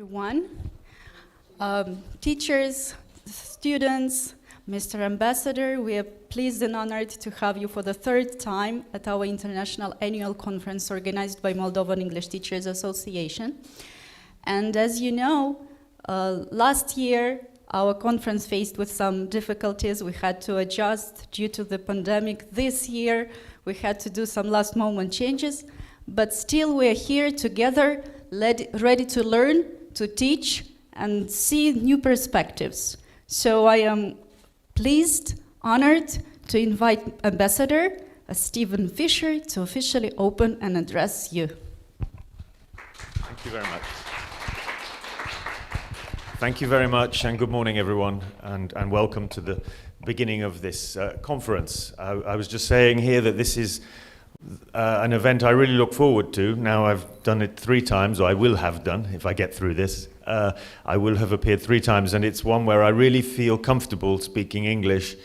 everyone. Teachers, students, Mr. Ambassador, we are pleased and honored to have you for the third time at our international annual conference organized by Moldovan English Teachers Association. And as you know, last year our conference faced with some difficulties. We had to adjust due to the pandemic. This year we had to do some last moment changes, but still we are here together, ready to learn, to teach, and see new perspectives. So I am pleased, honored to invite Ambassador Steven Fisher to officially open and address you. Thank you very much. Thank you very much, and good morning, everyone, and welcome to the beginning of this conference. I was just saying here that this is an event I really look forward to. Now I've done it 3 times, or I will have done if I get through this. I will have appeared 3 times, and it's one where I really feel comfortable speaking English,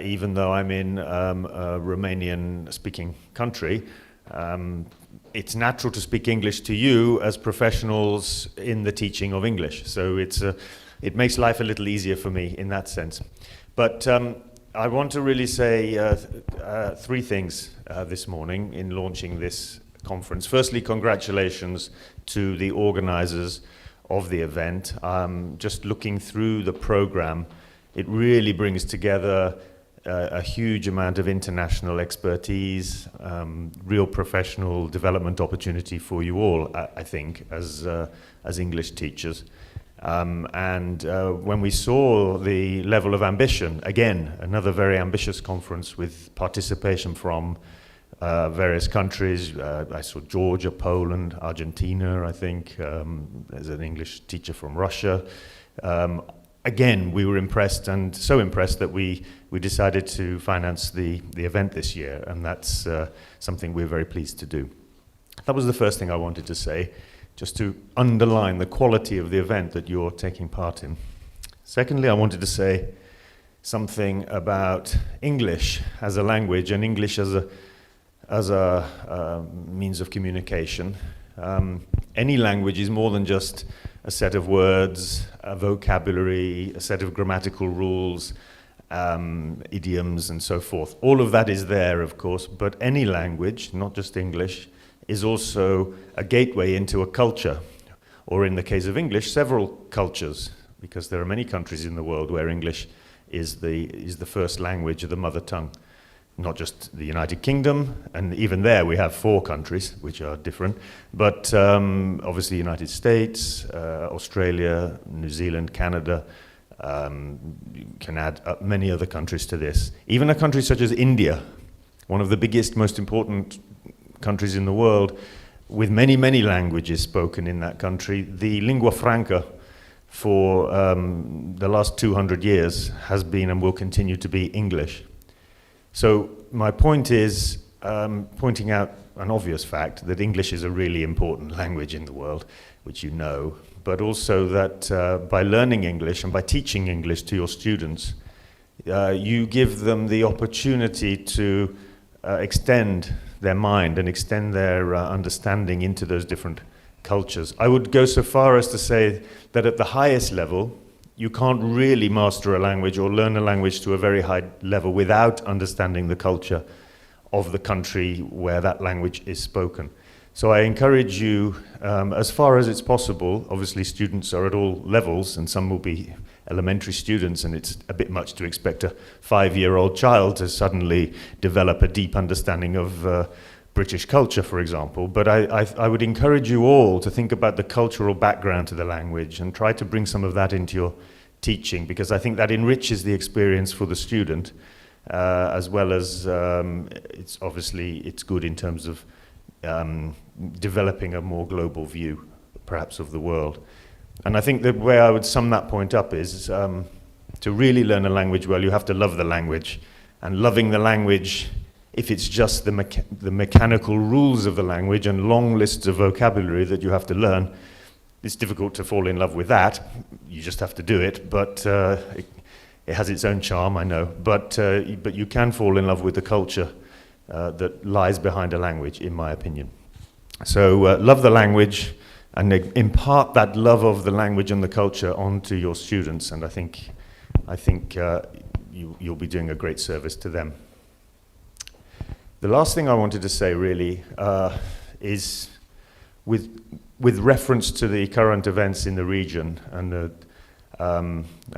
even though I'm in a Romanian-speaking country. It's natural to speak English to you as professionals in the teaching of English, so it makes life a little easier for me in that sense. But I want to really say 3 things this morning in launching this conference. Firstly, congratulations to the organizers of the event. Just looking through the program, it really brings together a huge amount of international expertise, real professional development opportunity for you all, I think, as English teachers. And when we saw the level of ambition, again, another very ambitious conference with participation from various countries. I saw Georgia, Poland, Argentina, I think. There's an English teacher from Russia. Again, we were impressed, and so impressed that we decided to finance the event this year, and that's something we're very pleased to do. That was the first thing I wanted to say, just to underline the quality of the event that you're taking part in. Secondly, I wanted to say something about English as a language and English as a means of communication. Any language is more than just a set of words, a vocabulary, a set of grammatical rules, idioms, and so forth. All of that is there, of course, but any language, not just English, is also a gateway into a culture, or in the case of English, several cultures, because there are many countries in the world where English is the first language, or the mother tongue. Not just the United Kingdom, and even there we have 4 countries which are different, but obviously United States, Australia, New Zealand, Canada, you can add many other countries to this. Even a country such as India, one of the biggest, most important countries in the world, with many, many languages spoken in that country, the lingua franca for the last 200 years has been and will continue to be English. So my point is pointing out an obvious fact that English is a really important language in the world, which you know, but also that by learning English and by teaching English to your students, you give them the opportunity to extend their mind and extend their understanding into those different cultures. I would go so far as to say that at the highest level, you can't really master a language or learn a language to a very high level without understanding the culture of the country where that language is spoken. So I encourage you, as far as it's possible, obviously students are at all levels, and some will be elementary students, and it's a bit much to expect a 5-year-old child to suddenly develop a deep understanding of British culture, for example. But I would encourage you all to think about the cultural background to the language and try to bring some of that into your teaching, because I think that enriches the experience for the student, as well as it's good in terms of developing a more global view, perhaps, of the world. And I think the way I would sum that point up is to really learn a language well, you have to love the language. And loving the language, if it's just the mechanical rules of the language and long lists of vocabulary that you have to learn, it's difficult to fall in love with that. You just have to do it, but it has its own charm, I know. But you can fall in love with the culture that lies behind a language, in my opinion. So love the language, impart that love of the language and the culture onto your students. And I think you'll be doing a great service to them. The last thing I wanted to say really is with reference to the current events in the region, and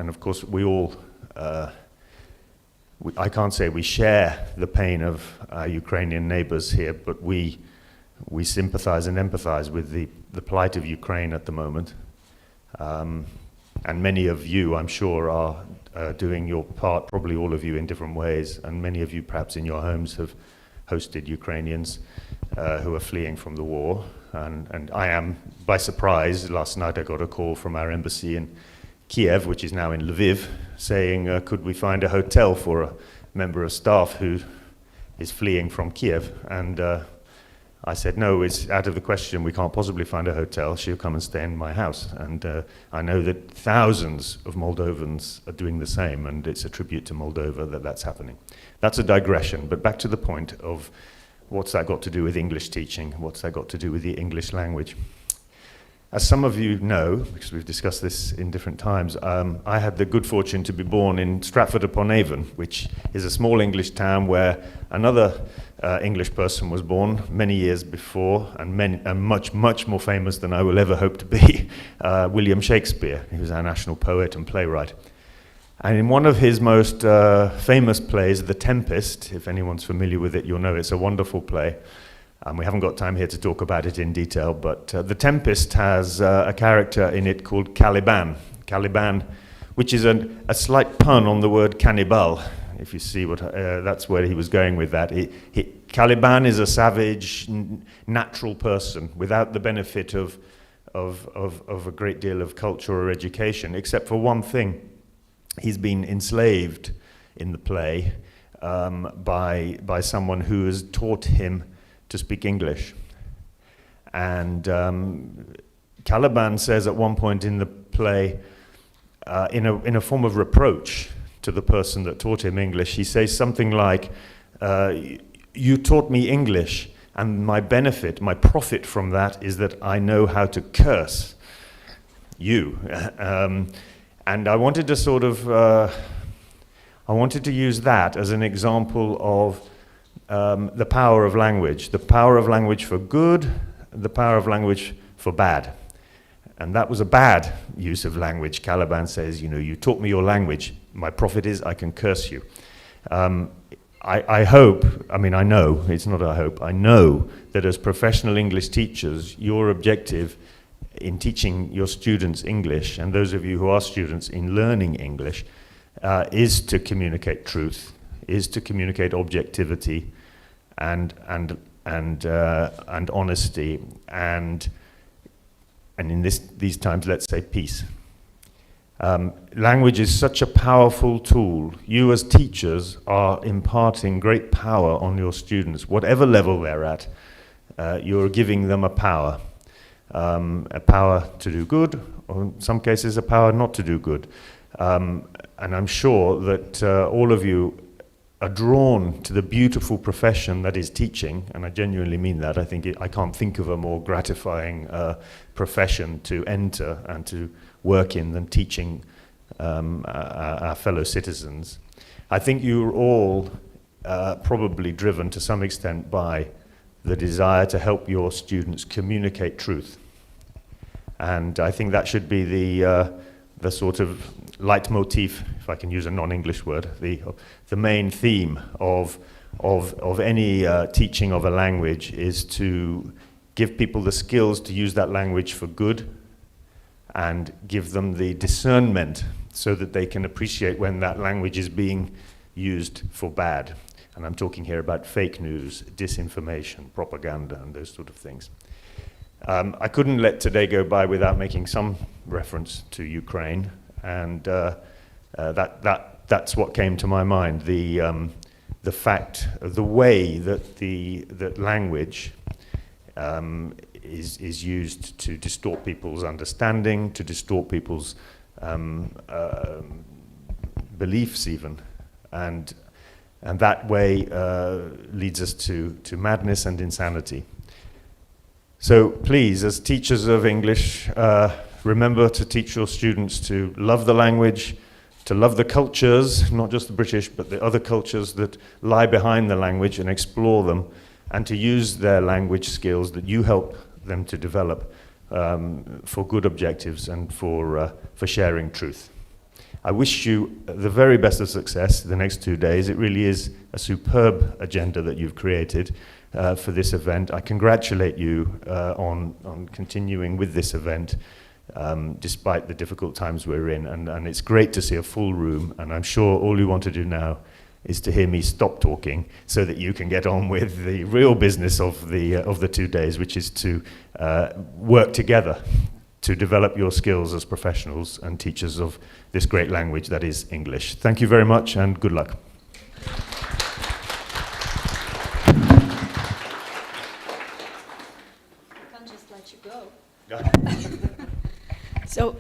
of course we all, I can't say we share the pain of our Ukrainian neighbors here, but we sympathize and empathize with the plight of Ukraine at the moment. And many of you, I'm sure, are doing your part, probably all of you in different ways, and many of you perhaps in your homes have hosted Ukrainians who are fleeing from the war. And I am, by surprise, last night I got a call from our embassy in Kiev, which is now in Lviv, saying, could we find a hotel for a member of staff who is fleeing from Kiev? And I said, no, it's out of the question. We can't possibly find a hotel. She'll come and stay in my house. And I know that thousands of Moldovans are doing the same, and it's a tribute to Moldova that that's happening. That's a digression, but back to the point of what's that got to do with English teaching? What's that got to do with the English language? As some of you know, because we've discussed this in different times, I had the good fortune to be born in Stratford-upon-Avon, which is a small English town where another English person was born many years before, and much, much more famous than I will ever hope to be, William Shakespeare. He was our national poet and playwright. And in one of his most famous plays, The Tempest, if anyone's familiar with it, you'll know it's a wonderful play. We haven't got time here to talk about it in detail, but The Tempest has a character in it called Caliban. Caliban, which is a slight pun on the word cannibal, if you see what, that's where he was going with that. Caliban is a savage, natural person without the benefit of a great deal of culture or education, except for one thing. He's been enslaved in the play by someone who has taught him to speak English. And Caliban says at one point in the play, in a form of reproach to the person that taught him English, he says something like, you taught me English, and my benefit, my profit from that is that I know how to curse you. And I wanted to sort of, I wanted to use that as an example of the power of language for good, the power of language for bad. And that was a bad use of language. Caliban says, you taught me your language. My profit is I can curse you. I hope, I know, it's not I hope, I know that as professional English teachers, your objective in teaching your students English, and those of you who are students in learning English, is to communicate truth, is to communicate objectivity and honesty, and in these times, let's say peace. Language is such a powerful tool. You as teachers are imparting great power on your students. Whatever level they're at, you're giving them a power to do good, or in some cases a power not to do good. And I'm sure that all of you are drawn to the beautiful profession that is teaching, and I genuinely mean that. I can't think of a more gratifying profession to enter and to work in than teaching our fellow citizens. I think you're all probably driven to some extent by the desire to help your students communicate truth. And I think that should be the sort of leitmotif, if I can use a non-English word, the main theme of any teaching of a language is to give people the skills to use that language for good and give them the discernment so that they can appreciate when that language is being used for bad. And I'm talking here about fake news, disinformation, propaganda, and those sort of things. I couldn't let today go by without making some reference to Ukraine, and that's what came to my mind. The fact, the way that language is used to distort people's understanding, to distort people's beliefs even, and that way leads us to madness and insanity. So please, as teachers of English, remember to teach your students to love the language, to love the cultures, not just the British, but the other cultures that lie behind the language, and explore them, and to use their language skills that you help them to develop for good objectives and for sharing truth. I wish you the very best of success the next 2 days. It really is a superb agenda that you've created for this event. I congratulate you on continuing with this event despite the difficult times we're in, and it's great to see a full room, and I'm sure all you want to do now is to hear me stop talking so that you can get on with the real business of the 2 days, which is to work together to develop your skills as professionals and teachers of this great language that is English. Thank you very much, and good luck. So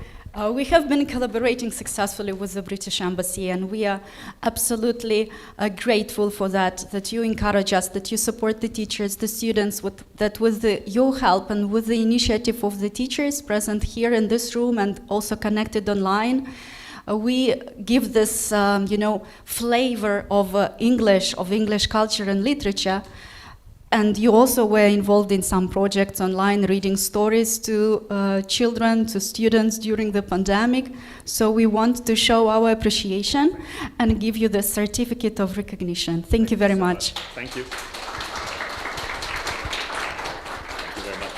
we have been collaborating successfully with the British Embassy, and we are absolutely grateful for that you encourage us, that you support the teachers, the students, that with your help and with the initiative of the teachers present here in this room and also connected online, we give this flavor of English culture and literature. And you also were involved in some projects online, reading stories to children, to students during the pandemic. So we want to show our appreciation and give you the certificate of recognition. Thank you very much. Thank you. Thank you very much.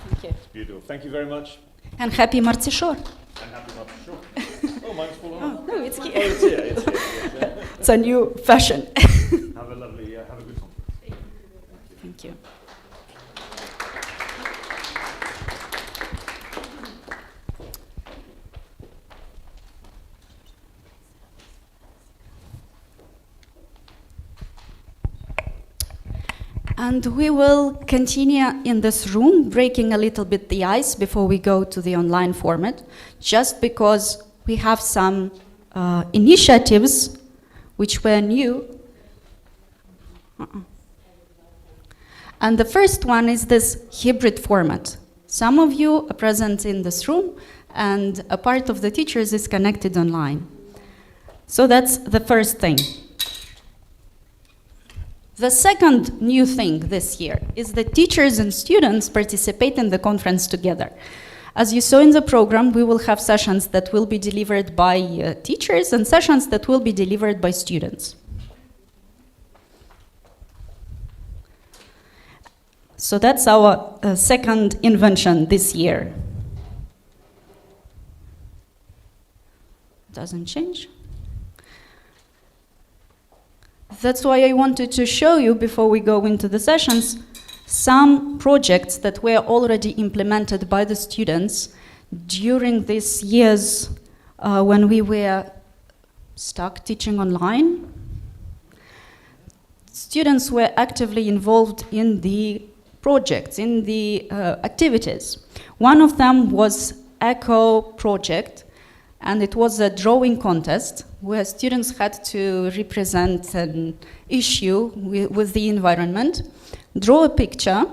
Thank you. It's beautiful. Thank you very much. And happy Martishor. And happy Martishor. Oh, mine's full on. No, it's here. Oh, it's here. It's here. Yes. It's a new fashion. Have a lovely, have a good one. Thank you. And we will continue in this room, breaking a little bit the ice before we go to the online format, just because we have some initiatives which were new. And the first one is this hybrid format. Some of you are present in this room, and a part of the teachers is connected online. So that's the first thing. The second new thing this year is that teachers and students participate in the conference together. As you saw in the program, we will have sessions that will be delivered by teachers and sessions that will be delivered by students. So that's our second invention this year. Doesn't change. That's why I wanted to show you, before we go into the sessions, some projects that were already implemented by the students during these years when we were stuck teaching online. Students were actively involved in the projects, in the activities. One of them was Echo project, and it was a drawing contest where students had to represent an issue with the environment, draw a picture,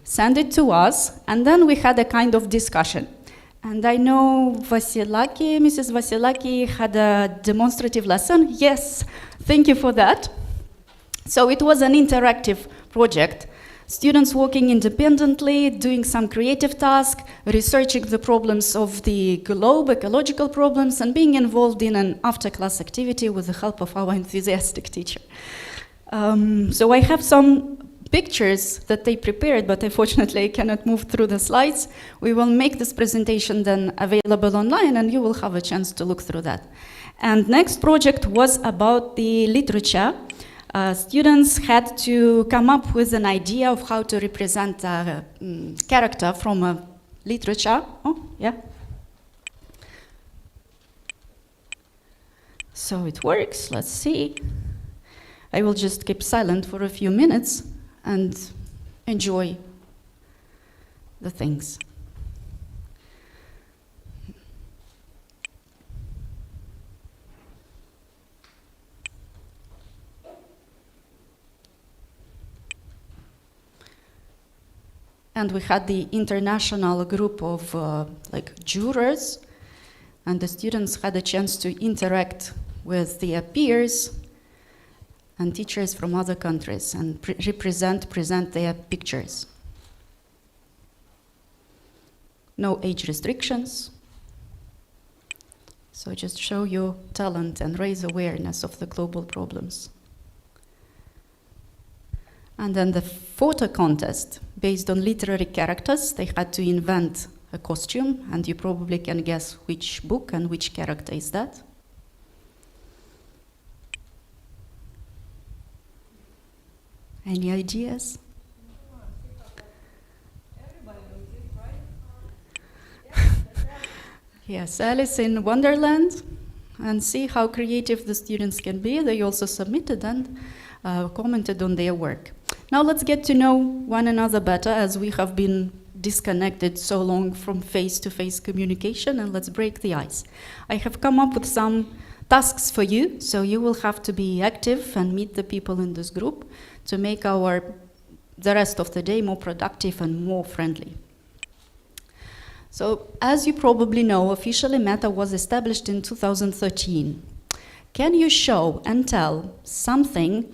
send it to us, and then we had a kind of discussion. And I know Mrs. Vasilaki had a demonstrative lesson. Yes, thank you for that. So it was an interactive project. Students working independently, doing some creative task, researching the problems of the globe, ecological problems, and being involved in an after-class activity with the help of our enthusiastic teacher. So I have some pictures that they prepared, but unfortunately I cannot move through the slides. We will make this presentation then available online, and you will have a chance to look through that. And next project was about the literature. Students had to come up with an idea of how to represent a character from a literature. Oh, yeah. So it works. Let's see. I will just keep silent for a few minutes and enjoy the things. And we had the international group of jurors, and the students had a chance to interact with their peers and teachers from other countries and present their pictures. No age restrictions. So just show your talent and raise awareness of the global problems. And then the photo contest, based on literary characters, they had to invent a costume, and you probably can guess which book and which character is that. Any ideas? Yes, Alice in Wonderland, and see how creative the students can be. They also submitted and commented on their work. Now let's get to know one another better, as we have been disconnected so long from face-to-face communication, and let's break the ice. I have come up with some tasks for you, so you will have to be active and meet the people in this group to make the rest of the day more productive and more friendly. So, as you probably know, officially Meta was established in 2013. Can you show and tell something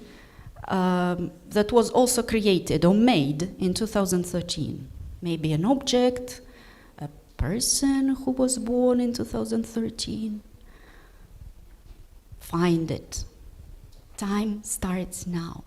that was also created or made in 2013? Maybe an object, a person who was born in 2013. Find it. Time starts now.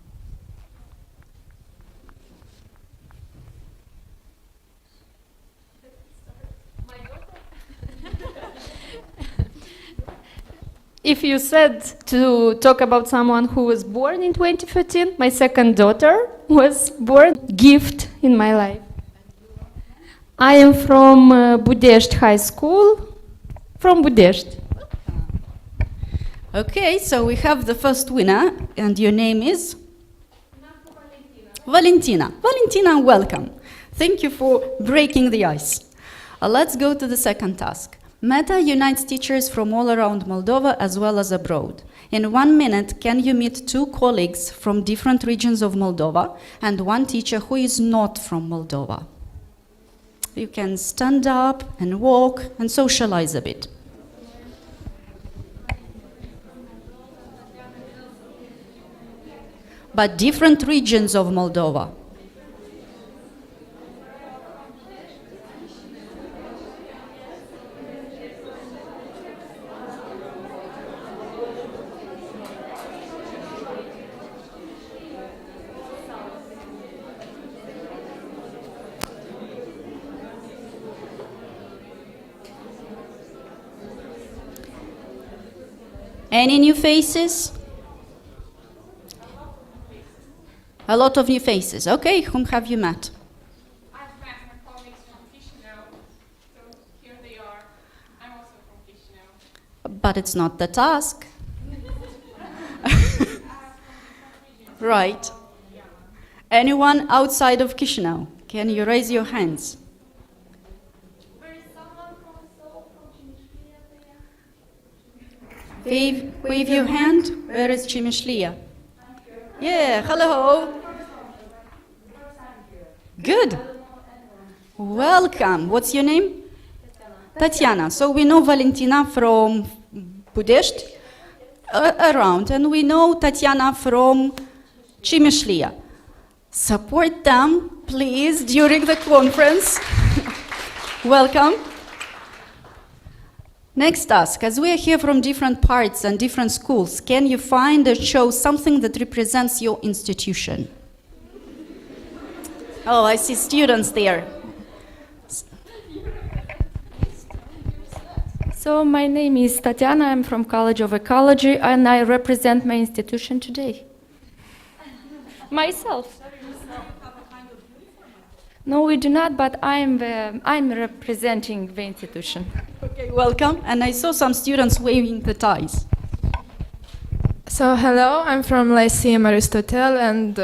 If you said to talk about someone who was born in 2013, my second daughter was born, gift in my life. I am from Budezht High School, from Budezht. Okay, so we have the first winner, and your name is? Valentina. Valentina, welcome. Thank you for breaking the ice. Let's go to the second task. Meta unites teachers from all around Moldova as well as abroad. In 1 minute, can you meet 2 colleagues from different regions of Moldova and 1 teacher who is not from Moldova? You can stand up and walk and socialize a bit. But different regions of Moldova. Any new faces? A lot of new faces. Okay, whom have you met? I've met my colleagues from Chisinau, so here they are. I'm also from Chisinau. But it's not the task. Right. Anyone outside of Chisinau? Can you raise your hands? There is someone from Seoul, from Chimishlia there. Wave your hand. Where is Chimishlia? Yeah, hello. Good. Welcome. What's your name? Tatiana. So we know Valentina from Budezht around, and we know Tatiana from Chimishlia. Support them, please, during the conference. Welcome. Next task. As we are here from different parts and different schools, can you find or show something that represents your institution? Oh, I see students there. So my name is Tatiana, I'm from College of Ecology, and I represent my institution today. Myself. No, we do not, but I'm representing the institution. Okay, welcome. And I saw some students waving the ties. So hello, I'm from Lyceum Aristotle, and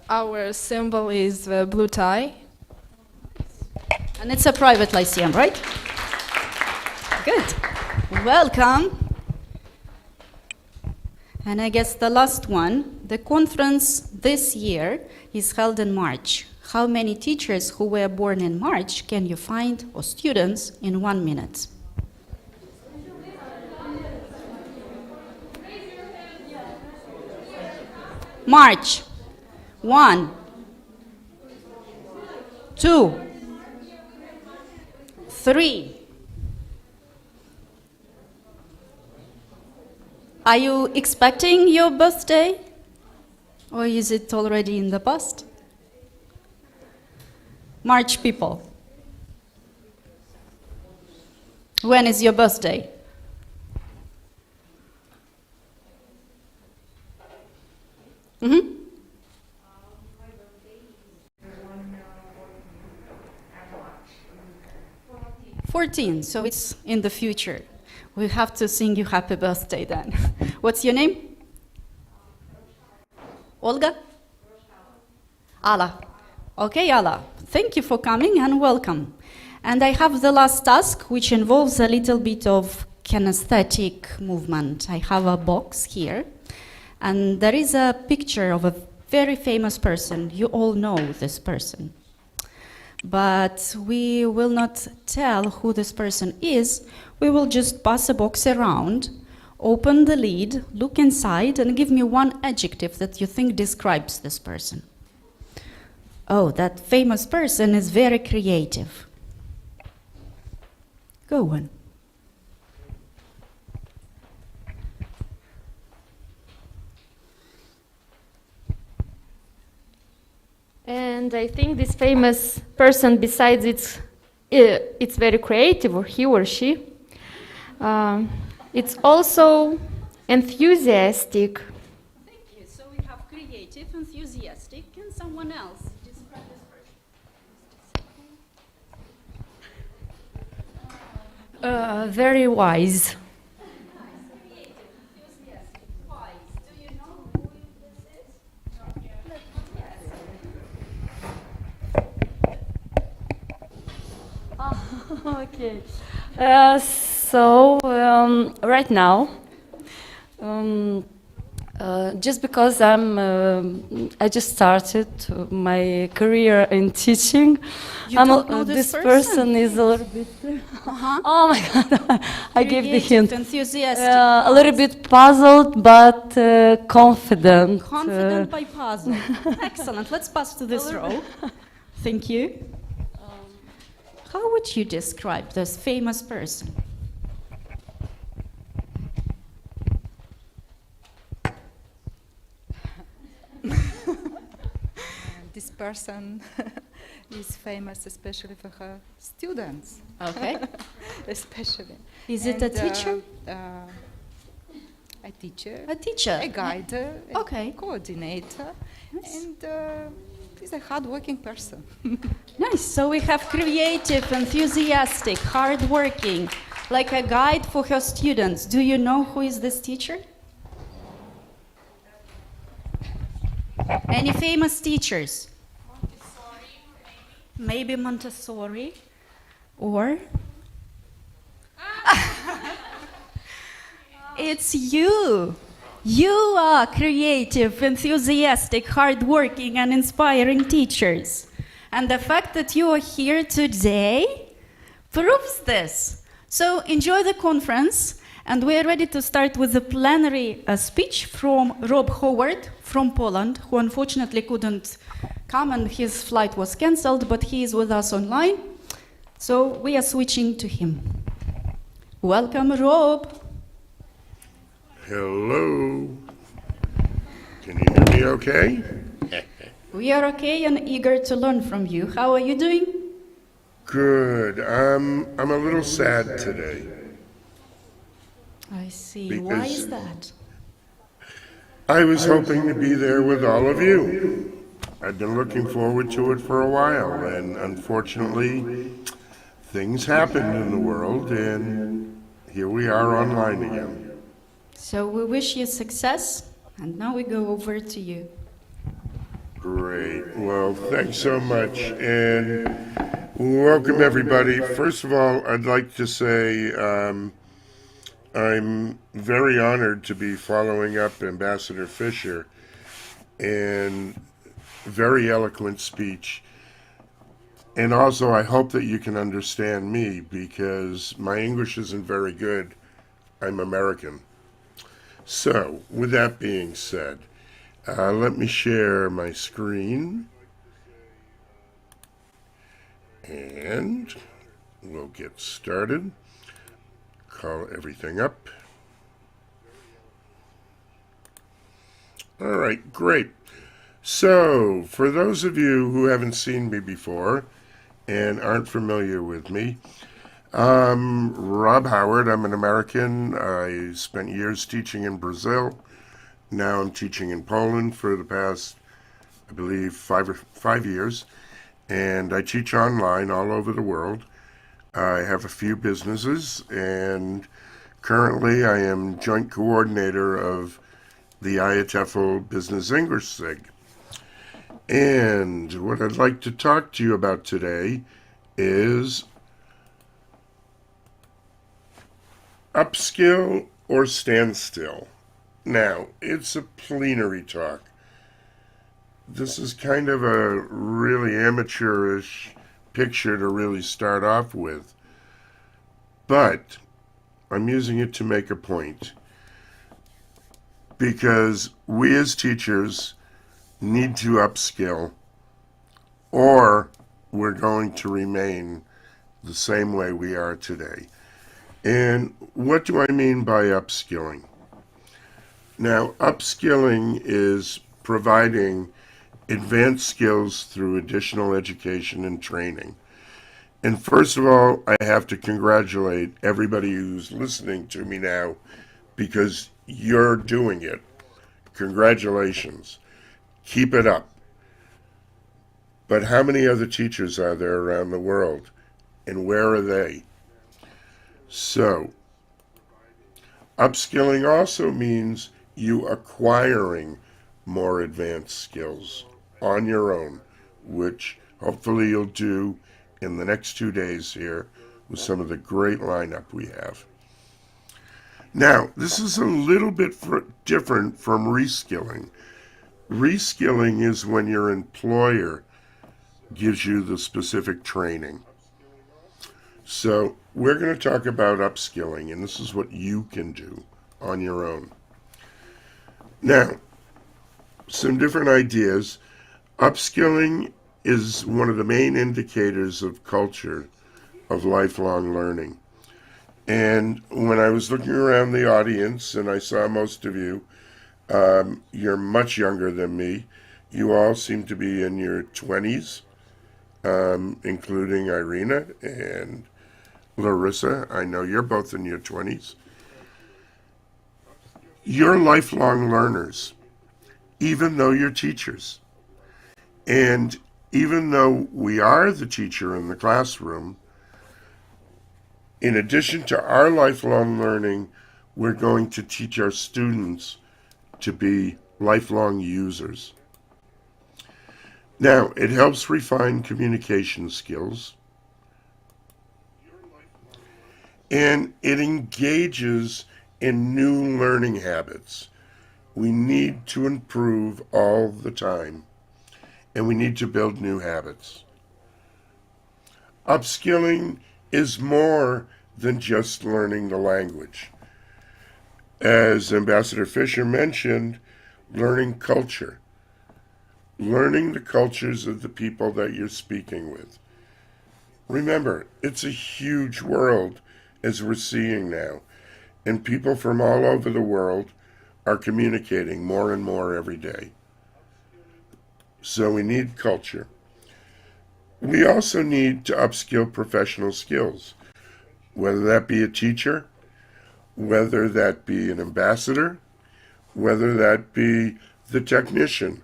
our symbol is the blue tie. And it's a private lyceum, right? Good. Welcome. And I guess the last one, the conference this year is held in March. how many teachers who were born in March can you find, or students, in 1 minute? March. 1, 2, 3. Are you expecting your birthday? Or is it already in the past? March people. When is your birthday? Mm-hmm. 14, so it's in the future. We have to sing you happy birthday then. What's your name? Olga? Ala. Okay, Ala. Thank you for coming and welcome. And I have the last task, which involves a little bit of kinesthetic movement. I have a box here, and there is a picture of a very famous person. You all know this person. But we will not tell who this person is. We will just pass a box around, open the lid, look inside, and give me one adjective that you think describes this person. Oh, that famous person is very creative. Go on. And I think this famous person, besides it's very creative, or he or she, it's also enthusiastic. Thank you. So we have creative, enthusiastic, and someone else. Describe this person. Very wise. Okay. Right now, just because I just started my career in teaching. You don't know this this person is a little bit. Oh my God! I gave the hint. Enthusiastic. A little bit puzzled, but confident. Confident by puzzle. Excellent. Let's pass to this row. Thank you. How would you describe this famous person? This person is famous especially for her students. Okay. Especially. Is it a And, teacher? A teacher. A teacher. A guide. Okay. A coordinator. Yes. And he's a hardworking person. Nice. So we have creative, enthusiastic, hardworking, like a guide for her students. Do you know who is this teacher? Any famous teachers? Maybe Montessori. Or? It's you. You are creative, enthusiastic, hardworking, and inspiring teachers. And the fact that you are here today proves this. So enjoy the conference, and we are ready to start with the plenary speech from Rob Howard from Poland, who unfortunately couldn't come and his flight was cancelled, but he is with us online. So we are switching to him. Welcome, Rob. Hello. Can you hear me okay? We are okay and eager to learn from you. How are you doing? Good. I'm a little sad today. I see. Why Because- is that? I was hoping to be there with all of you. I've been looking forward to it for a while, and unfortunately, things happened in the world, and here we are online again. So we wish you success, and now we go over to you. Great. Well, thanks so much, and welcome everybody. First of all, I'd like to say I'm very honored to be following up Ambassador Fisher, and very eloquent speech. And also, I hope that you can understand me because my English isn't very good. I'm American. So, with that being said, let me share my screen. And we'll get started. Call everything up. All right, great. So, for those of you who haven't seen me before and aren't familiar with me, I'm Rob Howard. I'm an American. I spent years teaching in Brazil. Now I'm teaching in Poland for the past, I believe, 5 years. And I teach online all over the world. I have a few businesses, and currently I am joint coordinator of the IATEFL Business English SIG. And what I'd like to talk to you about today is upskill or stand still. Now, it's a plenary talk. This is kind of a really amateurish picture to really start off with, but I'm using it to make a point because we as teachers need to upskill or we're going to remain the same way we are today. And what do I mean by upskilling? Now, upskilling is providing advanced skills through additional education and training. And first of all, I have to congratulate everybody who's listening to me now because you're doing it. Congratulations. Keep it up. But how many other teachers are there around the world? And where are they? So, upskilling also means you acquiring more advanced skills on your own, which hopefully you'll do in the next 2 days here with some of the great lineup we have. Now, this is a little bit different from reskilling. Reskilling is when your employer gives you the specific training. So we're going to talk about upskilling, and this is what you can do on your own. Now, some different ideas. Upskilling is one of the main indicators of culture of lifelong learning. And when I was looking around the audience, and I saw most of you, you're much younger than me. You all seem to be in your 20s, including Irina and Larissa. I know you're both in your 20s. You're lifelong learners, even though you're teachers. And even though we are the teacher in the classroom, in addition to our lifelong learning, we're going to teach our students to be lifelong users. Now, it helps refine communication skills, and it engages in new learning habits. We need to improve all the time, and we need to build new habits. Upskilling is more than just learning the language. As Ambassador Fisher mentioned, learning culture. Learning the cultures of the people that you're speaking with. Remember, it's a huge world as we're seeing now, and people from all over the world are communicating more and more every day. So we need culture. We also need to upskill professional skills, whether that be a teacher, whether that be an ambassador, whether that be the technician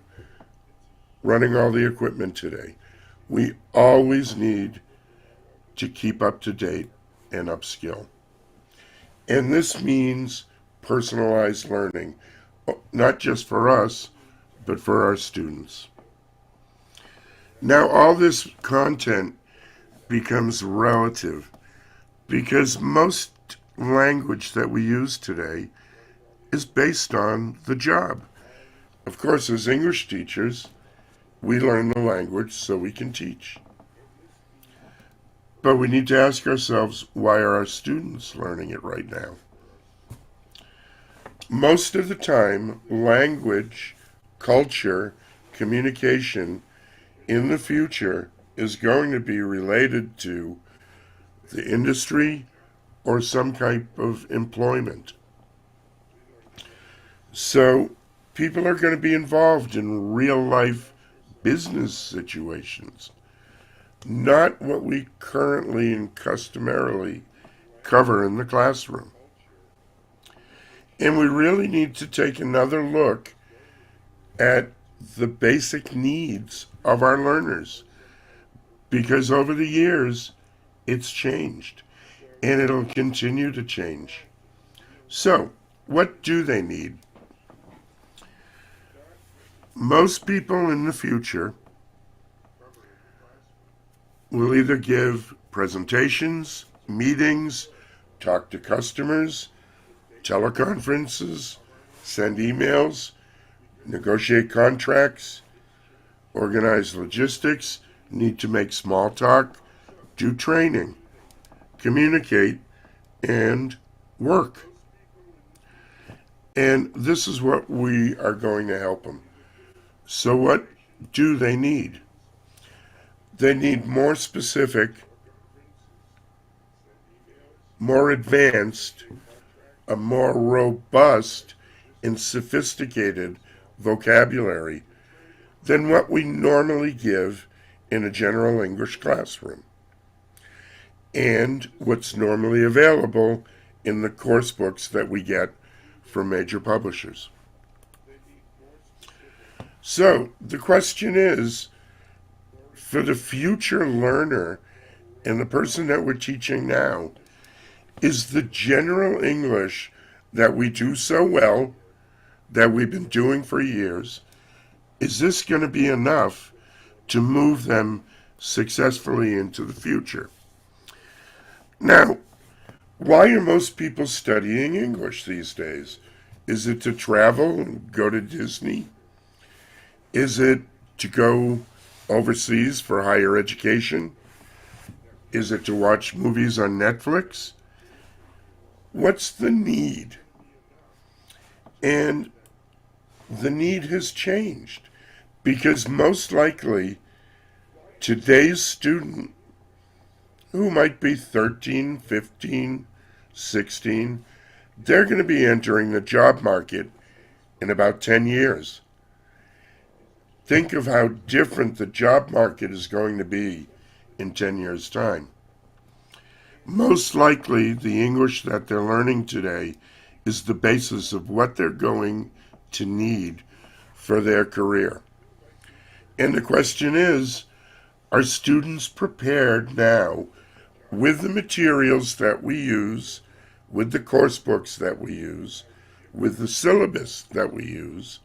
running all the equipment today. We always need to keep up to date and upskill. And this means personalized learning, not just for us, but for our students. Now, all this content becomes relative because most language that we use today is based on the job. Of course, as English teachers, we learn the language so we can teach. But we need to ask ourselves, why are our students learning it right now? Most of the time, language, culture, communication in the future is going to be related to the industry or some type of employment. So people are going to be involved in real life business situations, not what we currently and customarily cover in the classroom. And we really need to take another look at the basic needs of our learners, because over the years it's changed and it'll continue to change. So, what do they need? Most people in the future will either give presentations, meetings, talk to customers, teleconferences, send emails, negotiate contracts, organize logistics, need to make small talk, do training, communicate, and work. And this is what we are going to help them. So what do they need? They need more specific, more advanced, a more robust and sophisticated vocabulary than what we normally give in a general English classroom, and what's normally available in the course books that we get from major publishers. So the question is, for the future learner and the person that we're teaching now, is the general English that we do so well, that we've been doing for years, is this going to be enough to move them successfully into the future? Now, why are most people studying English these days? Is it to travel and go to Disney? Is it to go overseas for higher education? Is it to watch movies on Netflix? What's the need? And the need has changed, because most likely today's student, who might be 13, 15, 16, they're going to be entering the job market in about 10 years. Think of how different the job market is going to be in 10 years' time. Most likely, the English that they're learning today is the basis of what they're going to need for their career. And the question is, are students prepared now with the materials that we use, with the course books that we use, with the syllabus that we use?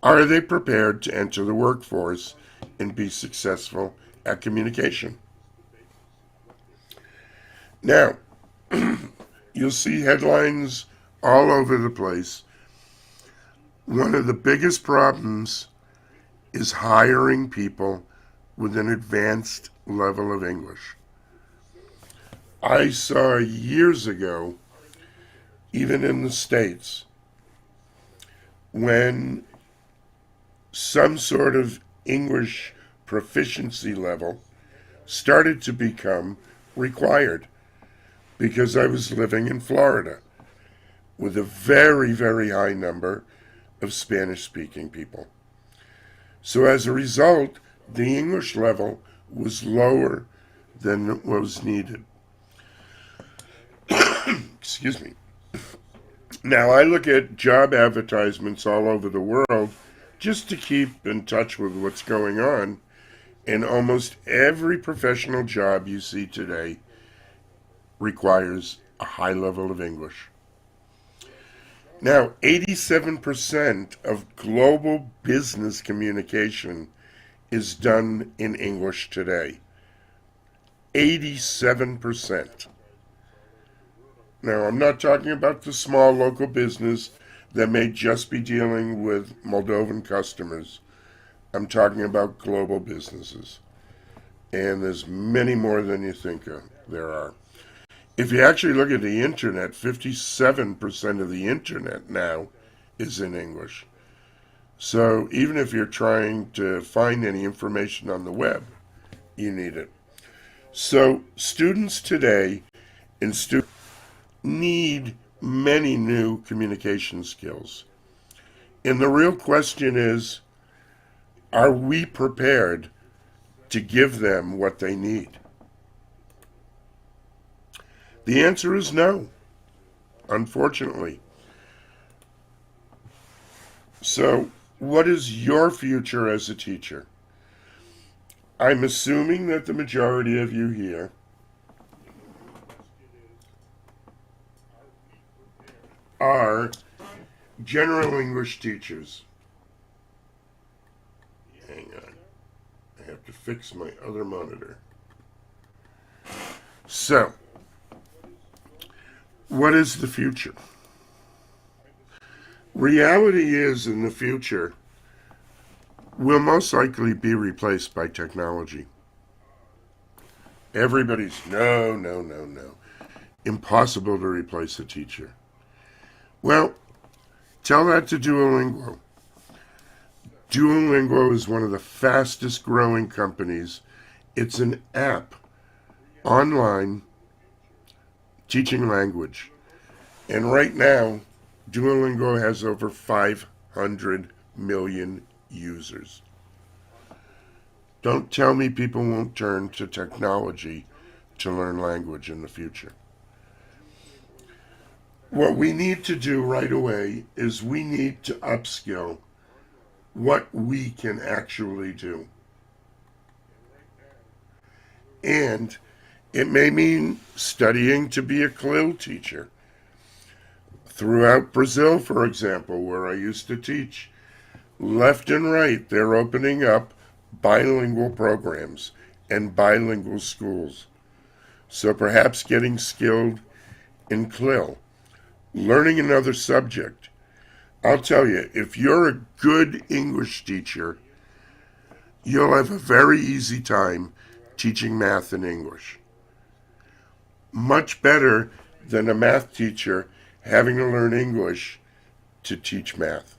Are they prepared to enter the workforce and be successful at communication? Now, you'll see headlines all over the place. One of the biggest problems is hiring people with an advanced level of English. I saw years ago, even in the States, when some sort of English proficiency level started to become required, because I was living in Florida with a very, very high number of Spanish-speaking people. So as a result, the English level was lower than was needed. Excuse me. Now, I look at job advertisements all over the world just to keep in touch with what's going on, and almost every professional job you see today requires a high level of English. Now, 87% of global business communication is done in English today. 87%. Now, I'm not talking about the small local business that may just be dealing with Moldovan customers. I'm talking about global businesses. And there's many more than you think there are. If you actually look at the internet, 57% of the internet now is in English. So even if you're trying to find any information on the web, you need it. So students today need many new communication skills. And the real question is, are we prepared to give them what they need? The answer is no, unfortunately. So, what is your future as a teacher? I'm assuming that the majority of you here are general English teachers. Hang on. I have to fix my other monitor. So, what is the future? Reality is, in the future, will most likely be replaced by technology. Everybody's, no. Impossible to replace a teacher. Well, tell that to Duolingo. Duolingo is one of the fastest growing companies. It's an app online teaching language. And right now, Duolingo has over 500 million users. Don't tell me people won't turn to technology to learn language in the future. What we need to do right away is we need to upskill what we can actually do. And it may mean studying to be a CLIL teacher. Throughout Brazil, for example, where I used to teach, left and right, they're opening up bilingual programs and bilingual schools. So perhaps getting skilled in CLIL, learning another subject. I'll tell you, if you're a good English teacher, you'll have a very easy time teaching math and English. Much better than a math teacher having to learn English to teach math.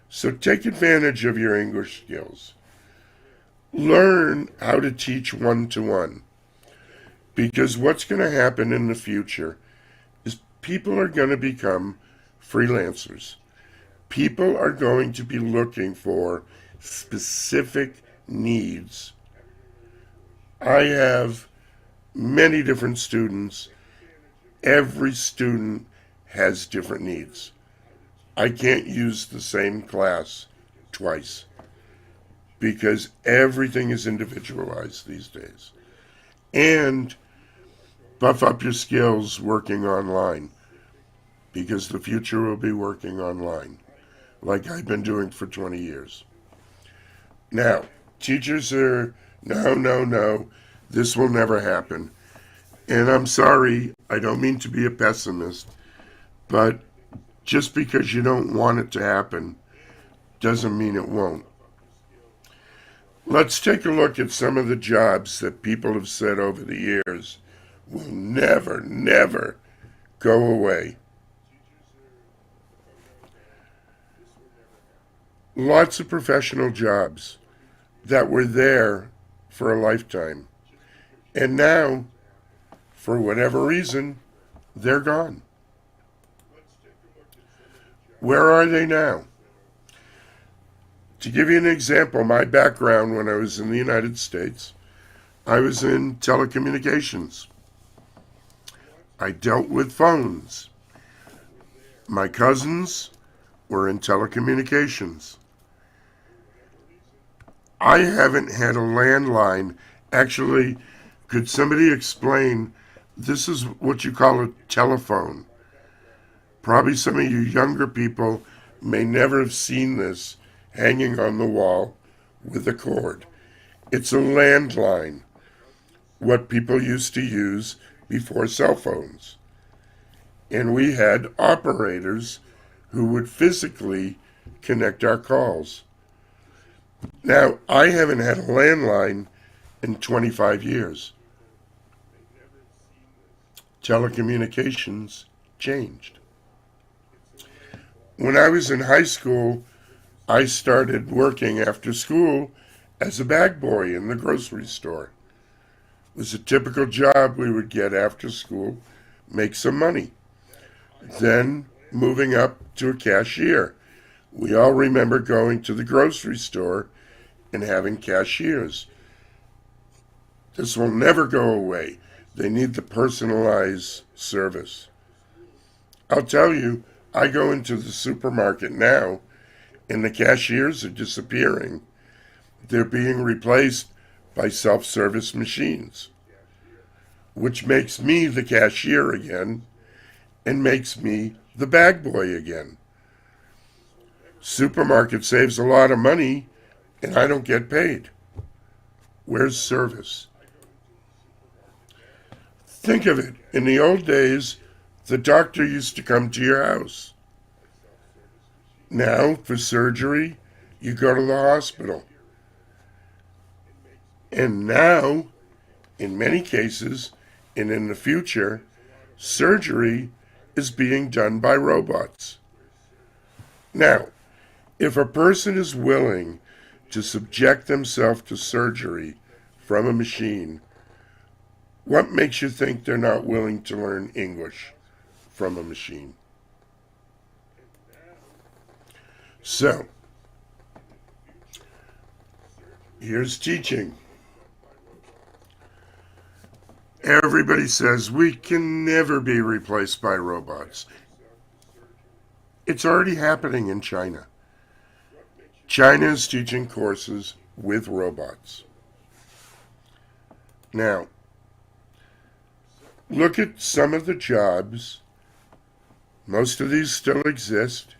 So take advantage of your English skills. Learn how to teach one-to-one. Because what's going to happen in the future is people are going to become freelancers. People are going to be looking for specific needs. I have many different students. Every student has different needs. I can't use the same class twice because everything is individualized these days. And buff up your skills working online because the future will be working online like I've been doing for 20 years. Now, teachers are, no, this will never happen. And I'm sorry, I don't mean to be a pessimist, but just because you don't want it to happen doesn't mean it won't. Let's take a look at some of the jobs that people have said over the years will never go away. Lots of professional jobs that were there for a lifetime. And now, for whatever reason, they're gone. Where are they now? To give you an example, my background when I was in the United States, I was in telecommunications. I dealt with phones. My cousins were in telecommunications. I haven't had a landline. Actually, could somebody explain, this is what you call a telephone. Probably some of you younger people may never have seen this hanging on the wall with a cord. It's a landline, what people used to use before cell phones. And we had operators who would physically connect our calls. Now, I haven't had a landline in 25 years. Telecommunications changed. When I was in high school, I started working after school as a bag boy in the grocery store. It was a typical job we would get after school, make some money. Then moving up to a cashier. We all remember going to the grocery store and having cashiers. This will never go away. They need the personalized service. I'll tell you, I go into the supermarket now, and the cashiers are disappearing. They're being replaced by self-service machines, which makes me the cashier again and makes me the bag boy again. Supermarket saves a lot of money, and I don't get paid. Where's service? Think of it. In the old days, the doctor used to come to your house. Now, for surgery, you go to the hospital. And now, in many cases, and in the future, surgery is being done by robots. Now, if a person is willing to subject themselves to surgery from a machine, what makes you think they're not willing to learn English from a machine? So, here's teaching. Everybody says we can never be replaced by robots. It's already happening in China. China is teaching courses with robots. Now, look at some of the jobs. Most of these still exist,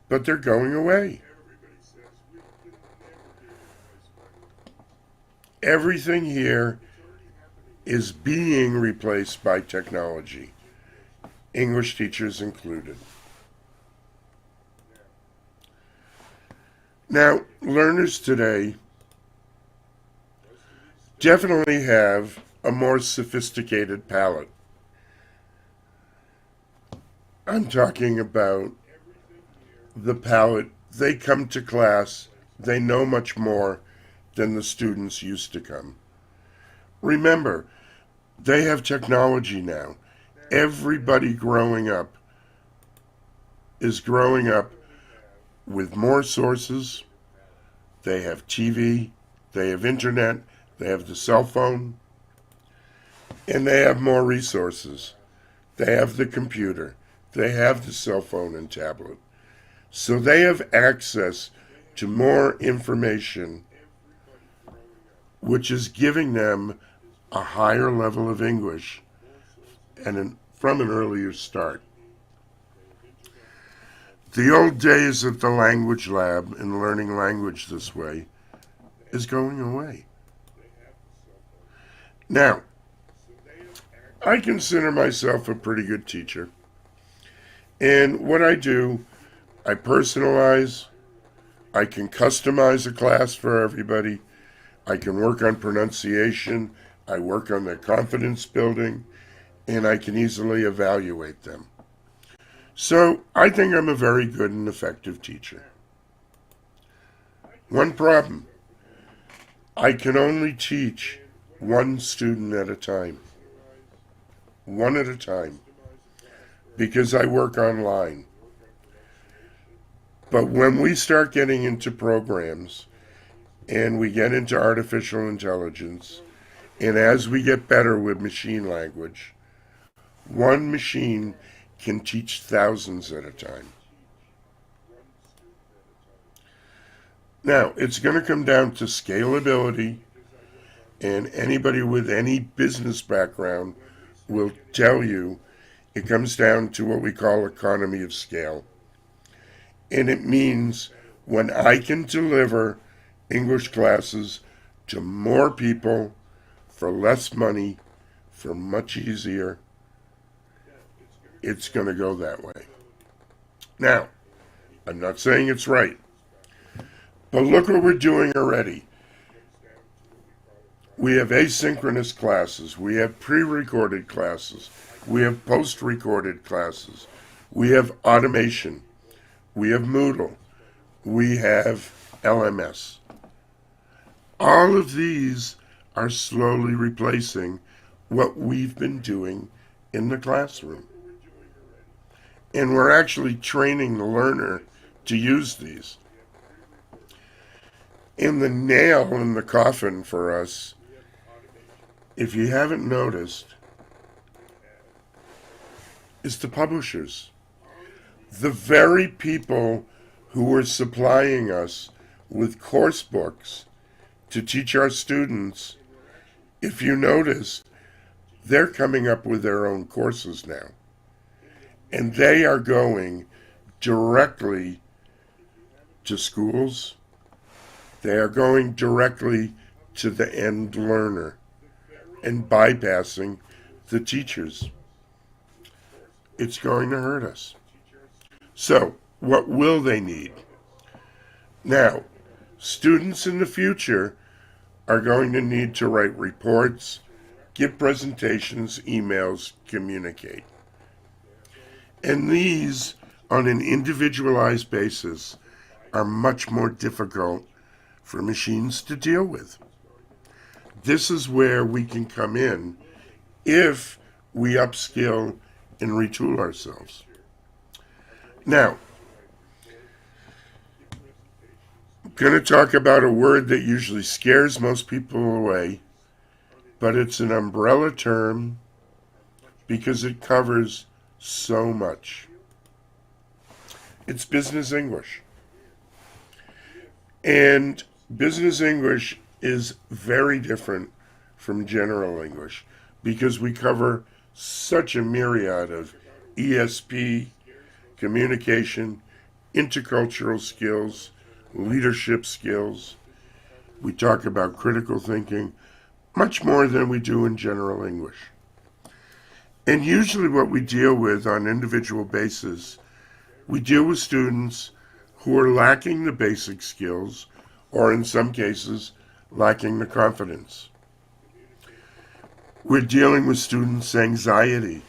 but they're going away. Everything here is being replaced by technology, English teachers included. Now, learners today definitely have a more sophisticated palate. I'm talking about the palate. They come to class, they know much more than the students used to come. Remember, they have technology now. Everybody growing up is growing up with more sources. They have TV, they have internet, they have the cell phone, and they have more resources. They have the computer, they have the cell phone and tablet. So they have access to more information, which is giving them a higher level of English and from an earlier start. The old days of the language lab and learning language this way is going away. Now, I consider myself a pretty good teacher. And what I do, I personalize, I can customize a class for everybody, I can work on pronunciation, I work on their confidence building, and I can easily evaluate them. So I think I'm a very good and effective teacher. One problem, I can only teach one student at a time. One at a time. Because I work online. But when we start getting into programs and we get into artificial intelligence, and as we get better with machine language, one machine can teach thousands at a time. Now, it's going to come down to scalability, and anybody with any business background will tell you it comes down to what we call economy of scale. And it means when I can deliver English classes to more people for less money, for much easier, it's going to go that way. Now, I'm not saying it's right, but look what we're doing already. We have asynchronous classes. We have pre-recorded classes. We have post-recorded classes. We have automation. We have Moodle. We have LMS. All of these are slowly replacing what we've been doing in the classroom. And we're actually training the learner to use these. And the nail in the coffin for us, if you haven't noticed, is the publishers. The very people who were supplying us with course books to teach our students, if you notice, they're coming up with their own courses now. And they are going directly to schools. They are going directly to the end learner and bypassing the teachers. It's going to hurt us. So, what will they need? Now, students in the future are going to need to write reports, give presentations, emails, communicate. And these, on an individualized basis, are much more difficult for machines to deal with. This is where we can come in if we upskill and retool ourselves. Now, I'm going to talk about a word that usually scares most people away, but it's an umbrella term because it covers so much. It's business English. And business English is very different from general English because we cover such a myriad of ESP, communication, intercultural skills, leadership skills. We talk about critical thinking much more than we do in general English. And usually what we deal with on individual basis, we deal with students who are lacking the basic skills, or in some cases, lacking the confidence. We're dealing with students' anxiety.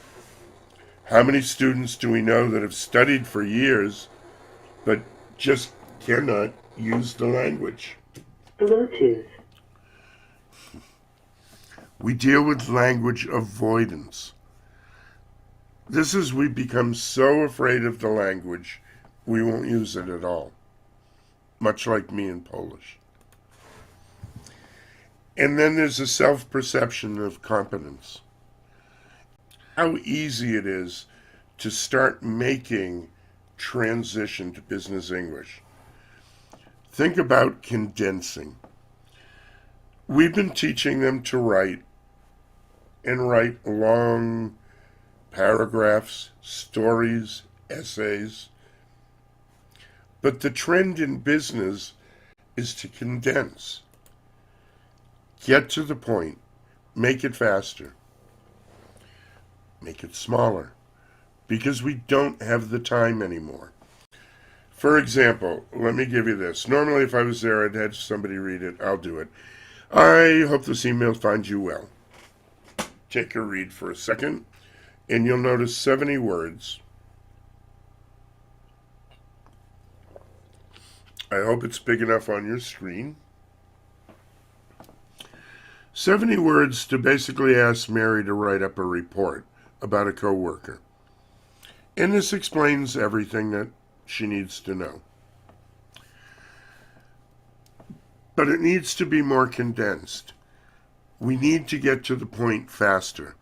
How many students do we know that have studied for years, but just cannot use the language? Bluetooth. We deal with language avoidance. This is we become so afraid of the language, we won't use it at all. Much like me in Polish. And then there's a self-perception of competence. How easy it is to start making transition to business English. Think about condensing. We've been teaching them to write and write long paragraphs, stories, essays. But the trend in business is to condense. Get to the point. Make it faster. Make it smaller. Because we don't have the time anymore. For example, let me give you this. Normally, if I was there, I'd have somebody read it. I'll do it. I hope this email finds you well. Take a read for a second, and you'll notice 70 words. I hope it's big enough on your screen. 70 words to basically ask Mary to write up a report about a coworker. And this explains everything that she needs to know. But it needs to be more condensed. We need to get to the point faster.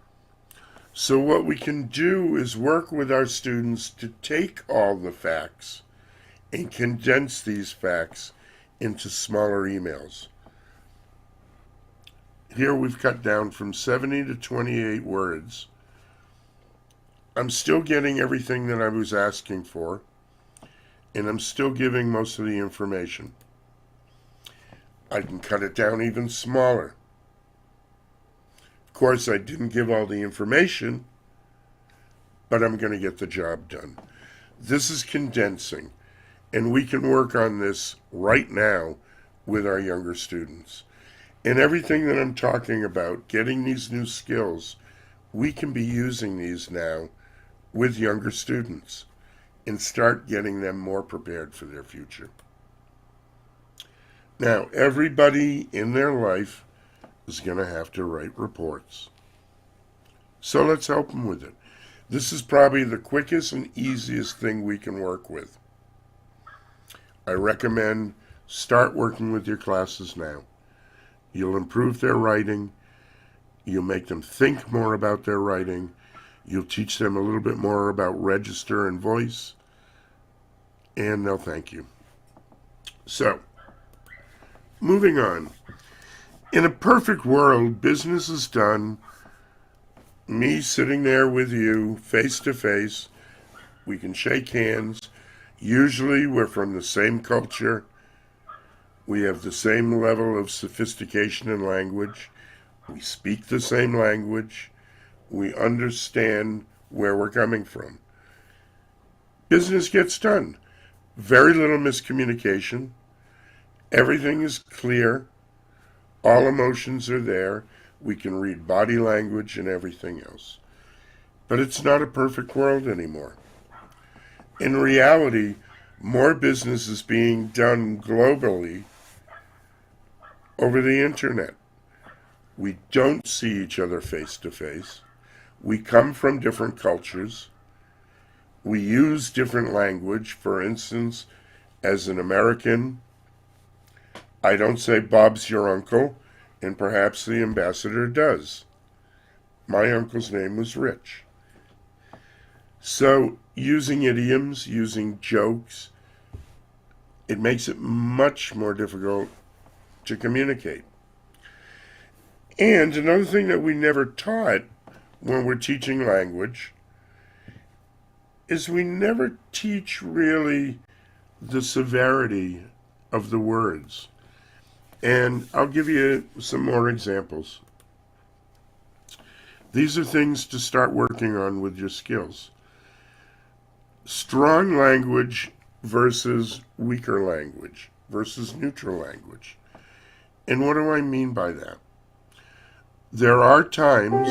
So what we can do is work with our students to take all the facts and condense these facts into smaller emails. Here we've cut down from 70 to 28 words. I'm still getting everything that I was asking for, and I'm still giving most of the information. I can cut it down even smaller. Of course, I didn't give all the information, but I'm going to get the job done. This is condensing, and we can work on this right now with our younger students. And everything that I'm talking about, getting these new skills, we can be using these now with younger students and start getting them more prepared for their future. Now, everybody in their life is going to have to write reports. So let's help them with it. This is probably the quickest and easiest thing we can work with. I recommend start working with your classes now. You'll improve their writing. You'll make them think more about their writing. You'll teach them a little bit more about register and voice. And they'll thank you. So, moving on. In a perfect world, business is done. Me sitting there with you, face to face. We can shake hands. Usually we're from the same culture. We have the same level of sophistication in language. We speak the same language. We understand where we're coming from. Business gets done. Very little miscommunication. Everything is clear. All emotions are there. We can read body language and everything else. But it's not a perfect world anymore. In reality, more business is being done globally over the internet. We don't see each other face to face. We come from different cultures. We use different language. For instance, as an American, I don't say Bob's your uncle, and perhaps the ambassador does. My uncle's name was Rich. So using idioms, using jokes, it makes it much more difficult to communicate. And another thing that we never taught when we're teaching language is we never teach really the severity of the words. And I'll give you some more examples. These are things to start working on with your skills. Strong language versus weaker language versus neutral language. And what do I mean by that? There are times,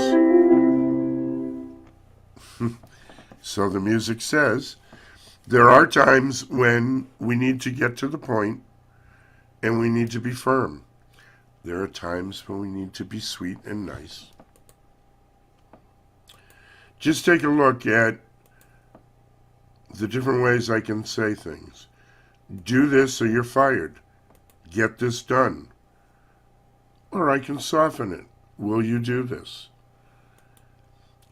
so the music says, there are times when we need to get to the point and we need to be firm. There are times when we need to be sweet and nice. Just take a look at the different ways I can say things. Do this or you're fired. Get this done. Or I can soften it. Will you do this?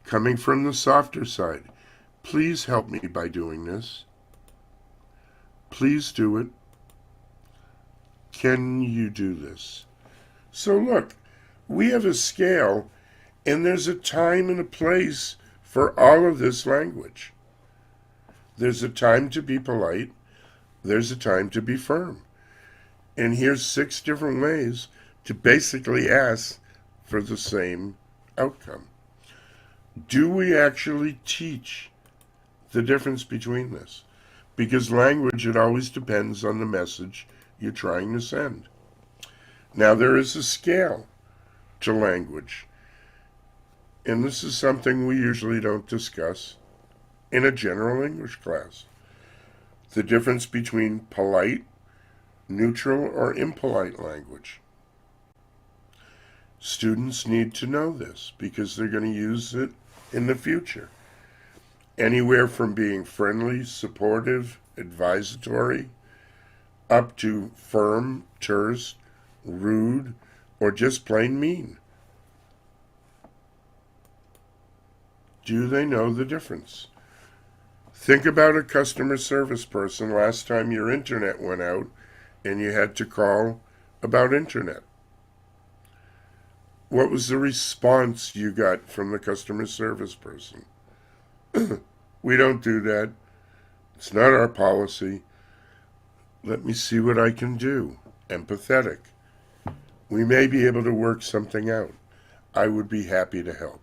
Coming from the softer side, please help me by doing this. Please do it. Can you do this? So look, we have a scale, and there's a time and a place for all of this language. There's a time to be polite. There's a time to be firm. And here's 6 different ways to basically ask for the same outcome. Do we actually teach the difference between this? Because language, it always depends on the message you're trying to send. Now, there is a scale to language, and this is something we usually don't discuss in a general English class. The difference between polite, neutral, or impolite language. Students need to know this because they're going to use it in the future. Anywhere from being friendly, supportive, advisatory, up to firm, terse, rude, or just plain mean. Do they know the difference? Think about a customer service person last time your internet went out and you had to call about internet. What was the response you got from the customer service person? We don't do that. It's not our policy. Let me see what I can do. Empathetic. We may be able to work something out. I would be happy to help.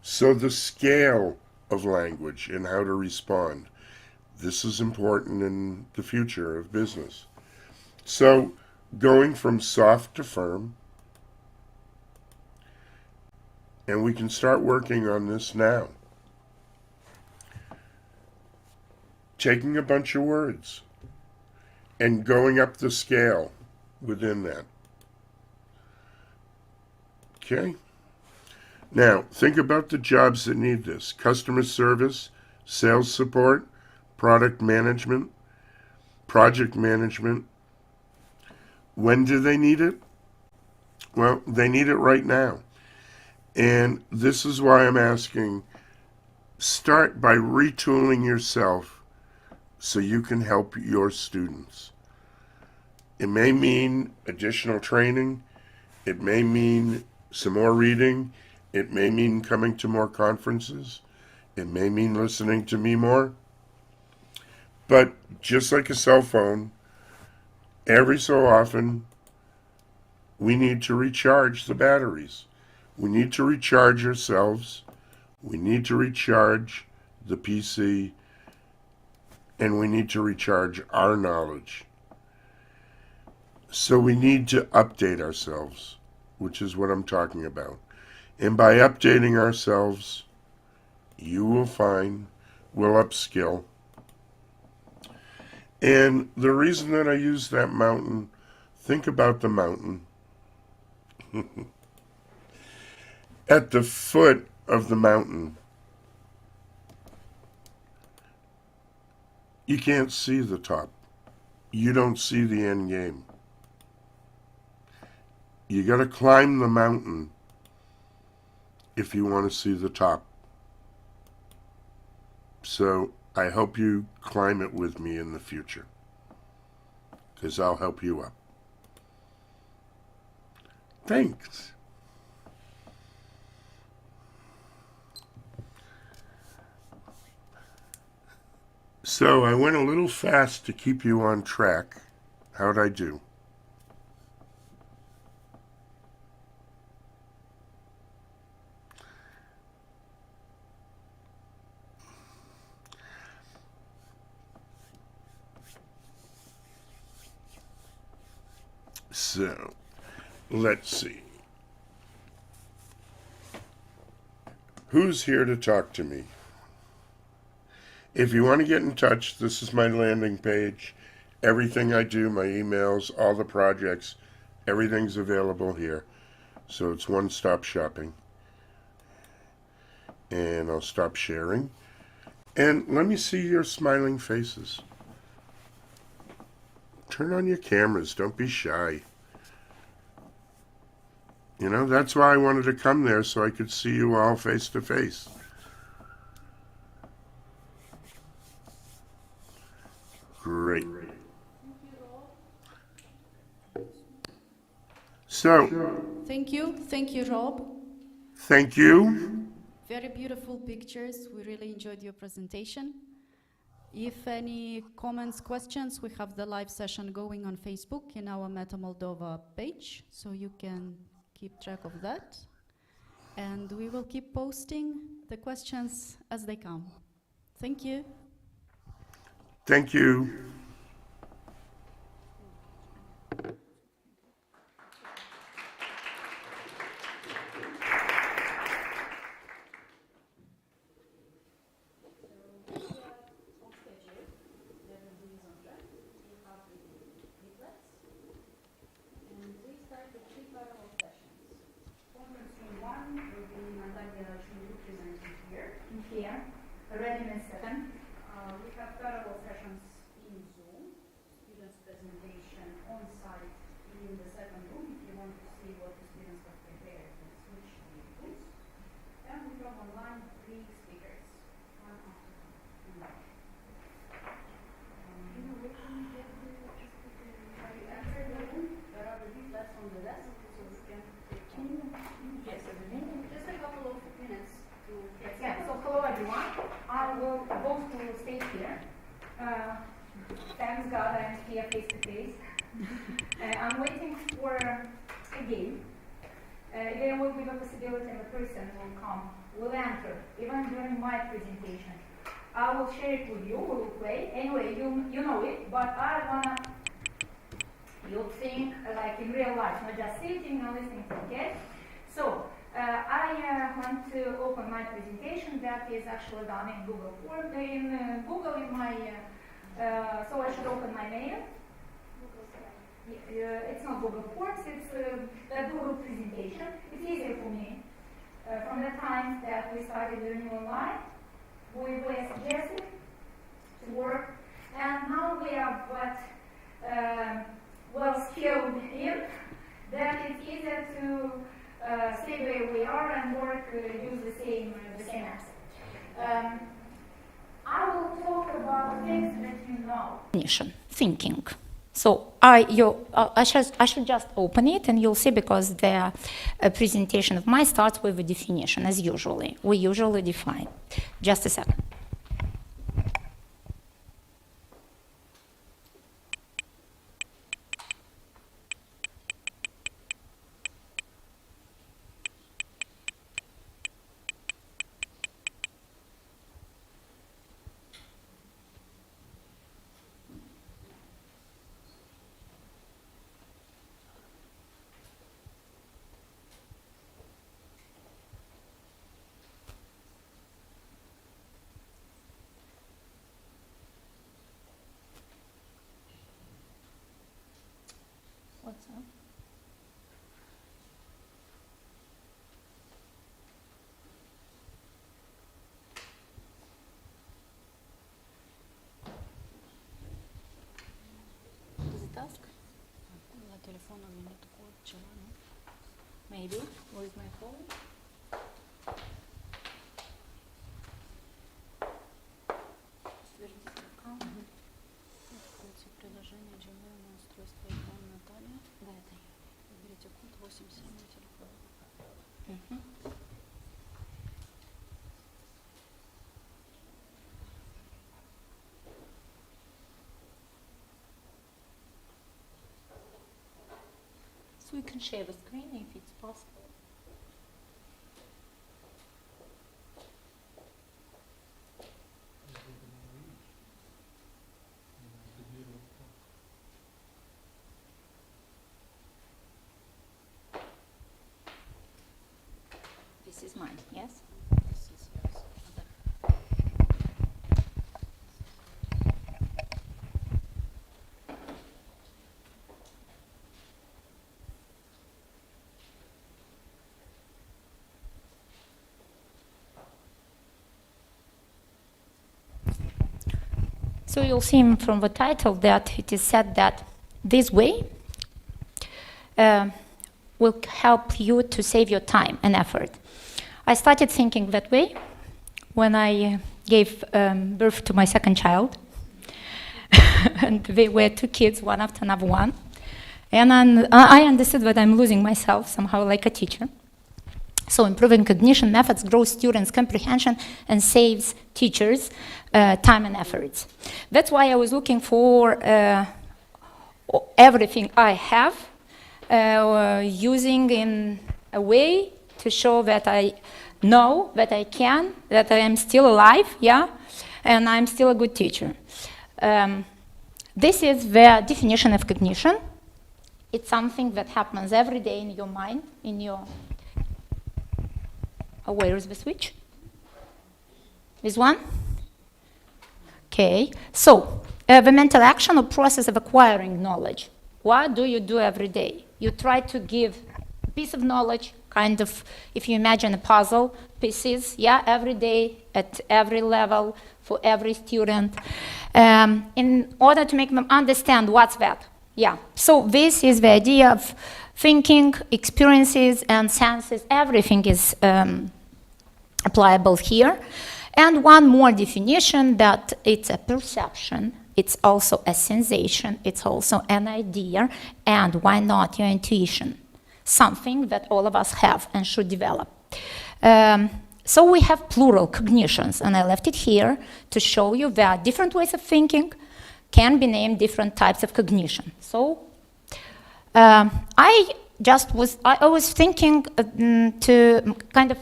So the scale of language and how to respond. This is important in the future of business. So going from soft to firm. And we can start working on this now. Taking a bunch of words and going up the scale within that. Okay? Now, think about the jobs that need this. Customer service, sales support, product management, project management. When do they need it? Well, they need it right now. And this is why I'm asking, start by retooling yourself so you can help your students. It may mean additional training. It may mean some more reading. It may mean coming to more conferences. It may mean listening to me more. But just like a cell phone, every so often, we need to recharge the batteries. We need to recharge ourselves. We need to recharge the PC. And we need to recharge our knowledge. So we need to update ourselves, which is what I'm talking about. And by updating ourselves, you will find we'll upskill. And the reason that I use that mountain, think about the mountain. At the foot of the mountain, you can't see the top. You don't see the end game. You got to climb the mountain if you want to see the top. So I hope you climb it with me in the future, because I'll help you up. Thanks. So I went a little fast to keep you on track. How'd I do? So, let's see. Who's here to talk to me? If you want to get in touch, this is my landing page. Everything I do, my emails, all the projects, everything's available here. So it's one-stop shopping. And I'll stop sharing. And let me see your smiling faces. Turn on your cameras. Don't be shy. You know, that's why I wanted to come there, so I could see you all face to face. Great. So, Thank you, Rob. thank you. Very beautiful pictures. We really enjoyed your presentation. If any comments, questions, we have the live session going on Facebook in our Meta Moldova page, so you can keep track of that. And we will keep posting the questions as they come. Thank you. Thank you. Here, readiness second. We have parallel sessions in Zoom, students' presentation on site in the second room. If you want to see what the students have prepared, then switch to the rooms. And we have online 3 speakers, one after another. Have you entered the room? There are the leaflets on the desk, so we can take one. Yes, just a couple of minutes. Yeah, so hello everyone. I will both to stay here. Thanks God I'm here face to face. I'm waiting for a game. There will be the possibility the person will come, will enter, even during my presentation. I will share it with you, we will play. Anyway, you know it, but I wanna You think like in real life, not just sitting and listening, okay? So, I want to open my presentation that is actually done in Google Form, in Google in my, so I should open my mail. It's not Google Forms, it's a Google presentation. It's easier for me. From the time that we started learning online, we were suggested to work, and now we are well skilled in that it's easier to stay where we are and work, use the same apps. I will talk about things that you know. Definition, thinking. So I should just open it and you'll see, because the presentation of mine starts with a definition, as usually. We usually define. Just a second. What's up? Task? La telefonul a venit cu ceva, nu? Maybe, with my phone. Сверните аккаунт. Откройте приложение Gmail на устройство iPhone Наталья. Да, это я. Выберите код 87 на телефон. So we can share the screen if it's possible. This is mine, yes? This is yours. So you'll see from the title that it is said that this way will help you to save your time and effort. I started thinking that way when I gave birth to my second child. And they were two kids, one after another one. And I understood that I'm losing myself somehow like a teacher. So improving cognition methods grows students' comprehension and saves teachers time and efforts. That's why I was looking for everything I have, using in a way to show that I know, that I can, that I am still alive, yeah, and I'm still a good teacher. This is the definition of cognition. It's something that happens every day in your mind, in your... Oh, where is the switch? This one? Okay, so the mental action or process of acquiring knowledge. What do you do every day? You try to give a piece of knowledge, kind of, if you imagine a puzzle, pieces, yeah, every day, at every level, for every student, in order to make them understand what's that. Yeah, so this is the idea of thinking, experiences, and senses. Everything is applicable here. And one more definition, that it's a perception, it's also a sensation, it's also an idea, and why not your intuition? Something that all of us have and should develop. So we have plural cognitions, and I left it here to show you that different ways of thinking can be named different types of cognition. So I was thinking to kind of,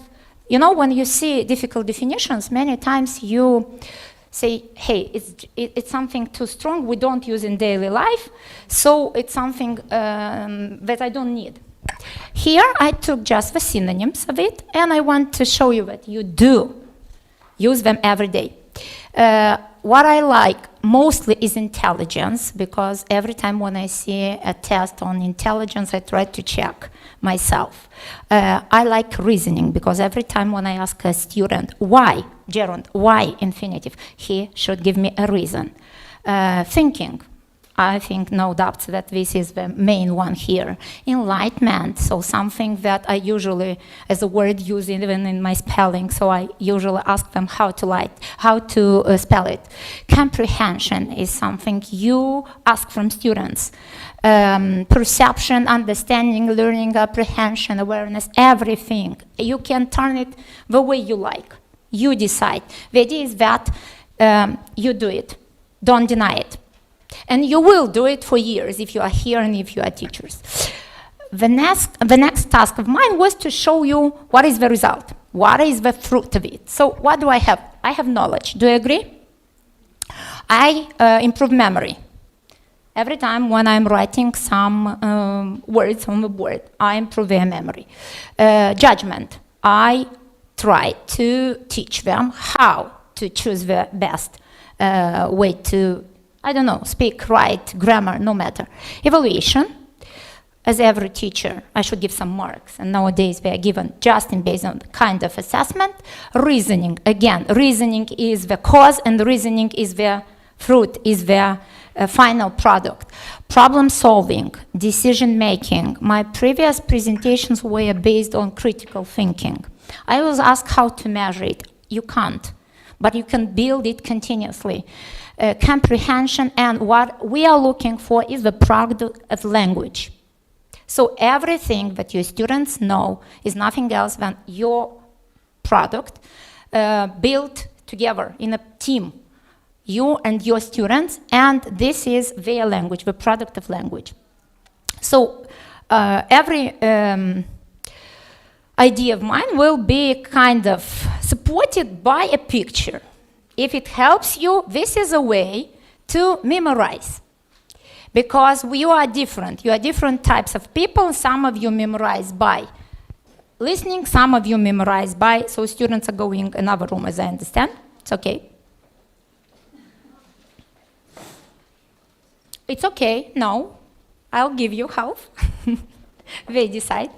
you know, when you see difficult definitions, many times you say, hey, it's something too strong, we don't use in daily life, so it's something that I don't need. Here I took just the synonyms of it, and I want to show you that you do use them every day. What I like mostly is intelligence, because every time when I see a test on intelligence, I try to check myself. I like reasoning, because every time when I ask a student, why, gerund, why infinitive, he should give me a reason. Thinking, I think no doubt that this is the main one here. Enlightenment, so something that I usually, as a word, use even in my spelling, so I usually ask them how to spell it. Comprehension is something you ask from students. Perception, understanding, learning, apprehension, awareness, everything. You can turn it the way you like. You decide. The idea is that you do it. Don't deny it. And you will do it for years if you are here and if you are teachers. The next task of mine was to show you what is the result, what is the fruit of it. So what do I have? I have knowledge. Do you agree? I improve memory. Every time when I'm writing some words on the board, I improve their memory. Judgment. I try to teach them how to choose the best way to, I don't know, speak, write, grammar, no matter. Evaluation, as every teacher, I should give some marks, and nowadays they are given just based on the kind of assessment. Reasoning, again, reasoning is the cause, and reasoning is the fruit, is the final product. Problem solving, decision making. My previous presentations were based on critical thinking. I was asked how to measure it. You can't, but you can build it continuously. Comprehension, and what we are looking for is the product of language. So everything that your students know is nothing else than your product built together in a team, you and your students, and this is their language, the product of language. So every idea of mine will be kind of supported by a picture. If it helps you, this is a way to memorize. Because you are different. You are different types of people. Some of you memorize by listening, some of you memorize by, so students are going in another room, as I understand. It's okay. It's okay, no. I'll give you half. They decide.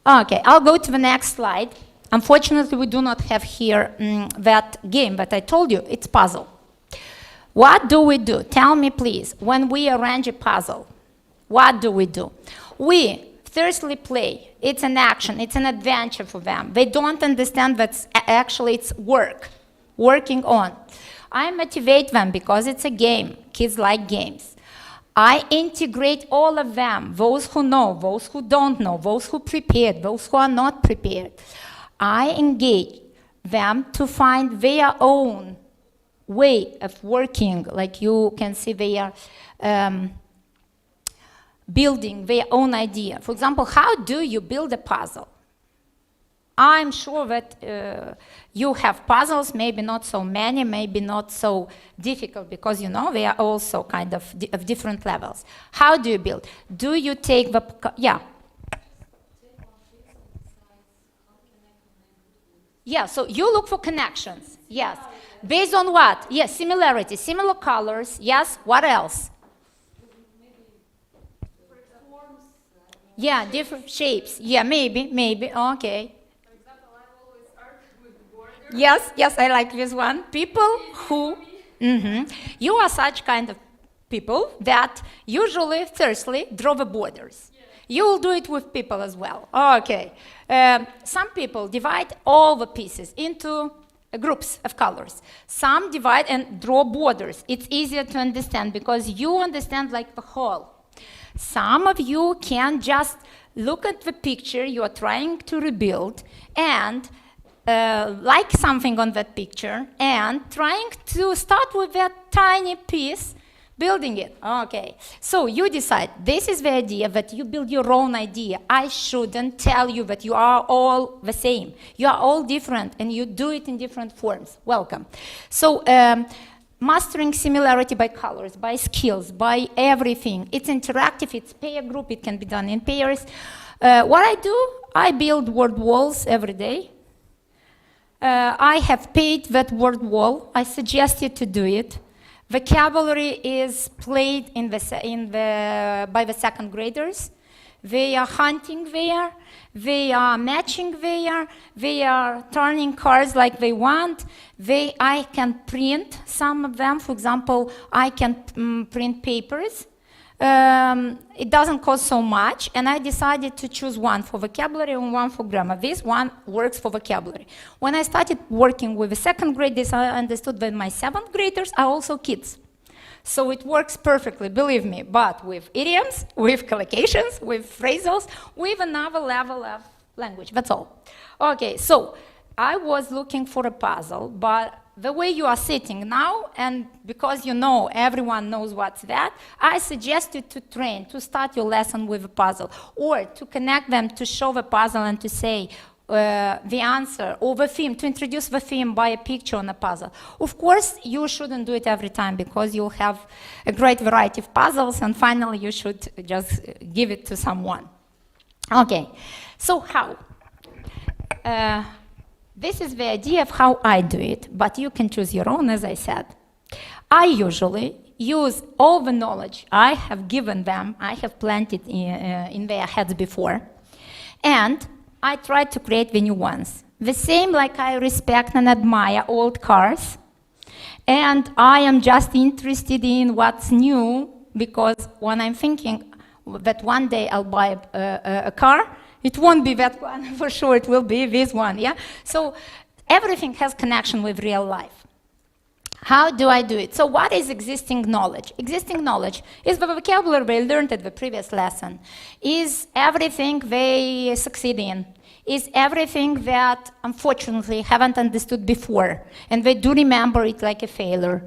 Okay, I'll go to the next slide. Unfortunately, we do not have here that game, but I told you, it's puzzle. What do we do? Tell me, please, when we arrange a puzzle, what do? We firstly play. It's an action, it's an adventure for them. They don't understand that actually it's working on. I motivate them because it's a game. Kids like games. I integrate all of them, those who know, those who don't know, those who prepared, those who are not prepared. I engage them to find their own way of working, like you can see they are building their own idea. For example, how do you build a puzzle? I'm sure that you have puzzles, maybe not so many, maybe not so difficult, because you know they are also kind of different levels. How do you build? Do you take the, Yeah, so you look for connections, yes. Based on what? Yes, similarity, similar colors, yes, what else? Yeah, different shapes, yeah, maybe, okay. For example, I always start with borders. Yes, I like this one. People who, you are such kind of people that usually, firstly, draw the borders. You will do it with people as well. Okay. Some people divide all the pieces into groups of colors. Some divide and draw borders. It's easier to understand because you understand like the whole. Some of you can just look at the picture you are trying to rebuild and like something on that picture and trying to start with that tiny piece, Building it. Okay. So you decide. This is the idea that you build your own idea. I shouldn't tell you that you are all the same. You are all different, and you do it in different forms. Welcome. So mastering similarity by colors, by skills, by everything. It's interactive. It's peer group. It can be done in pairs. What I do, I build word walls every day. I have paid that word wall. I suggest you to do it. Vocabulary is played by the second graders. They are hunting there. They are matching there. They are turning cards like they want. I can print some of them. For example, I can print papers. It doesn't cost so much, and I decided to choose one for vocabulary and one for grammar. This one works for vocabulary. When I started working with the second graders, I understood that my seventh graders are also kids. So it works perfectly, believe me, but with idioms, with collocations, with phrasals, with another level of language, that's all. Okay, so I was looking for a puzzle, but the way you are sitting now, and because you know everyone knows what's that, I suggest you to train, to start your lesson with a puzzle, or to connect them to show the puzzle and to say the answer, or the theme, to introduce the theme by a picture on a puzzle. Of course, you shouldn't do it every time because you'll have a great variety of puzzles, and finally you should just give it to someone. Okay, so how? This is the idea of how I do it, but you can choose your own, as I said. I usually use all the knowledge I have given them, I have planted in their heads before, and I try to create the new ones. The same like I respect and admire old cars, and I am just interested in what's new, because when I'm thinking that one day I'll buy a car, it won't be that one, for sure, it will be this one, yeah? So everything has connection with real life. How do I do it? So what is existing knowledge? Existing knowledge is the vocabulary they learned at the previous lesson, is everything they succeed in, is everything that unfortunately haven't understood before, and they do remember it like a failure,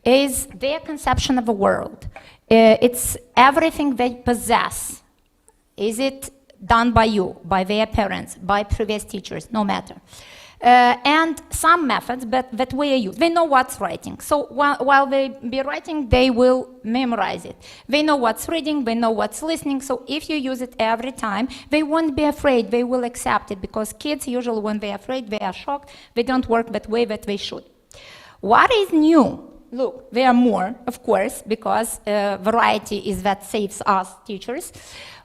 is their conception of the world. It's everything they possess. Is it done by you, by their parents, by previous teachers, no matter. And some methods that we use. They know what's writing. So while they be writing, they will memorize it. They know what's reading, they know what's listening. So if you use it every time, they won't be afraid, they will accept it, because kids usually when they're afraid, they are shocked, they don't work that way that they should. What is new? Look, there are more, of course, because variety is that saves us teachers.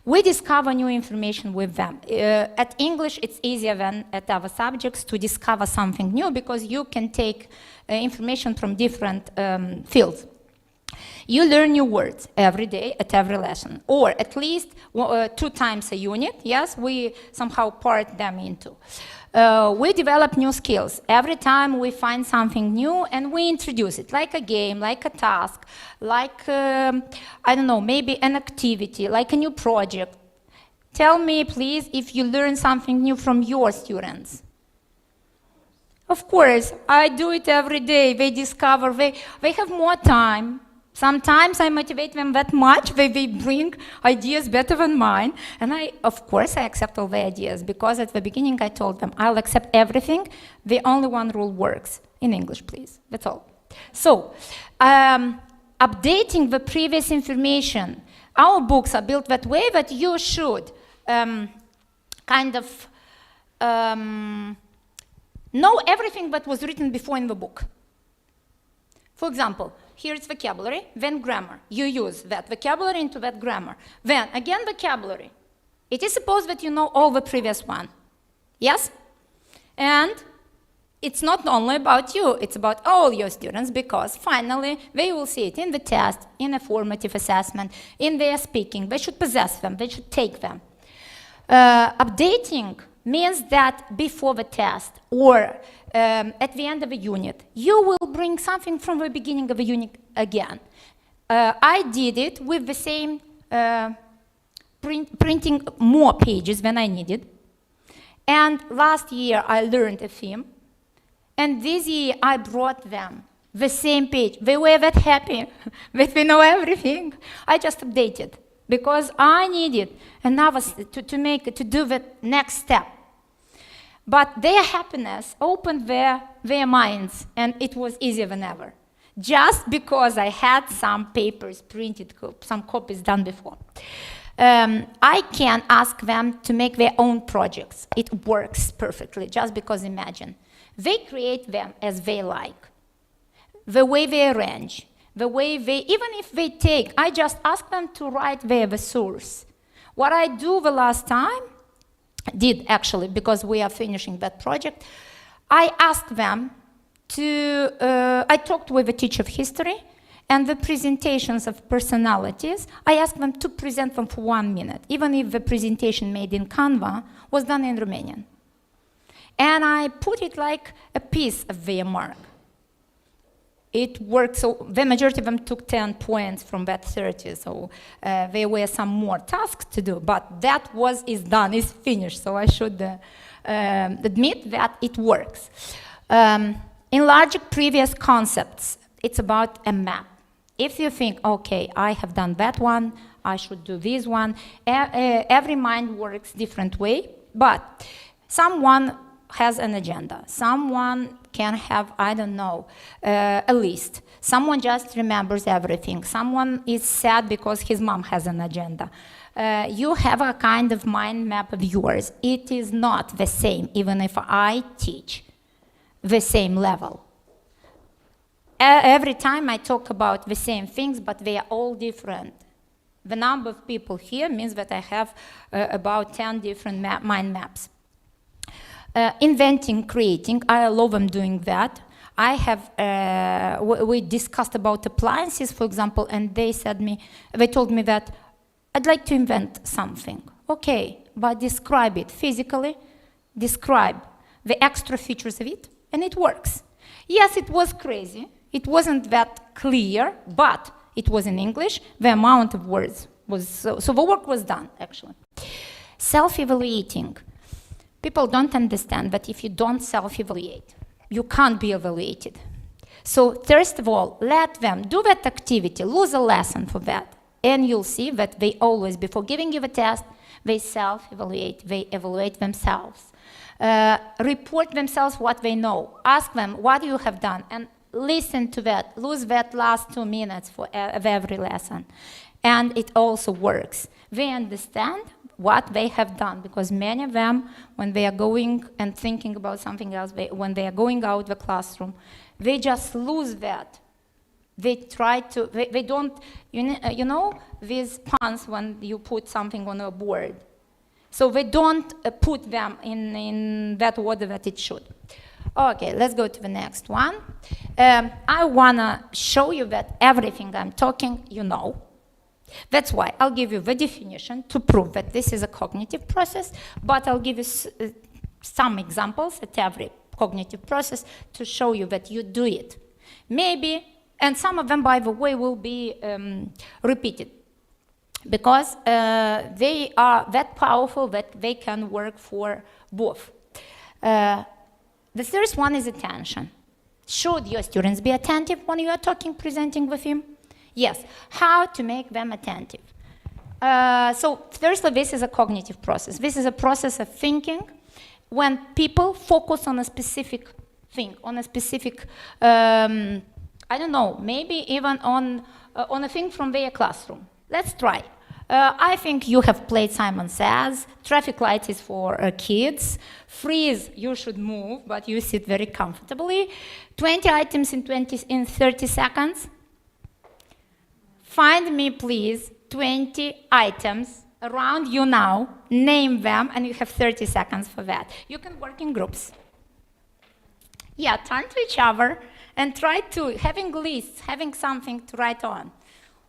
We discover new information with them. At English, it's easier than at other subjects to discover something new, because you can take information from different fields. You learn new words every day at every lesson, or at least 2 times a unit. Yes, we somehow part them into. We develop new skills. Every time we find something new and we introduce it, like a game, like a task, like, I don't know, maybe an activity, like a new project. Tell me, please, if you learn something new from your students. Of course, I do it every day. They discover, they have more time. Sometimes I motivate them that much, they bring ideas better than mine. And of course, I accept all the ideas, because at the beginning I told them, I'll accept everything. The only one rule works. In English, please. That's all. So, updating the previous information. Our books are built that way that you should kind of know everything that was written before in the book. For example, here's vocabulary, then grammar. You use that vocabulary into that grammar. Then, again, vocabulary. It is supposed that you know all the previous one. Yes? And it's not only about you, it's about all your students, because finally they will see it in the test, in a formative assessment, in their speaking. They should possess them, they should take them. Updating means that before the test or at the end of a unit, you will bring something from the beginning of a unit again. I did it with the same printing more pages than I needed. And last year I learned a theme. And this year I brought them the same page. They were that happy that we know everything. I just updated because I needed another to do the next step. But their happiness opened their minds, and it was easier than ever. Just because I had some papers printed, some copies done before. I can ask them to make their own projects. It works perfectly, just because imagine. They create them as they like. The way they arrange, the way they, even if they take, I just ask them to write the source. What I do the last time, did actually, because we are finishing that project, I asked them to, I talked with the teacher of history, and the presentations of personalities, I asked them to present them for 1 minute, even if the presentation made in Canva was done in Romanian. And I put it like a piece of their mark. It worked, so the majority of them took 10 points from that 30, so there were some more tasks to do, but that is done, is finished, so I should admit that it works. Enlarge previous concepts. It's about a map. If you think, okay, I have done that one, I should do this one, every mind works different way, but someone has an agenda. Someone can have, I don't know, a list. Someone just remembers everything. Someone is sad because his mom has an agenda. You have a kind of mind map of yours. It is not the same, even if I teach the same level. Every time I talk about the same things, but they are all different. The number of people here means that I have about 10 different mind maps. Inventing, creating, I love them doing that. I have, we discussed about appliances, for example, and they told me that I'd like to invent something. Okay, but describe it physically, describe the extra features of it, and it works. Yes, it was crazy. It wasn't that clear, but it was in English. The amount of words was, so the work was done, actually. Self-evaluating. People don't understand that if you don't self-evaluate, you can't be evaluated. So first of all, let them do that activity, lose a lesson for that, and you'll see that they always, before giving you the test, they self-evaluate, they evaluate themselves. Report themselves what they know. Ask them what you have done, and listen to that. Lose that last 2 minutes of every lesson. And it also works. They understand what they have done, because many of them, when they are going and thinking about something else, when they are going out the classroom, they just lose that. They try to, they don't, you know, these puns when you put something on a board. So they don't put them in that order that it should. Okay, let's go to the next one. I wanna show you that everything I'm talking, you know. That's why I'll give you the definition to prove that this is a cognitive process, but I'll give you some examples at every cognitive process to show you that you do it. Maybe, and some of them, by the way, will be repeated, because they are that powerful that they can work for both. The first one is attention. Should your students be attentive when you are talking, presenting with him? Yes. How to make them attentive? So firstly, this is a cognitive process. This is a process of thinking when people focus on a specific thing, on a specific, I don't know, maybe even on a thing from their classroom. Let's try. I think you have played Simon Says. Traffic light is for kids. Freeze, you should move, but you sit very comfortably. 20 items in 30 seconds. Find me, please, 20 items around you now, name them, and you have 30 seconds for that. You can work in groups. Yeah, turn to each other and try to, having lists, having something to write on.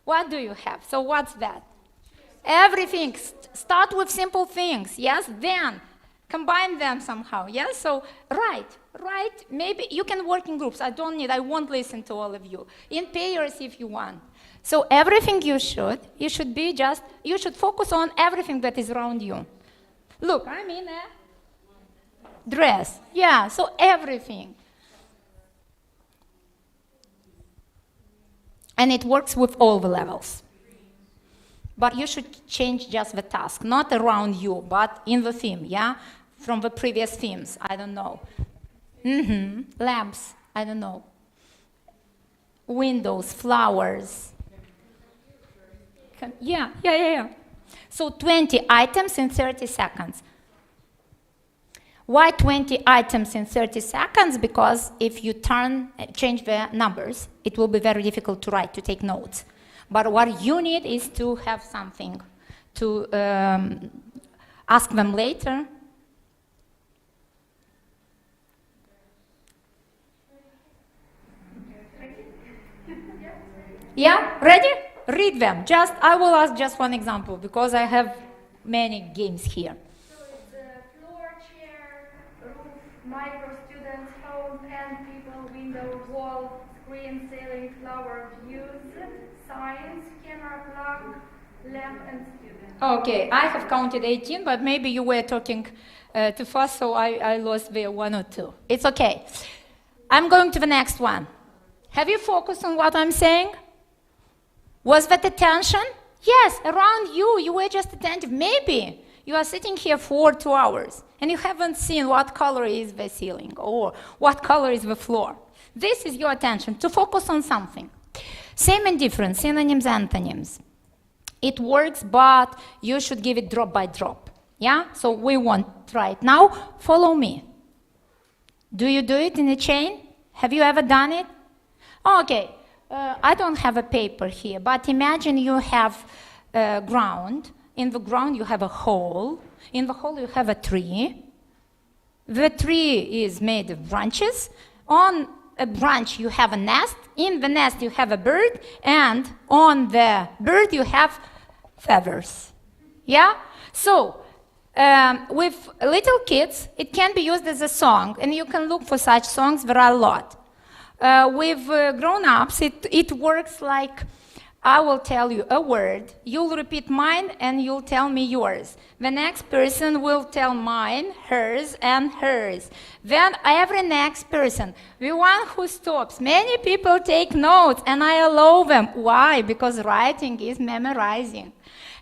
What do you have? So what's that? Everything. Start with simple things, yes? Then combine them somehow, yes? So write, maybe you can work in groups. I won't listen to all of you. In pairs if you want. So everything you should be just, you should focus on everything that is around you. Look, I'm in a dress. Yeah, so everything. And it works with all the levels. But you should change just the task, not around you, but in the theme, yeah? From the previous themes, I don't know. Lamps, I don't know. Windows, flowers. Yeah. So 20 items in 30 seconds. Why 20 items in 30 seconds? Because if you change the numbers, it will be very difficult to write, to take notes. But what you need is to have something to ask them later. Yeah, ready? Read them. I will ask just one example because I have many games here. So it's floor, chair, roof, micro, students, home, pen, people, window, wall, screen, ceiling, flower, views, science, camera, plug, lamp, and student. Okay, I have counted 18, but maybe you were talking too fast, so I lost the 1 or 2. It's okay. I'm going to the next one. Have you focused on what I'm saying? Was that attention? Yes, around you were just attentive. Maybe you are sitting here for 2 hours and you haven't seen what color is the ceiling or what color is the floor. This is your attention, to focus on something. Same and different, synonyms, antonyms. It works, but you should give it drop by drop. Yeah? So we won't try it now. Follow me. Do you do it in a chain? Have you ever done it? Okay. I don't have a paper here, but imagine you have ground. In the ground you have a hole. In the hole you have a tree. The tree is made of branches. On a branch you have a nest. In the nest you have a bird. And on the bird you have feathers. Yeah? So, with little kids, it can be used as a song. And you can look for such songs. There are a lot. With grown-ups, it works like I will tell you a word, you'll repeat mine, and you'll tell me yours. The next person will tell mine, hers, and hers. Then every next person, the one who stops. Many people take notes, and I allow them. Why? Because writing is memorizing.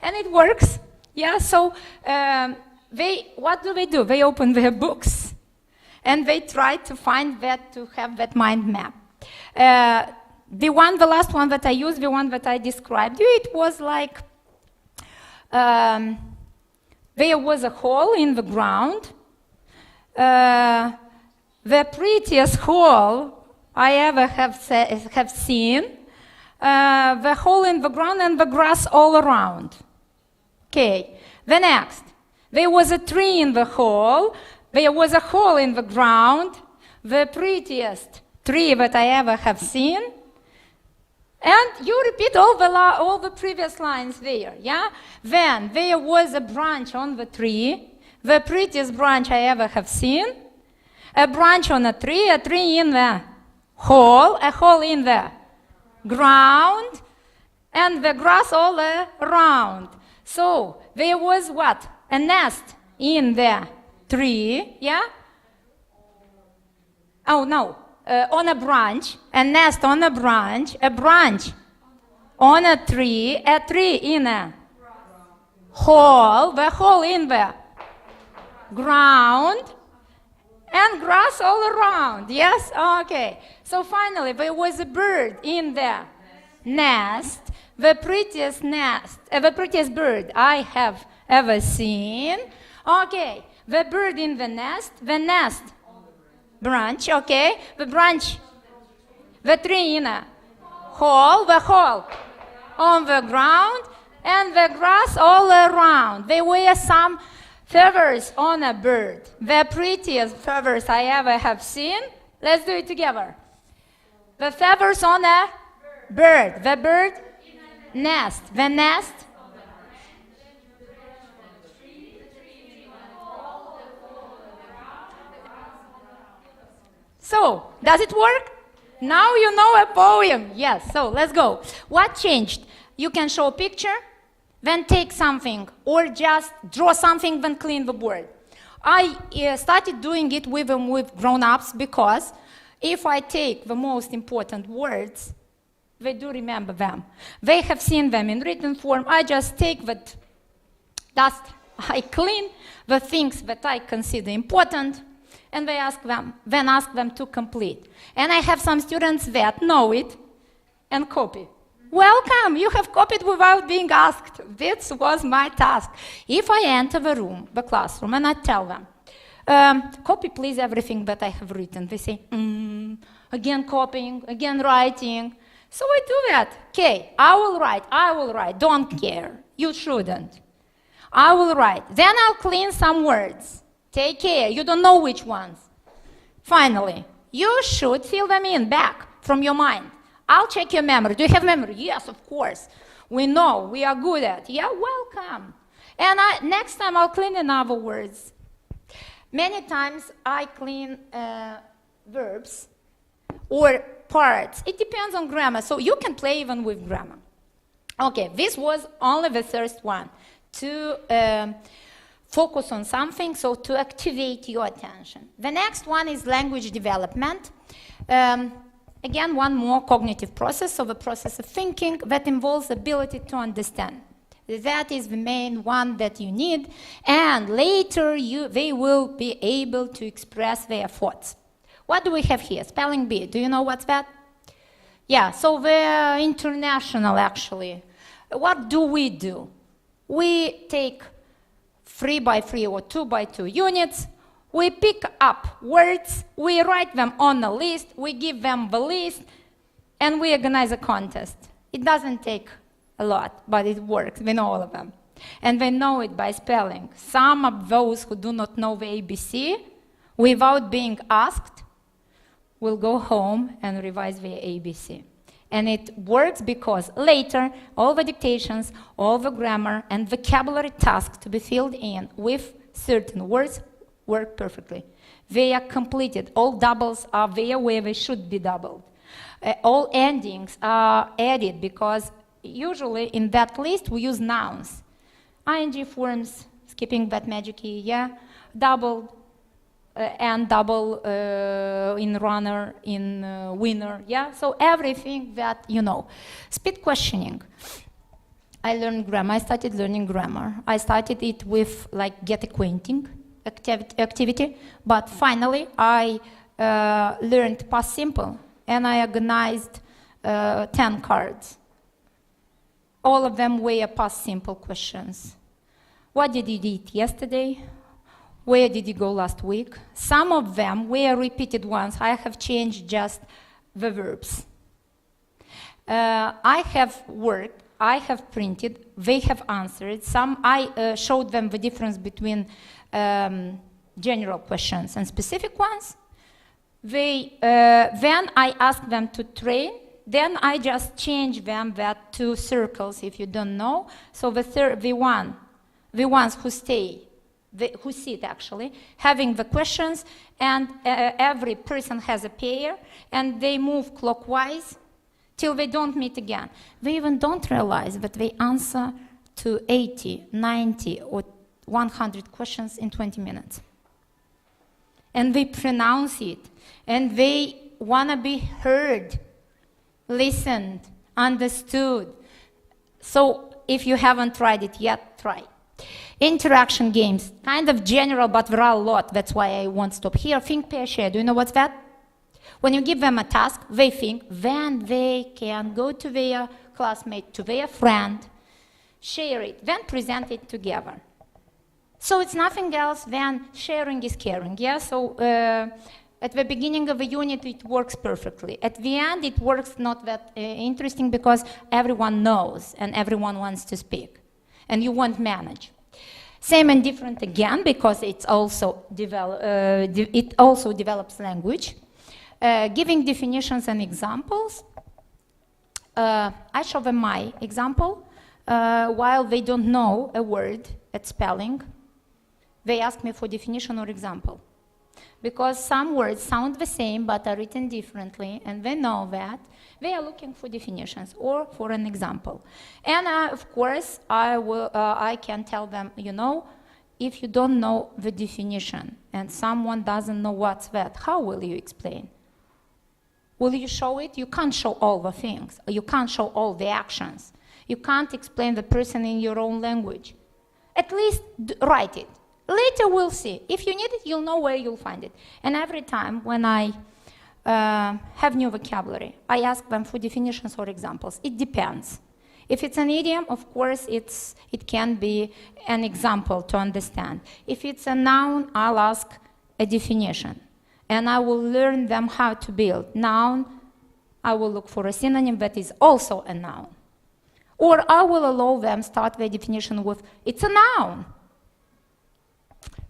And it works. Yeah, so what do? They open their books. And they try to find that, to have that mind map. The last one that I used, the one that I described you, it was like there was a hole in the ground. The prettiest hole I ever have seen. The hole in the ground and the grass all around. Okay, the next. There was a tree in the hole. There was a hole in the ground, the prettiest tree that I ever have seen. And you repeat all the previous lines there, yeah? Then there was a branch on the tree, the prettiest branch I ever have seen. A branch on a tree in the hole, a hole in the ground, and the grass all around. So there was what? A nest in the tree, yeah? Oh, no. On a branch, a nest on a branch on a tree in a hole, the hole in the ground, and grass all around, yes? Okay. So finally, there was a bird in the nest, the prettiest bird I have ever seen. Okay. The bird in the nest branch, okay, the branch, the tree in a hole, the hole on the ground, and the grass all around. There were some feathers on a bird, the prettiest feathers I ever have seen. Let's do it together. The feathers on a bird, the bird nest, the nest. So, does it work? Now you know a poem. Yes, so let's go. What changed? You can show a picture, then take something, or just draw something, then clean the board. I started doing it with grown-ups because if I take the most important words They do remember them. They have seen them in written form. I just take that dust, I clean the things that I consider important, and then ask them to complete. And I have some students that know it and copy. Welcome, you have copied without being asked. This was my task. If I enter the classroom, and I tell them, copy please everything that I have written. They say, again copying, again writing. So I do that. Okay, I will write, don't care. You shouldn't. I will write. Then I'll clean some words. Take care, you don't know which ones. Finally, you should fill them in back from your mind. I'll check your memory. Do you have memory? Yes, of course. We know, we are good at. Yeah, welcome. And next time I'll clean in other words. Many times I clean verbs or parts. It depends on grammar, so you can play even with grammar. Okay, this was only the first one, to focus on something, so to activate your attention. The next one is language development. Again, one more cognitive process, so the process of thinking that involves ability to understand. That is the main one that you need, and later they will be able to express their thoughts. What do we have here? Spelling bee. Do you know what's that? Yeah, so they're international, actually. What do? We take 3 by 3 or 2 by 2 units. We pick up words, we write them on a list, we give them the list, and we organize a contest. It doesn't take a lot, but it works. We know all of them. And they know it by spelling. Some of those who do not know the ABC, without being asked, will go home and revise the ABC. And it works because later, all the dictations, all the grammar, and vocabulary tasks to be filled in with certain words work perfectly. They are completed. All doubles are there where they should be doubled. All endings are added because usually in that list we use nouns. ING forms, skipping that magic key, yeah? Doubled and double in runner, in winner, yeah? So everything that you know. Speed questioning. I learned grammar. I started learning grammar. I started it with like get acquainting activity, but finally I learned past simple, and I organized 10 cards. All of them were past simple questions. What did you eat yesterday? Where did you go last week? Some of them were repeated ones. I have changed just the verbs. I have worked, I have printed, they have answered. Some I showed them the difference between general questions and specific ones. Then I asked them to train. Then I just change them that to circles if you don't know. So the ones who stay, who sit actually, having the questions, and every person has a pair, and they move clockwise till they don't meet again. They even don't realize that they answer to 80, 90, or 100 questions in 20 minutes. And they pronounce it, and they want to be heard, listened, understood. So if you haven't tried it yet, try. Interaction games, kind of general, but there are a lot. That's why I won't stop here. Think, pair, share. Do you know what's that? When you give them a task, they think, then they can go to their classmate, to their friend, share it, then present it together. So it's nothing else than sharing is caring, yeah? So at the beginning of a unit, it works perfectly. At the end, it works not that interesting because everyone knows and everyone wants to speak, and you won't manage. Same and different again, because it also develops language. Giving definitions and examples. I show them my example. While they don't know a word at spelling, they ask me for definition or example. Because some words sound the same but are written differently, and they know that, they are looking for definitions or for an example. And of course, I can tell them, you know, if you don't know the definition and someone doesn't know what's that, how will you explain? Will you show it? You can't show all the things. Or you can't show all the actions. You can't explain the person in your own language. At least write it. Later we'll see. If you need it, you'll know where you'll find it. And every time when I have new vocabulary, I ask them for definitions or examples. It depends. If it's an idiom, of course, it can be an example to understand. If it's a noun, I'll ask a definition. And I will learn them how to build. Noun, I will look for a synonym that is also a noun. Or I will allow them start their definition with, it's a noun.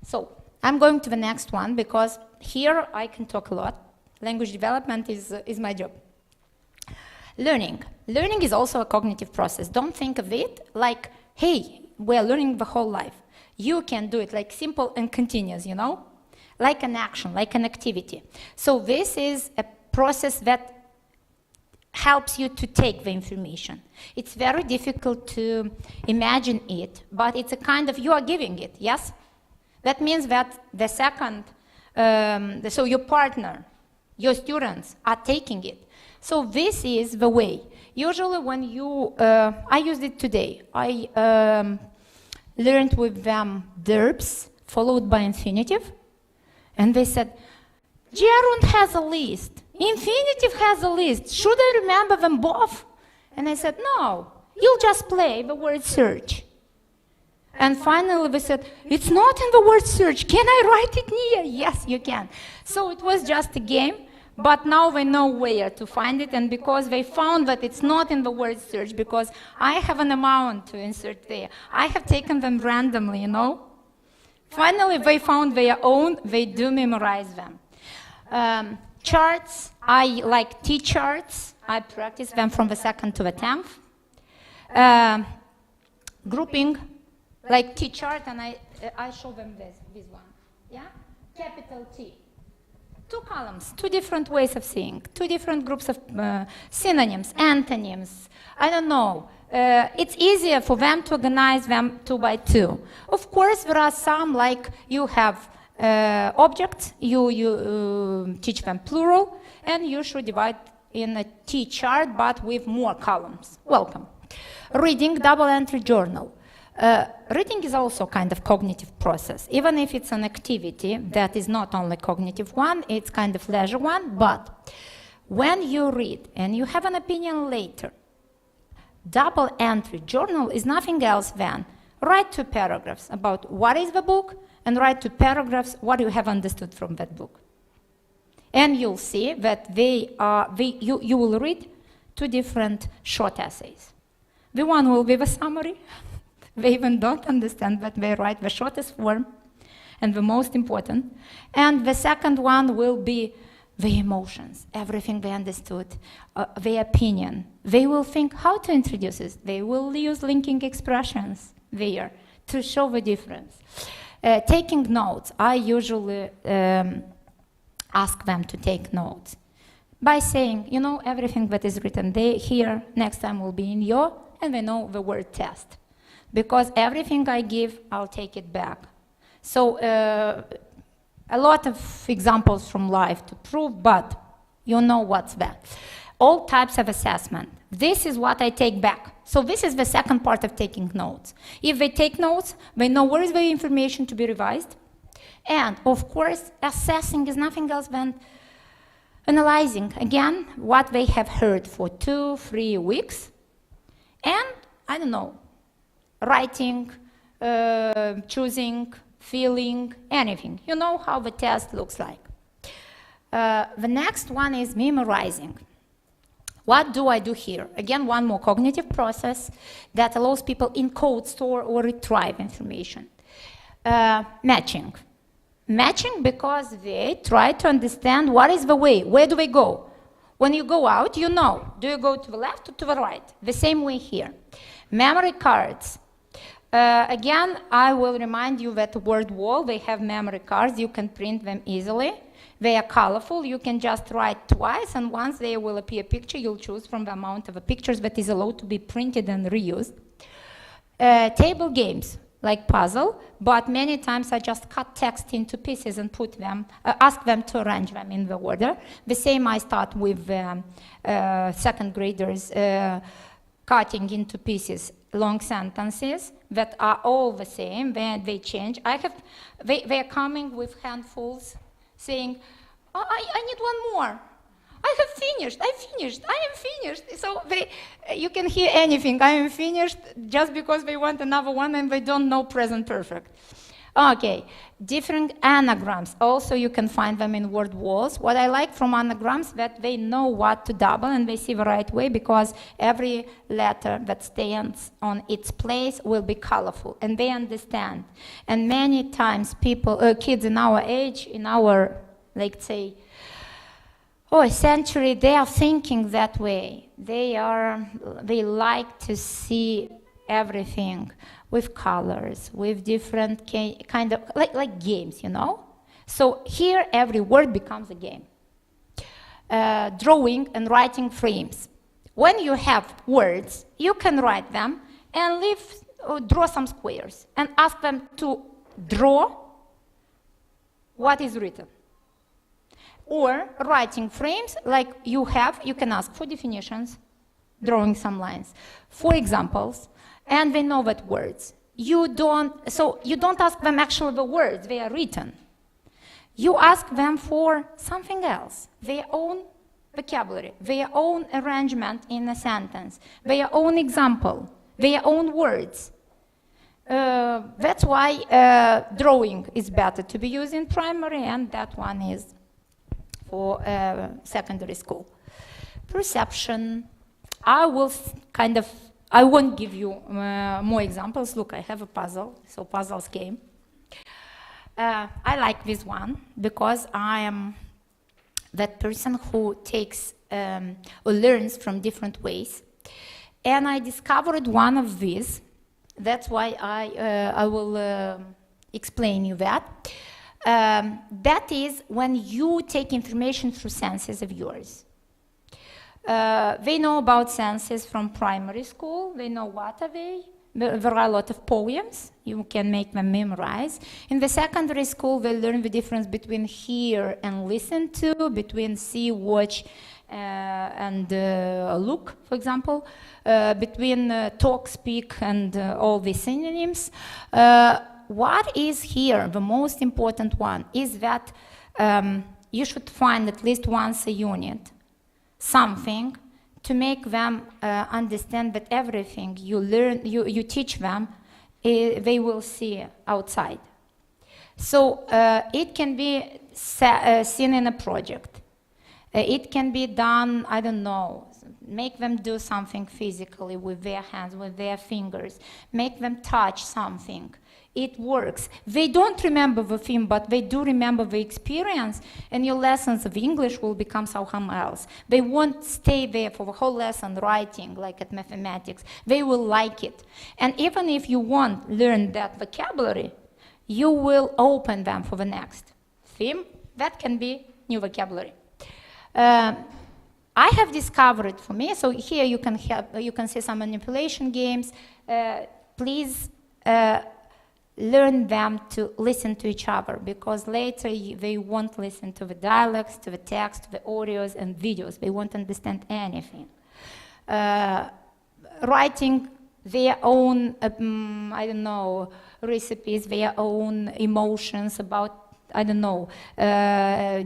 So I'm going to the next one because here I can talk a lot. Language development is my job. Learning. Learning is also a cognitive process. Don't think of it like, hey, we're learning the whole life. You can do it like simple and continuous, you know? Like an action, like an activity. So this is a process that helps you to take the information. It's very difficult to imagine it, but it's a kind of, you are giving it, yes? That means that the second, so your partner, your students are taking it. So this is the way. Usually when you, I used it today. I learned with them verbs followed by infinitive. And they said, gerund has a list. Infinitive has a list. Should I remember them both? And I said, no, you'll just play the word search. And finally they said, it's not in the word search. Can I write it near? Yes, you can. So it was just a game. But now they know where to find it, and because they found that it's not in the word search, because I have an amount to insert there, I have taken them randomly, you know? Finally, they found their own, they do memorize them. Charts, I like T-charts, I practice them from the 2nd to the 10th. Grouping, like T-chart, and I show them this one, yeah? Capital T. 2 columns, 2 different ways of seeing, 2 different groups of synonyms, antonyms, I don't know. It's easier for them to organize them 2 by 2. Of course, there are some, like you have objects, you teach them plural, and you should divide in a T-chart, but with more columns. Welcome. Reading, double entry journal. Reading is also kind of cognitive process, even if it's an activity that is not only cognitive one, it's kind of leisure one, but when you read and you have an opinion later, double entry journal is nothing else than write 2 paragraphs about what is the book and write 2 paragraphs what you have understood from that book. And you'll see that you will read 2 different short essays. The one will be the summary. They even don't understand that they write the shortest form and the most important. And the second one will be the emotions, everything they understood, their opinion. They will think how to introduce it. They will use linking expressions there to show the difference. Taking notes, I usually ask them to take notes by saying, you know, everything that is written there, here, next time will be in your, and they know the word test. Because everything I give, I'll take it back. So a lot of examples from life to prove, but you know what's that. All types of assessment. This is what I take back. So this is the second part of taking notes. If they take notes, they know where is the information to be revised. And of course, assessing is nothing else than analyzing, again, what they have heard for 2-3 weeks. And, I don't know, writing, choosing, feeling, anything. You know how the test looks like. The next one is memorizing. What do I do here? Again, one more cognitive process that allows people encode, store, or retrieve information. Matching. Matching because they try to understand what is the way, where do they go? When you go out, you know, do you go to the left or to the right? The same way here. Memory cards. Again, I will remind you that word wall, they have memory cards, you can print them easily. They are colorful, you can just write twice, and once there will appear a picture, you'll choose from the amount of pictures that is allowed to be printed and reused. Table games, like puzzle, but many times I just cut text into pieces and put them, ask them to arrange them in the order. The same I start with second graders cutting into pieces long sentences that are all the same, they change. They are coming with handfuls saying, I need one more. I am finished. So you can hear anything, I am finished, just because they want another one and they don't know present perfect. Okay, different anagrams. Also, you can find them in word walls. What I like from anagrams, that they know what to double and they see the right way, because every letter that stands on its place will be colorful and they understand. And many times kids in our age, in our, let's say, century, they are thinking that way. They like to see everything with colors, with different kind of, like games, you know? So here, every word becomes a game. Drawing and writing frames. When you have words, you can write them and draw some squares and ask them to draw what is written. Or writing frames, like you can ask for definitions, drawing some lines, for examples, and they know that words. You don't ask them actually the words, they are written. You ask them for something else, their own vocabulary, their own arrangement in a sentence, their own example, their own words. That's why drawing is better to be used in primary, and that one is for secondary school. Perception, I won't give you more examples. Look, I have a puzzle, so puzzles game. I like this one because I am that person who takes or learns from different ways. And I discovered one of these. That's why I will explain you that. That is when you take information through senses of yours. They know about senses from primary school. They know what are they. There are a lot of poems. You can make them memorize. In the secondary school, they learn the difference between hear and listen to, between see, watch, and look, for example, between talk, speak, and all these synonyms. What is here, the most important one, is that you should find at least once a unit something to make them understand that everything you learn, you teach them, they will see outside. So it can be seen in a project. It can be done, I don't know, make them do something physically with their hands, with their fingers, make them touch something. It works. They don't remember the theme, but they do remember the experience, and your lessons of English will become something else. They won't stay there for the whole lesson writing, like at mathematics. They will like it. And even if you won't learn that vocabulary, you will open them for the next theme. That can be new vocabulary. I have discovered for me, so here you can see some manipulation games. Please learn them to listen to each other, because later they won't listen to the dialects, to the text, to the audios and videos. They won't understand anything. Writing their own, I don't know, recipes, their own emotions about, I don't know,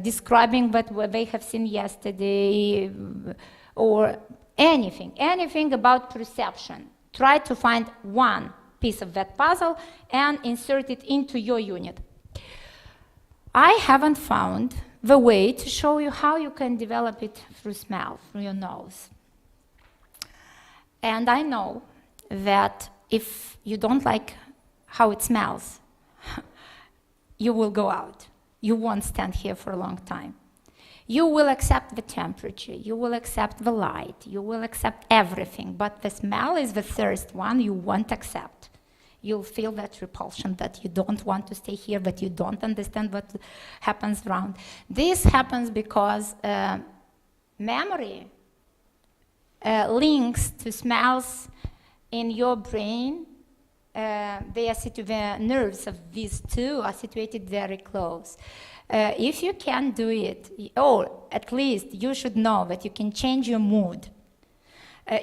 describing what they have seen yesterday, or anything about perception. Try to find one piece of that puzzle and insert it into your unit. I haven't found the way to show you how you can develop it through smell, through your nose. And I know that if you don't like how it smells, you will go out. You won't stand here for a long time. You will accept the temperature, you will accept the light, you will accept everything, but the smell is the first one you won't accept. You'll feel that repulsion, that you don't want to stay here, that you don't understand what happens around. This happens because memory links to smells in your brain the nerves of these two are situated very close. If you can do it, or at least you should know that you can change your mood.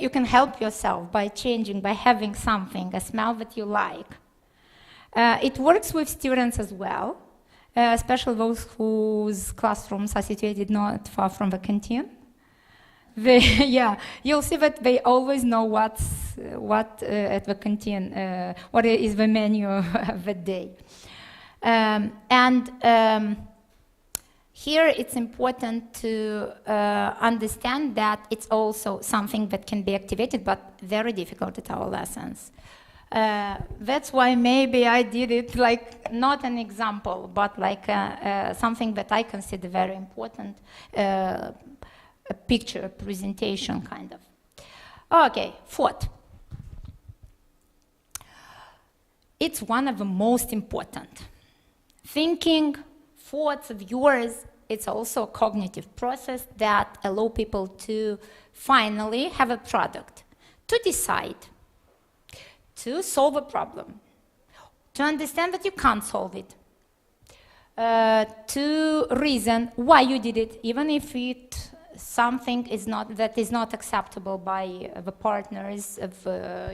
You can help yourself by changing, by having something, a smell that you like. It works with students as well, especially those whose classrooms are situated not far from the canteen. Yeah, you'll see that they always know what at the canteen, what is the menu of the day. Here it's important to understand that it's also something that can be activated, but very difficult at our lessons. That's why maybe I did it like not an example, but like something that I consider very important, a picture, a presentation kind of. Okay, fourth. It's one of the most important. Thinking, thoughts of yours, it's also a cognitive process that allow people to finally have a product, to decide, to solve a problem, to understand that you can't solve it, to reason why you did it, even if something that is not acceptable by the partners of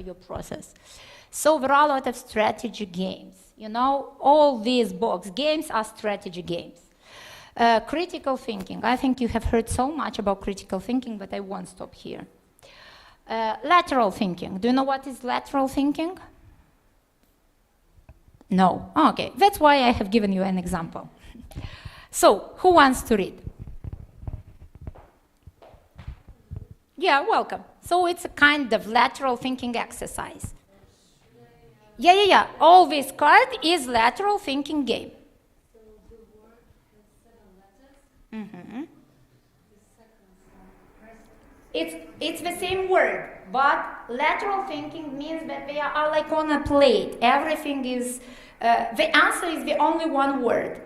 your process. So there are a lot of strategy games. You know, all these box games are strategy games. Critical thinking. I think you have heard so much about critical thinking, but I won't stop here. Lateral thinking. Do you know what is lateral thinking? No. Okay, that's why I have given you an example. So, who wants to read? Yeah, welcome. So it's a kind of lateral thinking exercise. Yeah. All this card is lateral thinking game. So the word has 7 letters. Mm-hmm. The second one. It's the same word, but lateral thinking means that they are like on a plate. Everything is, the answer is the only one word.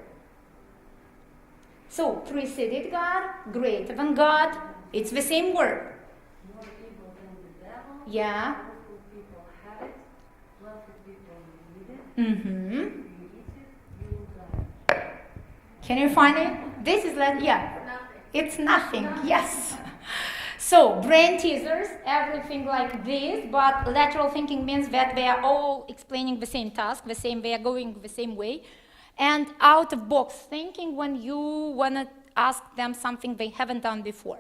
So, preceded God, greater than God, it's the same word. More evil than the devil. Yeah. Powerful people have it. Wealthy people need it. Mm-hmm. You eat it, you will die. Can you find it? This is yeah. Nothing. It's nothing, yes. So, brain teasers, everything like this, but lateral thinking means that they are all explaining the same task, they are going the same way. And out-of-box thinking when you want to ask them something they haven't done before.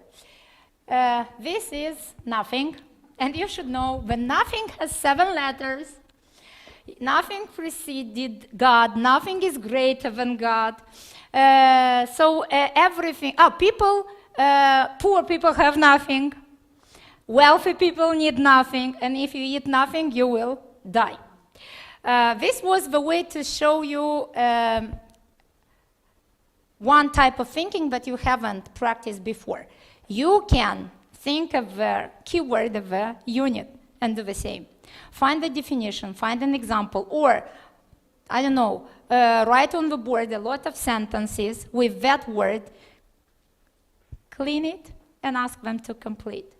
This is nothing, and you should know when nothing has 7 letters, nothing preceded God, nothing is greater than God. Everything, people, poor people have nothing, wealthy people need nothing, and if you eat nothing, you will die. This was the way to show you one type of thinking that you haven't practiced before. You can think of the keyword of a unit and do the same. Find the definition, find an example, or, I don't know, write on the board a lot of sentences with that word, clean it, and ask them to complete.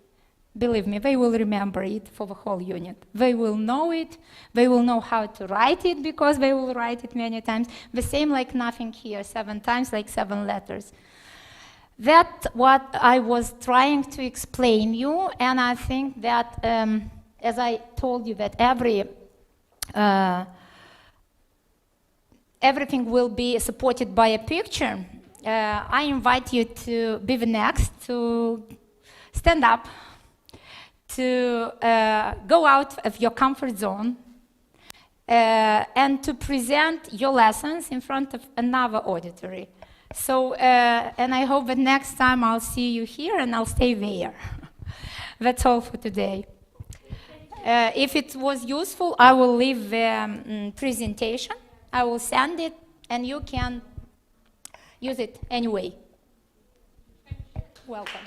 Believe me, they will remember it for the whole unit. They will know it, they will know how to write it because they will write it many times. The same like nothing here, 7 times like 7 letters. That's what I was trying to explain you, and I think that, as I told you, that everything will be supported by a picture. I invite you to be the next, to stand up, to go out of your comfort zone, and to present your lessons in front of another auditory. So, and I hope that next time I'll see you here and I'll stay there. That's all for today. If it was useful, I will leave the presentation. I will send it, and you can use it anyway. Welcome.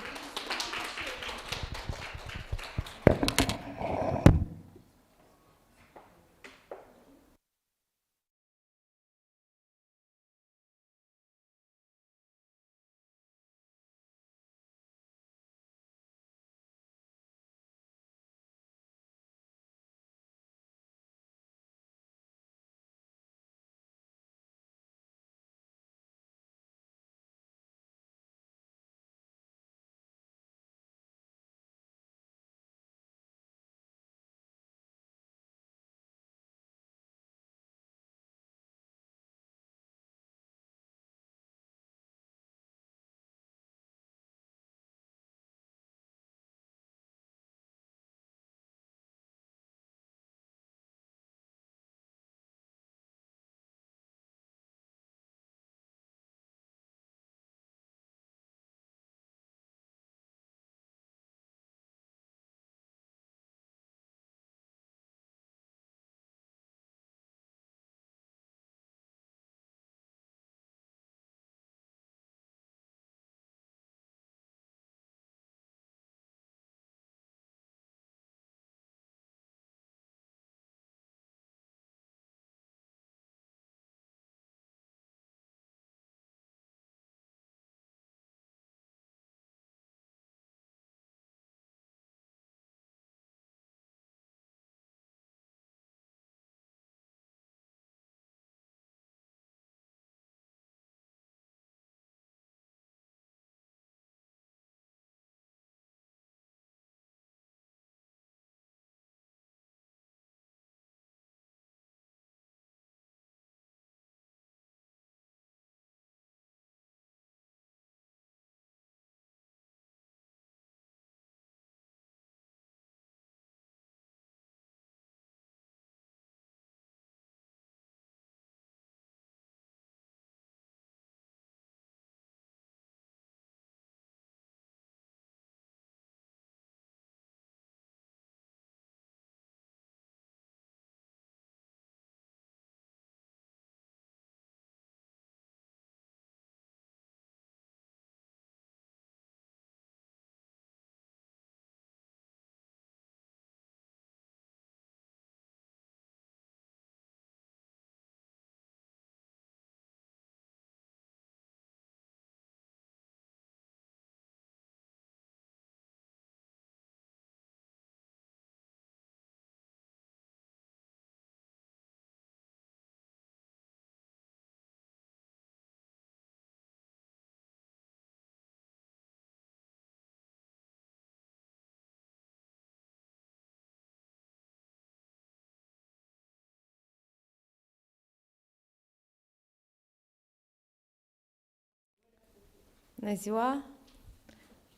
Bună ziua!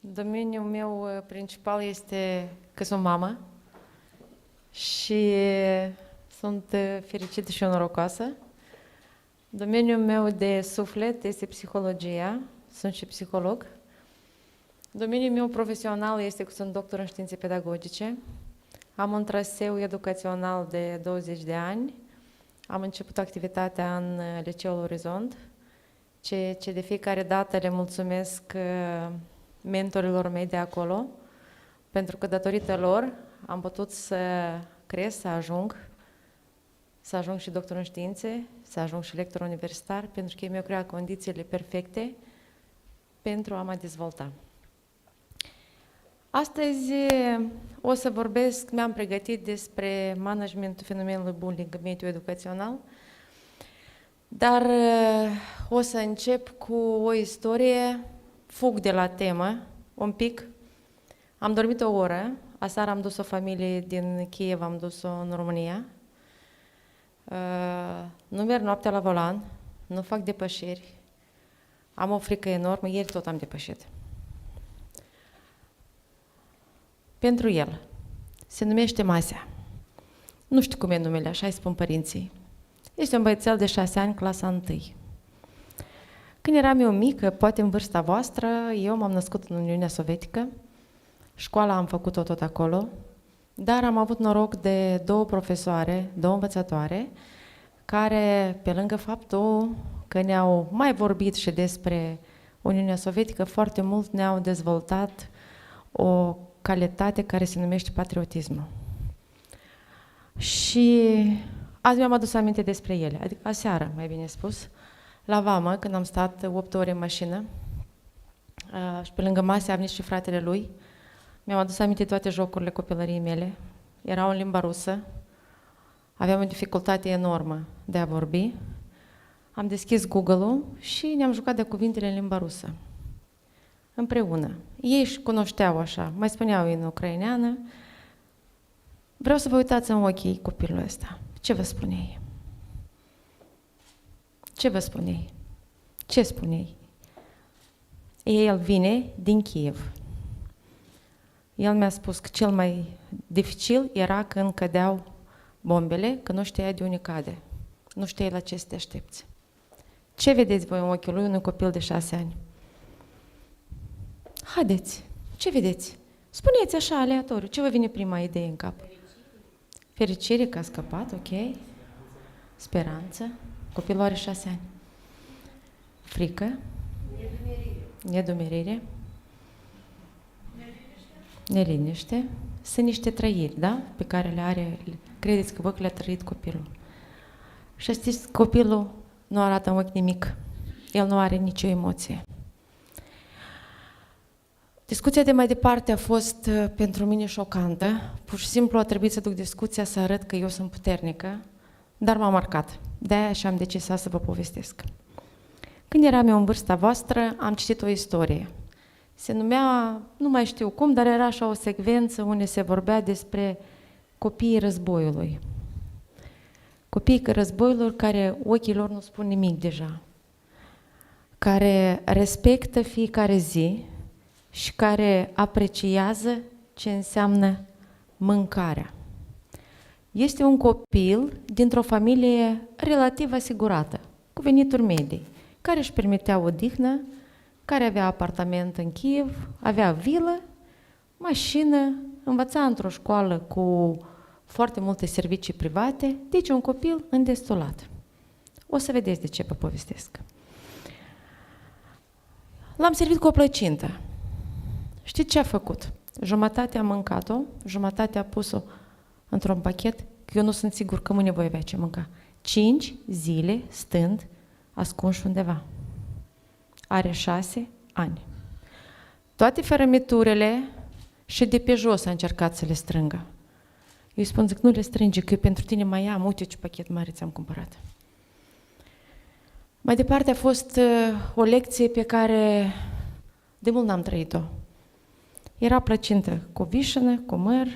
Domeniul meu principal este că sunt mamă și sunt fericită și norocoasă. Domeniul meu de suflet este psihologia, sunt și psiholog. Domeniul meu profesional este că sunt doctor în științe pedagogice. Am un traseu educațional de 20 de ani. Am început activitatea în Liceul Orizont, ce de fiecare dată le mulțumesc mentorilor mei de acolo, pentru că datorită lor am putut să cresc, să ajung și doctor în științe, să ajung și lector universitar, pentru că ei mi-au creat condițiile perfecte pentru a mă dezvolta. Astăzi o să vorbesc, mi-am pregătit despre managementul fenomenului bullying în mediul educațional, dar o să încep cu o istorie, fug de la temă, un pic. Am dormit o oră, aseară am dus o familie din Kiev, am dus-o în România. Nu merg noaptea la volan, nu fac depășiri, am o frică enormă, ieri tot am depășit. Pentru el, se numește Masea. Nu știu cum e numele, așa îi spun părinții. Este un băiețel de 6 ani, clasa 1. Când eram eu mică, poate în vârsta voastră, eu m-am născut în Uniunea Sovietică, școala am făcut-o tot acolo, dar am avut noroc de 2 profesoare, 2 învățătoare, care, pe lângă faptul că ne-au mai vorbit și despre Uniunea Sovietică, foarte mult ne-au dezvoltat o calitate care se numește patriotismul. Și azi mi-am adus aminte despre ele, adică aseară, mai bine spus, la vamă, când am stat 8 ore în mașină și pe lângă masă a venit și fratele lui. Mi-am adus aminte toate jocurile copilăriei mele. Erau în limba rusă, aveam o dificultate enormă de a vorbi. Am deschis Google-ul și ne-am jucat de cuvintele în limba rusă. Împreună. Ei își cunoșteau așa, mai spuneau ei în ucraineană. Vreau să vă uitați în ochii copilului ăsta. Ce vă spune ei? Ce vă spune ei? Ce spune ei? El vine din Kiev. El mi-a spus că cel mai dificil era când cădeau bombele, că nu știa de unde cade. Nu știa la ce să te aștepți. Ce vedeți voi în ochii lui unui copil de 6 ani? Haideți, ce vedeți? Spuneți așa, aleatoriu, ce vă vine prima idee în cap? Fericire că a scăpat, ok. Speranță. Copilul are 6 ani. Frică. Nedumerire. Neliniște. Sunt niște trăiri, da? Pe care le are, credeți că vă că le-a trăit copilul. Și știți, copilul nu arată în ochi nimic. El nu are nicio emoție. Discuția de mai departe a fost pentru mine șocantă. Pur și simplu a trebuit să duc discuția să arăt că eu sunt puternică, dar m-a marcat. De-aia și am decis să vă povestesc. Când eram eu în vârsta voastră, am citit o istorie. Se numea, nu mai știu cum, dar era așa o secvență unde se vorbea despre copiii războiului. Copiii războiului care ochii lor nu spun nimic deja, care respectă fiecare zi și care apreciază ce înseamnă mâncarea. Este un copil dintr-o familie relativ asigurată, cu venituri medii, care își permitea odihnă, care avea apartament în Kiev, avea vilă, mașină, învăța într-o școală cu foarte multe servicii private, deci un copil îndestulat. O să vedeți de ce vă povestesc. L-am servit cu o plăcintă. Știți ce a făcut? Jumătate a mâncat-o, jumătate a pus-o într-un pachet, că eu nu sunt sigur că mâine voi avea ce mânca. 5 zile stând ascunși undeva. Are 6 ani. Toate fermiturile și de pe jos a încercat să le strângă. Eu îi spun, zic, nu le strânge, că eu pentru tine mai am, uite ce pachet mare ți-am cumpărat. Mai departe a fost o lecție pe care de mult n-am trăit-o. Era plăcintă cu vișină, cu măr.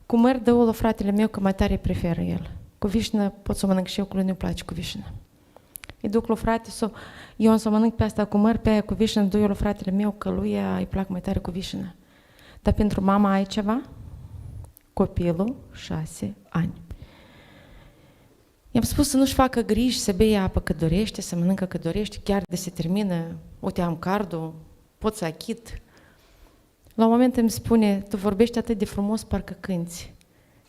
Cu măr dă la fratele meu, că mai tare preferă el. Cu vișină pot să o mănânc și eu, că lui nu-i place cu vișină. îi duc lui frate sau eu am să mănânc pe asta cu măr, pe aia cu vișină, du eu lui fratele meu că lui îi plac mai tare cu vișină. Dar pentru mama ai ceva? Copilul 6 ani. I-am spus să nu-și facă griji, să bea apă cât dorește, să mănâncă cât dorește, chiar de se termină, uite am cardul, pot să achit. La un moment îmi spune, tu vorbești atât de frumos, parcă cânti.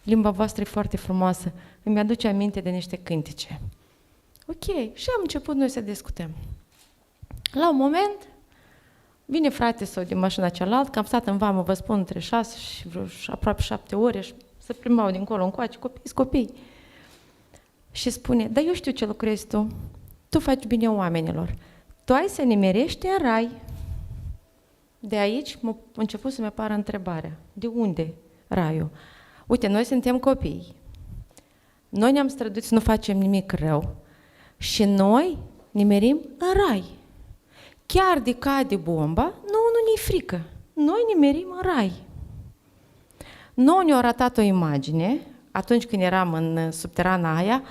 Limba voastră e foarte frumoasă, îmi aduce aminte de niște cântece. Ok, și am început noi să discutăm. La un moment, vine frate sau din mașina cealaltă, că am stat în vamă, vă spun, între 6 și vreo aproape 7 ore și se plimbau dincolo încoace, copii. Și spune, dar eu știu ce lucrezi tu. Tu faci bine oamenilor. Tu ai să nimerești în rai. De aici a început să-mi apară întrebarea. De unde raiul? Uite, noi suntem copii. Noi ne-am străduit să nu facem nimic rău. Și noi nimerim în rai. Chiar de cade bomba, nu ne-i frică. Noi nimerim în rai. Noi ne-au arătat o imagine, atunci când eram în subterana aia,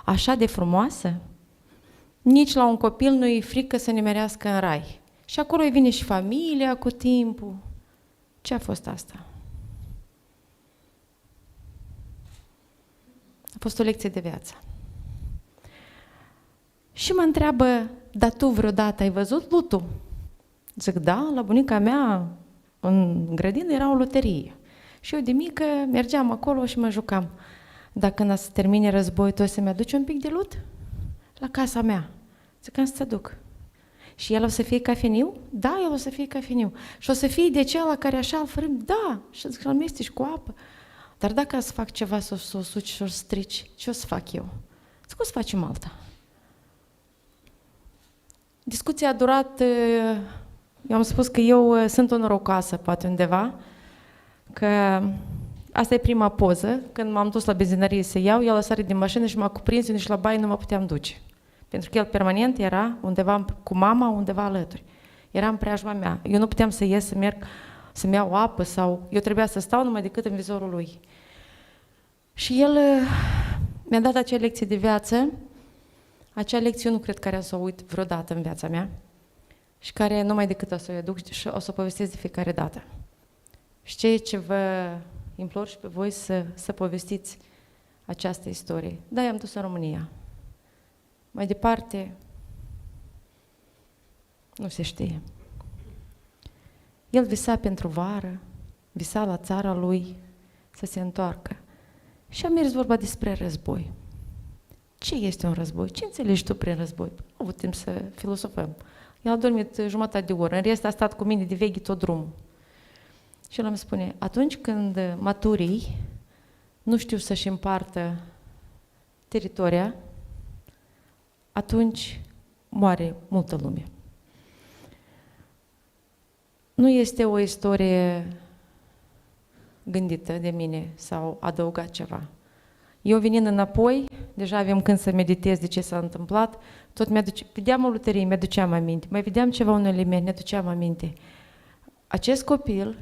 așa de frumoasă. Nici la un copil nu e frică să nimerească în rai. Și acolo îi vine și familia cu timpul. Ce a fost asta? A fost o lecție de viață. Și mă întreabă, dar tu vreodată ai văzut lutul? Zic, da, la bunica mea în grădină era o loterie. Și eu de mică mergeam acolo și mă jucam. Dacă când se termine războiul, tu o să-mi aduci un pic de lut? La casa mea. Zic, am să-ți aduc. Și el o să fie cafeniu? Da, el o să fie cafeniu. Și o să fie de cel care așa îl frâm? Da. Și zic, îl mesteci cu apă. Dar dacă să fac ceva, să o suci și o strici, ce o să fac eu? Zic, o să facem alta. Discuția a durat, eu am spus că eu sunt o norocoasă, poate undeva, că asta e prima poză, când m-am dus la benzinărie să iau, el a sărit din mașină și m-a cuprins, eu nici la baie nu mă puteam duce. Pentru că el permanent era undeva cu mama, undeva alături. Era în preajma mea. Eu nu puteam să ies, să merg, să-mi iau apă sau... Eu trebuia să stau numai decât în vizorul lui. Și el mi-a dat acea lecție de viață. Acea lecție eu nu cred că să o uit vreodată în viața mea și care numai decât o să o aduc și o să o povestesc de fiecare dată. Și ceea ce vă implor și pe voi să povestiți această istorie. Da, i-am dus în România. Mai departe, nu se știe. El visa pentru vară, visa la țara lui să se întoarcă. Și a mers vorba despre război. Ce este un război? Ce înțelegi tu prin război? Am avut timp să filosofăm. El a dormit jumătate de oră, în rest a stat cu mine de veche tot drumul. Și el îmi spune, atunci când maturii nu știu să-și împartă teritoria, atunci moare multă lume. Nu este o istorie gândită de mine sau adăugat ceva. Eu venind înapoi, deja aveam când să meditez de ce s-a întâmplat, tot vedeam o luterie, mi-aduceam aminte, mai vedeam ceva, un element, mi-aduceam aminte. Acest copil,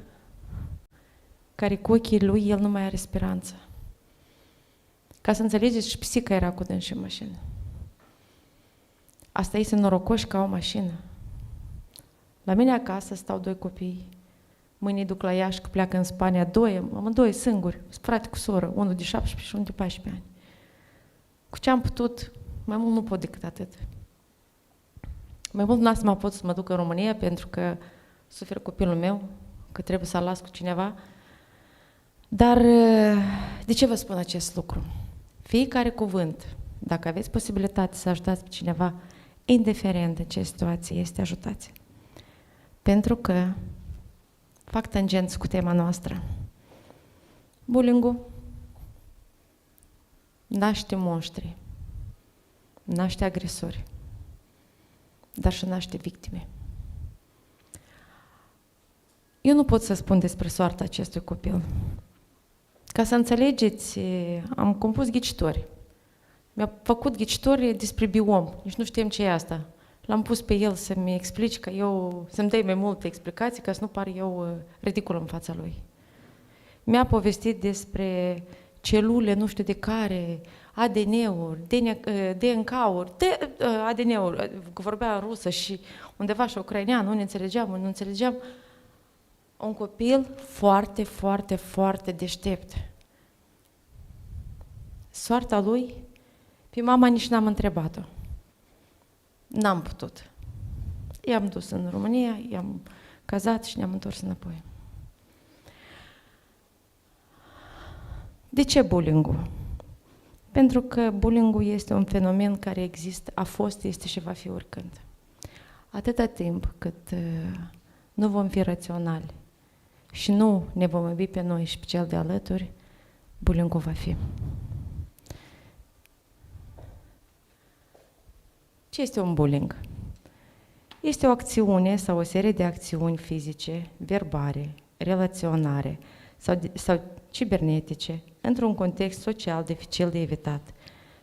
care cu ochii lui, el nu mai are speranță. Ca să înțelegeți, și pisica era cu dâns și în mașină. Asta este norocoși ca o mașină. La mine acasă stau 2 copii. Mâine duc la Iași, că pleacă în Spania, amândoi singuri, frate cu soră, unul de 17 și unul de 14 ani. Cu ce am putut, mai mult nu pot decât atât. Mai mult n-am să mă pot să mă duc în România pentru că suferă copilul meu, că trebuie să-l las cu cineva. Dar de ce vă spun acest lucru? Fiecare cuvânt, dacă aveți posibilitate să ajutați pe cineva, indiferent de ce situație este, ajutați. Pentru că fac tangenți cu tema noastră. Bullying-ul naște monștri, naște agresori, dar și naște victime. Eu nu pot să spun despre soarta acestui copil. Ca să înțelegeți, am compus ghicitori. Mi-a făcut ghicitori despre biom. Nici nu știam ce e asta. L-am pus pe el să-mi explici, că eu, să-mi dai mai multe explicații, ca să nu par eu ridicol în fața lui. Mi-a povestit despre celule nu știu de care, ADN-uri, DNK-uri, ADN-uri, că vorbea în rusă și undeva și ucrainean, nu ne înțelegeam, nu înțelegeam. Un copil foarte, foarte, foarte deștept. Soarta lui, pe mama nici n-am întrebat-o. N-am putut. I-am dus în România, i-am cazat și ne-am întors înapoi. De ce bullying-ul? Pentru că bullying-ul este un fenomen care există, a fost, este și va fi oricând. Atâta timp cât nu vom fi raționali și nu ne vom iubi pe noi și pe cel de alături, bullying-ul va fi. Ce este un bullying? Este o acțiune sau o serie de acțiuni fizice, verbale, relaționare sau cibernetice, într-un context social dificil de evitat,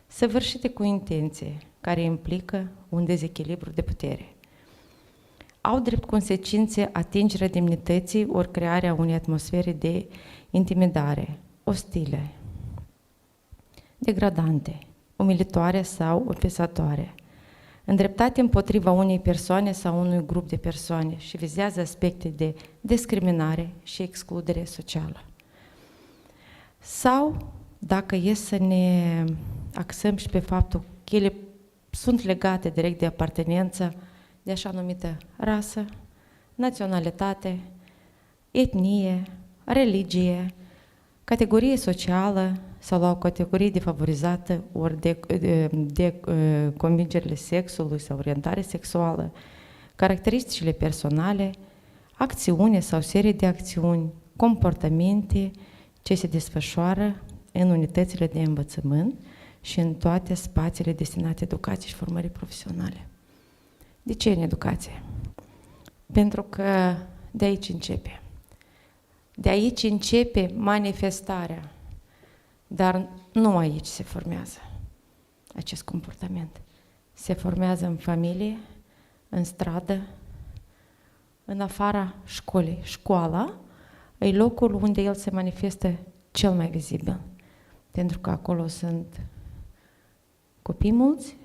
săvârșite cu intenție, care implică un dezechilibru de putere. Au drept consecințe atingerea demnității ori crearea unei atmosfere de intimidare, ostile, degradante, umilitoare sau ofensatoare, îndreptate împotriva unei persoane sau unui grup de persoane și vizează aspecte de discriminare și excludere socială. Sau, dacă e să ne axăm și pe faptul că ele sunt legate direct de apartenență, de așa numită rasă, naționalitate, etnie, religie, categorie socială sau la o categorie defavorizată ori de convingerile sexului sau orientare sexuală, caracteristicile personale, acțiune sau serie de acțiuni, comportamente ce se desfășoară în unitățile de învățământ și în toate spațiile destinate educației și formării profesionale. De ce în educație? Pentru că de aici începe. De aici începe manifestarea. Dar nu aici se formează acest comportament. Se formează în familie, în stradă, în afara școlii. Școala e locul unde el se manifestă cel mai vizibil. Pentru că acolo sunt copii mulți,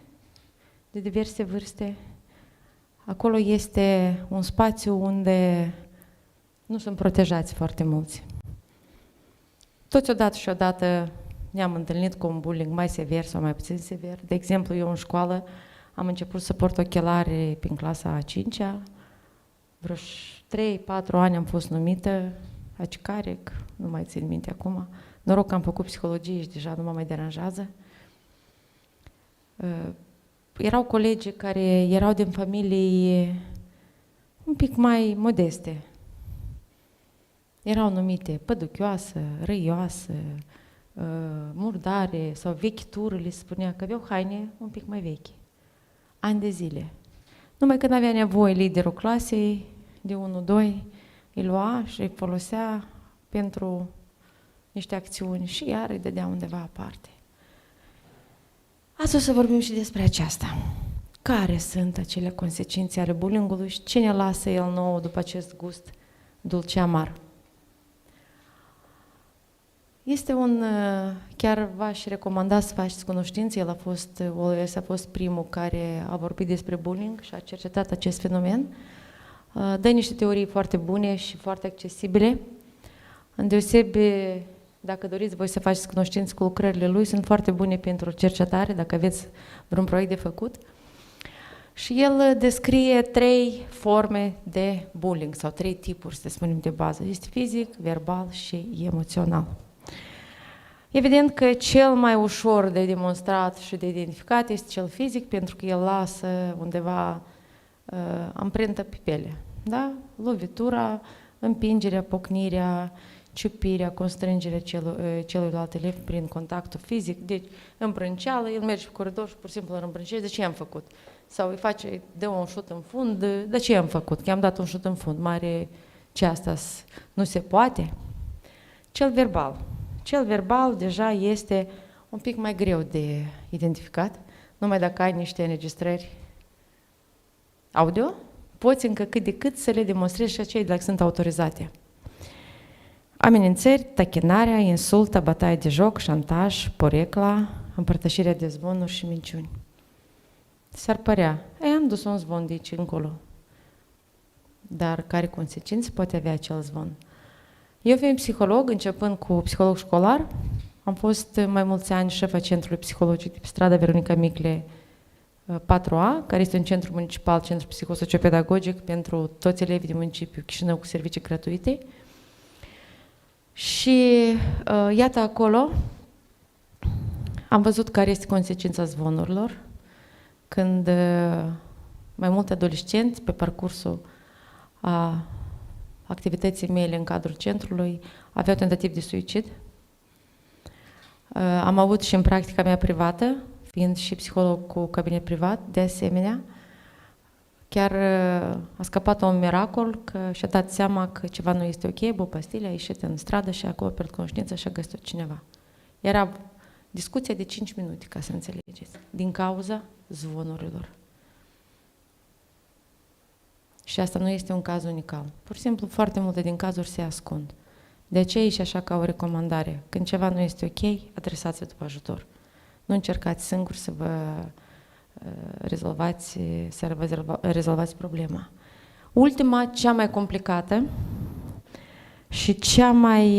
de diverse vârste. Acolo este un spațiu unde nu sunt protejați foarte mulți. Toți odată și odată ne-am întâlnit cu un bullying mai sever sau mai puțin sever. De exemplu, eu în școală am început să port ochelari prin clasa a 5-a. Vreo 3-4 ani am fost numită acicarec, nu mai țin minte acum. Noroc că am făcut psihologie și deja nu mă mai deranjează. Erau colegi care erau din familii un pic mai modeste. Erau numite păduchioasă, răioasă, murdare sau vechitură, le spunea că aveau haine un pic mai vechi. Ani de zile. Numai când avea nevoie liderul clasei de 1-2, îi lua și îi folosea pentru niște acțiuni și iar îi dădea undeva aparte. Azi o să vorbim și despre aceasta. Care sunt acele consecințe ale bullying-ului și ce ne lasă el nou după acest gust dulce-amar? Este chiar v-aș recomanda să faceți cunoștință, a fost primul care a vorbit despre bullying și a cercetat acest fenomen. Dă niște teorii foarte bune și foarte accesibile. Îndeosebi, dacă doriți voi să faceți cunoștință cu lucrările lui, sunt foarte bune pentru cercetare, dacă aveți vreun proiect de făcut. Și el descrie 3 forme de bullying, sau 3 tipuri, să spunem, de bază. Este fizic, verbal și emoțional. Evident că cel mai ușor de demonstrat și de identificat este cel fizic, pentru că el lasă undeva amprentă pe piele. Da? Lovitura, împingerea, pocnirea, ciupirea, constrângerea celuilalt elev prin contactul fizic. Deci, îmbrânceală, el merge pe coridor și pur și simplu îl îmbrâncește. De ce i-am făcut? Sau îi dă un șut în fund. De ce i-am făcut? Că i-am dat un șut în fund. Mare, ce asta nu se poate? Cel verbal. Cel verbal deja este un pic mai greu de identificat. Numai dacă ai niște înregistrări audio, poți încă cât de cât să le demonstrezi și acei dacă sunt autorizate. amenințări, tachinarea, insultă, bătaie de joc, șantaj, porecla, împărtășirea de zvonuri și minciuni. S-ar părea, am dus un zvon de aici încolo. Dar care consecințe poate avea acel zvon? Eu fiind psiholog, începând cu psiholog școlar, am fost mai mulți ani șefa Centrului Psihologic de pe strada Veronica Micle 4A, care este un centru municipal, centru psihosociopedagogic pentru toți elevii din municipiu Chișinău cu servicii gratuite. Și iată acolo am văzut care este consecința zvonurilor, când mai mulți adolescenți pe parcursul activității mele în cadrul centrului aveau tentativ de suicid. Am avut și în practica mea privată, fiind și psiholog cu cabinet privat, de asemenea, chiar a scăpat un miracol că și-a dat seama că ceva nu este ok, bă, pastile, a ieșit în stradă și acolo a pierdut conștiința și a găsit cineva. Era discuția de 5 minute, ca să înțelegeți, din cauza zvonurilor. Și asta nu este un caz unical. Pur și simplu, foarte multe din cazuri se ascund. De aceea e și așa ca o recomandare. Când ceva nu este ok, adresați-vă după ajutor. Nu încercați singuri să vă rezolvați problema. Ultima, cea mai complicată și cea mai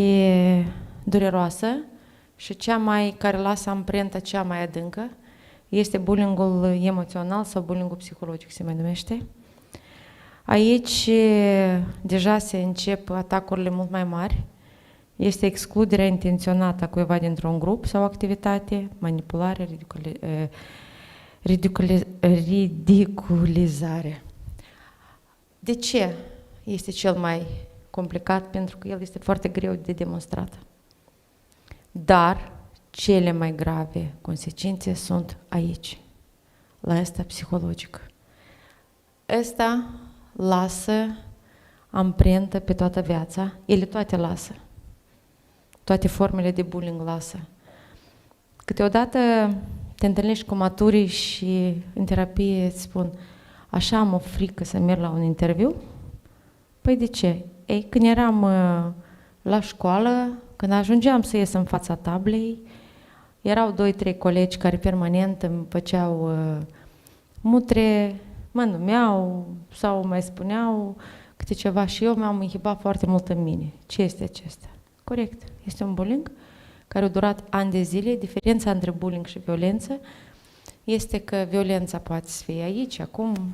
dureroasă și care lasă amprenta cea mai adâncă este bullyingul emoțional sau bullyingul psihologic se mai numește. Aici deja se încep atacurile mult mai mari. Este excluderea intenționată a cuiva dintr-un grup sau activitate, manipulare, ridiculizare. De ce este cel mai complicat? Pentru că el este foarte greu de demonstrat. Dar cele mai grave consecințe sunt aici, la asta psihologic. Asta lasă amprentă pe toată viața, ele toate lasă. Toate formele de bullying lasă. Câteodată te întâlnești cu maturii și în terapie îți spun, așa am o frică să merg la un interviu? Păi de ce? Ei, când eram la școală, când ajungeam să ies în fața tablei, erau 2-3 colegi care permanent îmi făceau mutre, mă numeau sau mai spuneau câte ceva și eu mi-am inhibat foarte mult în mine. Ce este acesta? Corect. Este un bullying care a durat ani de zile. Diferența între bullying și violență este că violența poate să fie aici, acum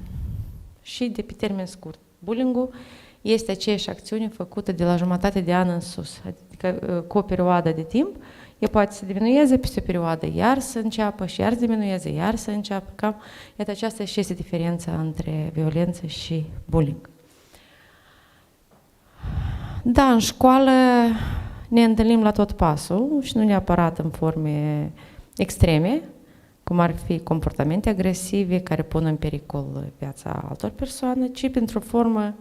și de pe termen scurt. Bullying-ul este aceeași acțiune făcută de la jumătate de an în sus, adică cu o perioadă de timp, ea poate să diminueze peste o perioadă, iar să înceapă și iar să diminueze, iar să înceapă. Cam, iată, aceasta și este diferența între violență și bullying. Da, în școală ne întâlnim la tot pasul și nu neapărat în forme extreme, cum ar fi comportamente agresive care pun în pericol viața altor persoane, ci pentru o formă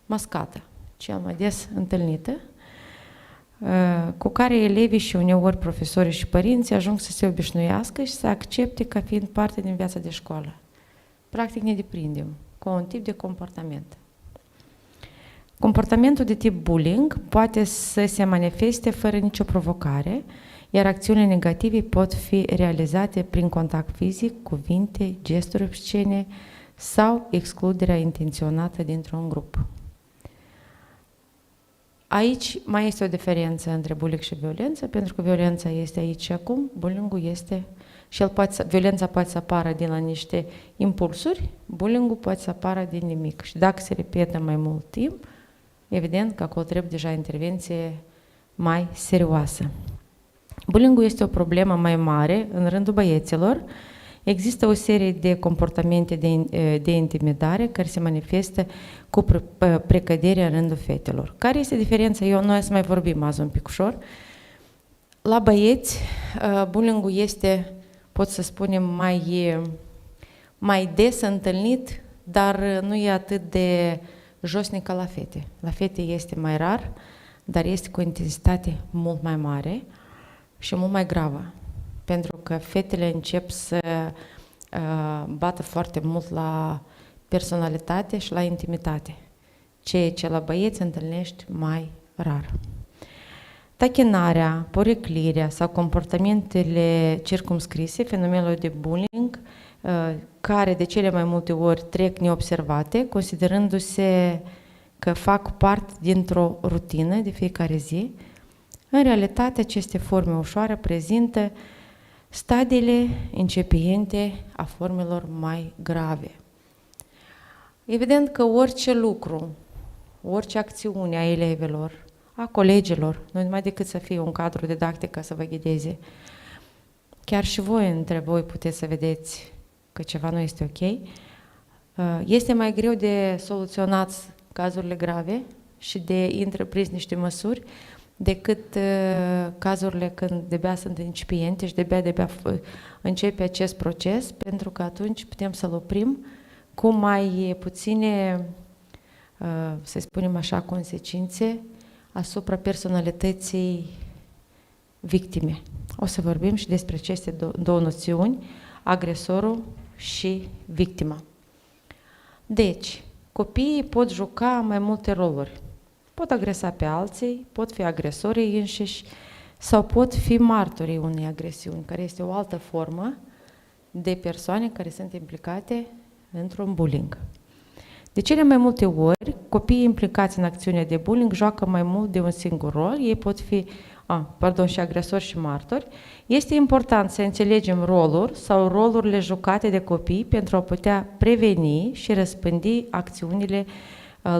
mascată, cel mai des întâlnită, cu care elevii și uneori profesorii și părinții ajung să se obișnuiască și să accepte ca fiind parte din viața de școală. Practic ne deprindem cu un tip de comportament. Comportamentul de tip bullying poate să se manifeste fără nicio provocare, iar acțiunile negative pot fi realizate prin contact fizic, cuvinte, gesturi obscene sau excluderea intenționată dintr-un grup. Aici mai este o diferență între bullying și violență, pentru că violența este aici și acum, bullying-ul este și violența poate să apară din la niște impulsuri, bullying-ul poate să apară din nimic. Și dacă se repetă mai mult timp, evident că acolo trebuie deja intervenție mai serioasă. Bullying-ul este o problemă mai mare în rândul băieților. Există o serie de comportamente de intimidare care se manifestă cu precădere în rândul fetelor. Care este diferența? Noi să mai vorbim azi un pic ușor. La băieți, bullying-ul este, pot să spunem, mai des întâlnit, dar nu e atât de josnic ca la fete. La fete este mai rar, dar este cu o intensitate mult mai mare și mult mai gravă. Pentru că fetele încep să bată foarte mult la personalitate și la intimitate, ceea ce la băieți întâlnești mai rar. Tachinarea, poreclirea sau comportamentele circumscrise, fenomenul de bullying, care de cele mai multe ori trec neobservate, considerându-se că fac parte dintr-o rutină de fiecare zi, în realitate aceste forme ușoare prezintă stadiile incipiente a formelor mai grave. Evident că orice lucru, orice acțiune a elevilor, a colegilor, nu numai decât să fie un cadru didactic ca să vă ghideze, chiar și voi între voi puteți să vedeți că ceva nu este ok, este mai greu de soluționat cazurile grave și de întreprins niște măsuri decât cazurile când de-abia sunt incipiente și de-abia începe acest proces, pentru că atunci putem să-l oprim cu mai puține, să spunem așa, consecințe asupra personalității victime. O să vorbim și despre aceste două noțiuni, agresorul și victima. Deci, copiii pot juca mai multe roluri. Pot agresa pe alții, pot fi agresorii înșiși sau pot fi martorii unei agresiuni, care este o altă formă de persoane care sunt implicate într-un bullying. De cele mai multe ori, copiii implicați în acțiunea de bullying joacă mai mult de un singur rol, ei pot fi și agresori și martori. Este important să înțelegem roluri sau rolurile jucate de copii pentru a putea preveni și răspândi acțiunile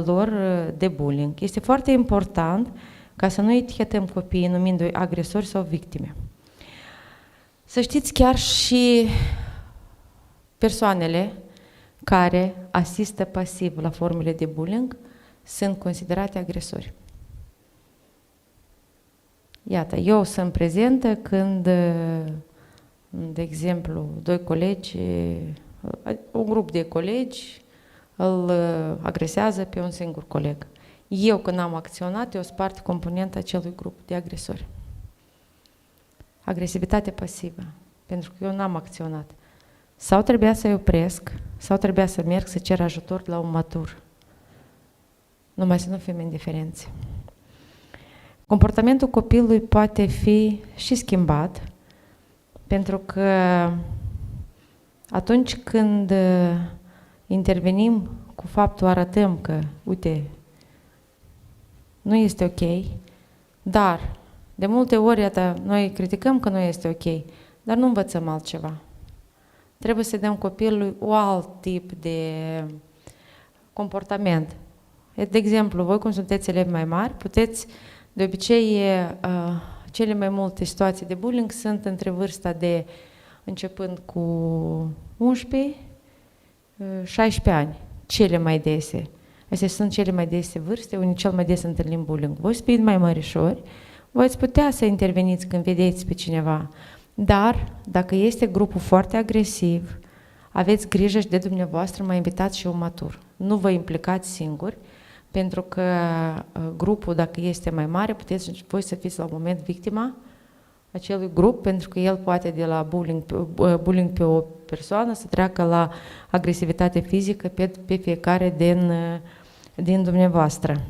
lor de bullying. Este foarte important ca să nu etichetăm copiii numindu-i agresori sau victime. Să știți, chiar și persoanele care asistă pasiv la formele de bullying sunt considerate agresori. Iată, eu sunt prezentă când, de exemplu, un grup de colegi îl agresează pe un singur coleg. Eu, când am acționat, eu sunt parte componentă acelui grup de agresori. Agresivitate pasivă, pentru că eu n-am acționat. Sau trebuia să-i opresc, sau trebuia să merg să cer ajutor la un matur. Numai să nu fim indiferenți. Comportamentul copilului poate fi și schimbat, pentru că atunci când intervenim cu faptul, arătăm că, uite, nu este ok, dar de multe ori, iată, noi criticăm că nu este ok, dar nu învățăm altceva. Trebuie să dăm copilului un alt tip de comportament. De exemplu, voi cum sunteți elevi mai mari, puteți, de obicei, cele mai multe situații de bullying sunt între vârsta de, începând cu 11-16 ani, cele mai dese. Astea sunt cele mai dese vârste, unde cel mai des întâlnim bullying. Voi fiind mai mărișori, voi ați putea să interveniți când vedeți pe cineva. Dar, dacă este grupul foarte agresiv, aveți grijă și de dumneavoastră, mai invitați și un matur. Nu vă implicați singuri, pentru că grupul, dacă este mai mare, puteți voi să fiți la un moment victima acelui grup, pentru că el poate de la bullying pe o persoană să treacă la agresivitate fizică pe fiecare din dumneavoastră.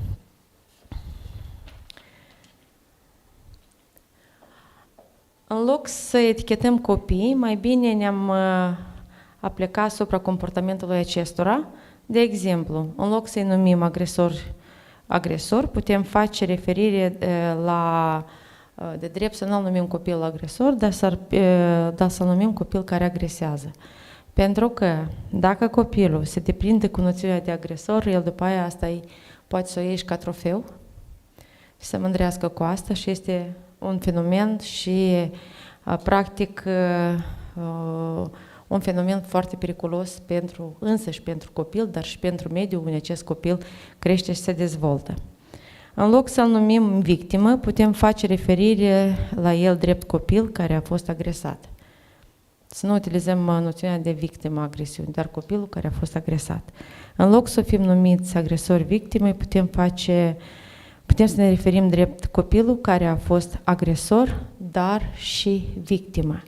În loc să etichetăm copiii, mai bine ne-am aplicat asupra comportamentului acestora. De exemplu, în loc să-i numim agresor, putem face referire de drept să nu-l numim copil agresor, dar să-l numim copil care agresează. Pentru că dacă copilul se deprinde cu noțiunea de agresor, el după aia asta poate să o ieși ca trofeu și să mândrească cu asta și este un fenomen și practic un fenomen foarte periculos însăși pentru copil, dar și pentru mediul unde acest copil crește și se dezvoltă. În loc să-l numim victimă, putem face referire la el drept copil care a fost agresat. Să nu utilizăm noțiunea de victimă a agresiunii, dar copilul care a fost agresat. În loc să fim numiți agresori victime, putem să ne referim drept copilul care a fost agresor, dar și victimă.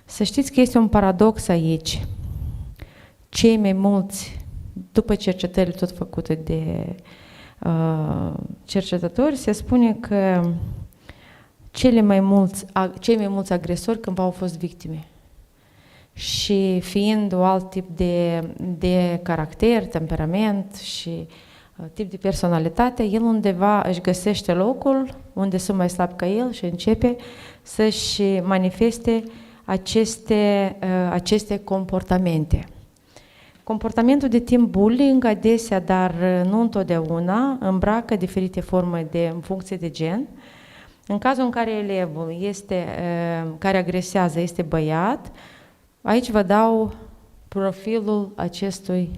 Să știți că este un paradox aici. Cei mai mulți, după cercetările tot făcute de cercetători, se spune că cei mai mulți agresori cândva au fost victime. Și fiind un alt tip de caracter, temperament și tip de personalitate, el undeva își găsește locul unde sunt mai slab ca el și începe să-și manifeste aceste comportamente. Comportamentul de tip bullying adesea, dar nu întotdeauna, îmbracă diferite forme în funcție de gen. În cazul în care elevul care agresează este băiat, aici vă dau profilul acestui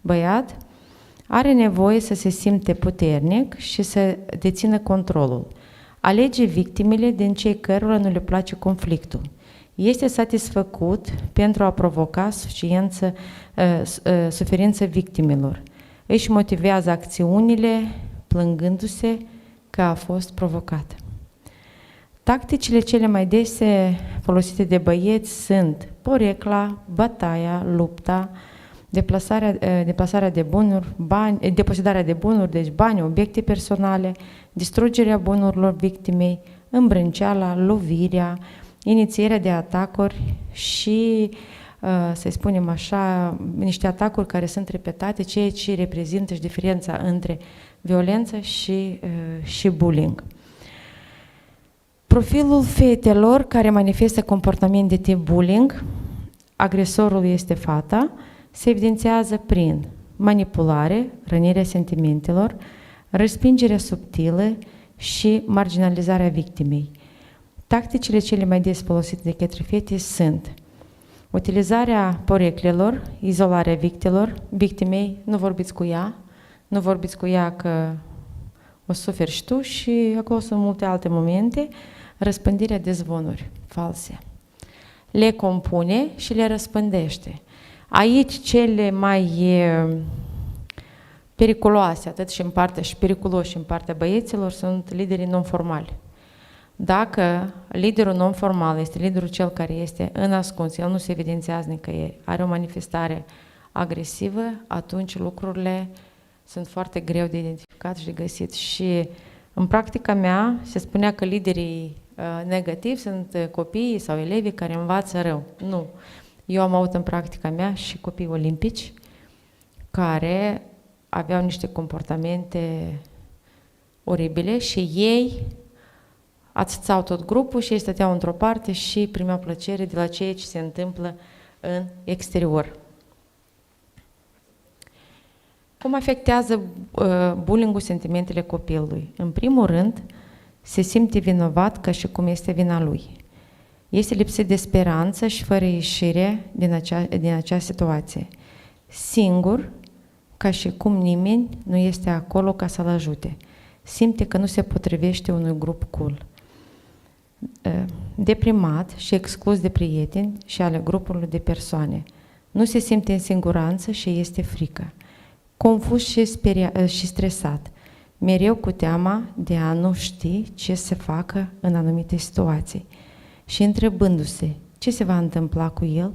băiat. Are nevoie să se simte puternic și să dețină controlul. Alege victimele din cei cărora nu le place conflictul. Este satisfăcut pentru a provoca suferință victimelor. Își motivează acțiunile plângându-se că a fost provocat. Tacticile cele mai dese folosite de băieți sunt porecla, bătaia, lupta, deplasarea de bunuri, deposedarea de bunuri, deci bani, obiecte personale, distrugerea bunurilor victimei, îmbrânceala, lovirea, inițierea de atacuri și, să spunem așa, niște atacuri care sunt repetate, ceea ce reprezintă și diferența între violență și bullying. Profilul fetelor care manifestă comportament de tip bullying, agresorul este fata, se evidențiază prin manipulare, rănirea sentimentelor, respingerea subtilă și marginalizarea victimei. Tacticile cele mai des folosite de către fete sunt utilizarea poreclelor, izolarea victimei, nu vorbiți cu ea că o suferi și tu, și acolo sunt multe alte momente, răspândirea de zvonuri false. Le compune și le răspândește. Aici cele mai periculoase, atât și în partea și periculoși în partea băieților, sunt liderii non-formali. Dacă liderul non-formal este liderul cel care este în ascuns, el nu se evidențiază nicăieri, are o manifestare agresivă, atunci lucrurile sunt foarte greu de identificat și de găsit. Și în practica mea se spunea că liderii negativi sunt copiii sau elevii care învață rău. Nu. Eu am avut în practica mea și copii olimpici care aveau niște comportamente oribile și ei ațățau tot grupul și ei stăteau într-o parte și primeau plăcere de la ceea ce se întâmplă în exterior. Cum afectează bullying-ul sentimentele copilului? În primul rând, se simte vinovat ca și cum este vina lui. Este lipsit de speranță și fără ieșire din acea situație. Singur, ca și cum nimeni nu este acolo ca să-l ajute. Simte că nu se potrivește unui grup cool. Deprimat și exclus de prieteni și ale grupurilor de persoane. Nu se simte în siguranță și este frică. Confuz și stresat. Mereu cu teama de a nu ști ce să facă în anumite situații. Și întrebându-se ce se va întâmpla cu el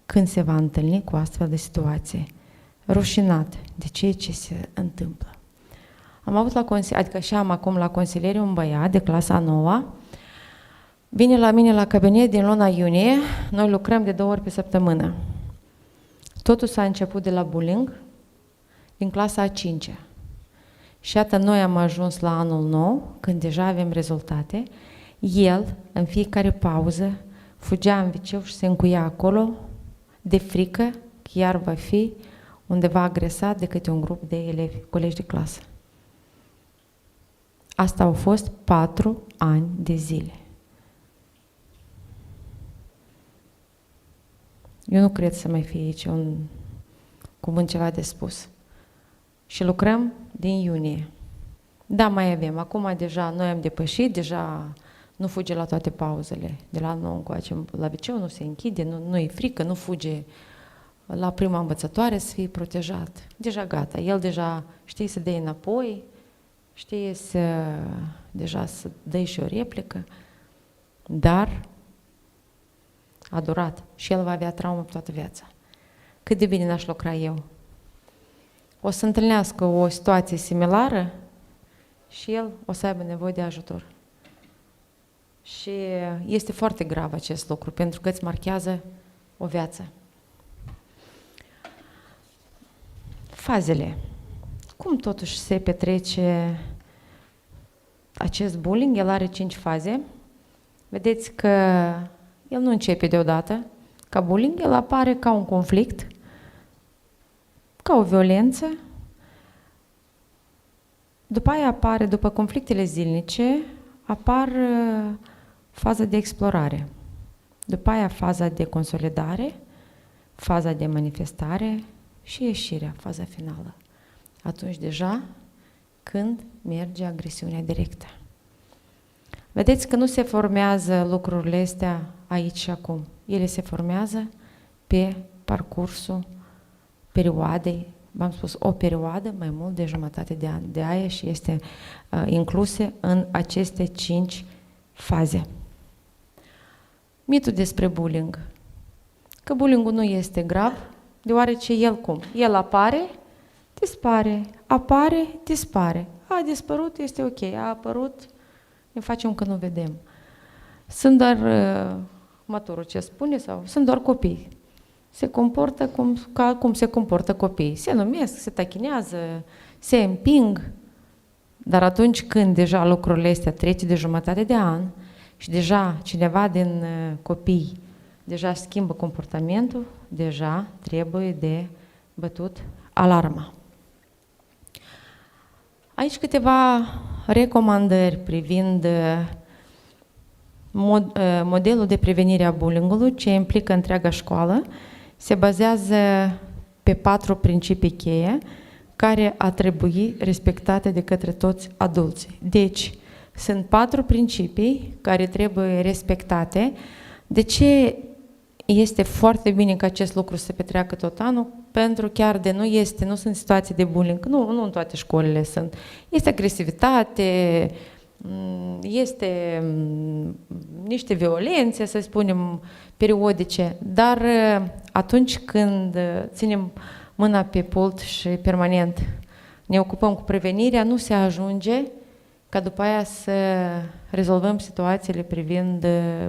când se va întâlni cu astfel de situație. Rușinat de ceea ce se întâmplă. Am avut acum la consiliere un băiat de clasa 9-a, vine la mine la cabinet din luna iunie, noi lucrăm de 2 ori pe săptămână. Totul s-a început de la bullying din clasa a 5-a. Și iată, noi am ajuns la anul nou, când deja avem rezultate. El, în fiecare pauză, fugea în viceu și se încuia acolo, de frică că iar va fi undeva agresat de câte un grup de elevi, colegi de clasă. Asta au fost 4 ani de zile. Eu nu cred să mai fie aici un cuvânt ceva de spus. Și lucrăm din iunie. Da, mai avem. Acum deja noi am depășit, deja nu fuge la toate pauzele. De la nou încoace la viceu nu se închide, nu e frică, nu fuge la prima învățătoare să fie protejat. Deja gata. El deja știe să dea înapoi, știe deja să dea și o replică, dar a durat și el va avea traumă toată viața. Cât de bine n-aș lucra eu. O să întâlnească o situație similară și el o să aibă nevoie de ajutor. Și este foarte grav acest lucru, pentru că îți marchează o viață. Fazele. Cum totuși se petrece acest bullying? El are 5 faze. Vedeți că el nu începe deodată ca bullying, el apare ca un conflict, ca o violență. După aia apare, după conflictele zilnice, apar faza de explorare. După aia faza de consolidare, faza de manifestare și ieșirea, faza finală. Atunci deja când merge agresiunea directă. Vedeți că nu se formează lucrurile astea aici și acum. Ele se formează pe parcursul perioadei, v-am spus, o perioadă mai mult de jumătate de an. De aia și este incluse în aceste 5 faze. Mitul despre bullying. Că bullying-ul nu este grav, deoarece el cum? El apare, dispare, apare, dispare. A dispărut, este ok, a apărut, ne facem că nu vedem. Sunt doar, maturul ce spune, sau sunt doar copii. Se comportă cum se comportă copiii. Se numesc, se tachinează, se împing, dar atunci când deja lucrurile astea trece de jumătate de an și deja cineva din copii deja schimbă comportamentul, deja trebuie de bătut alarma. Aici câteva recomandări privind modelul de prevenire a bullying-ului, ce implică întreaga școală, se bazează pe 4 principii cheie care ar trebui respectate de către toți adulții. Deci, sunt 4 principii care trebuie respectate. De ce este foarte bine ca acest lucru să se petreacă tot anul? Pentru chiar de nu sunt situații de bullying, nu în toate școlile sunt. Este agresivitate, este niște violențe, să spunem, periodice, dar atunci când ținem mâna pe pult și permanent ne ocupăm cu prevenirea, nu se ajunge ca după aia să rezolvăm situațiile privind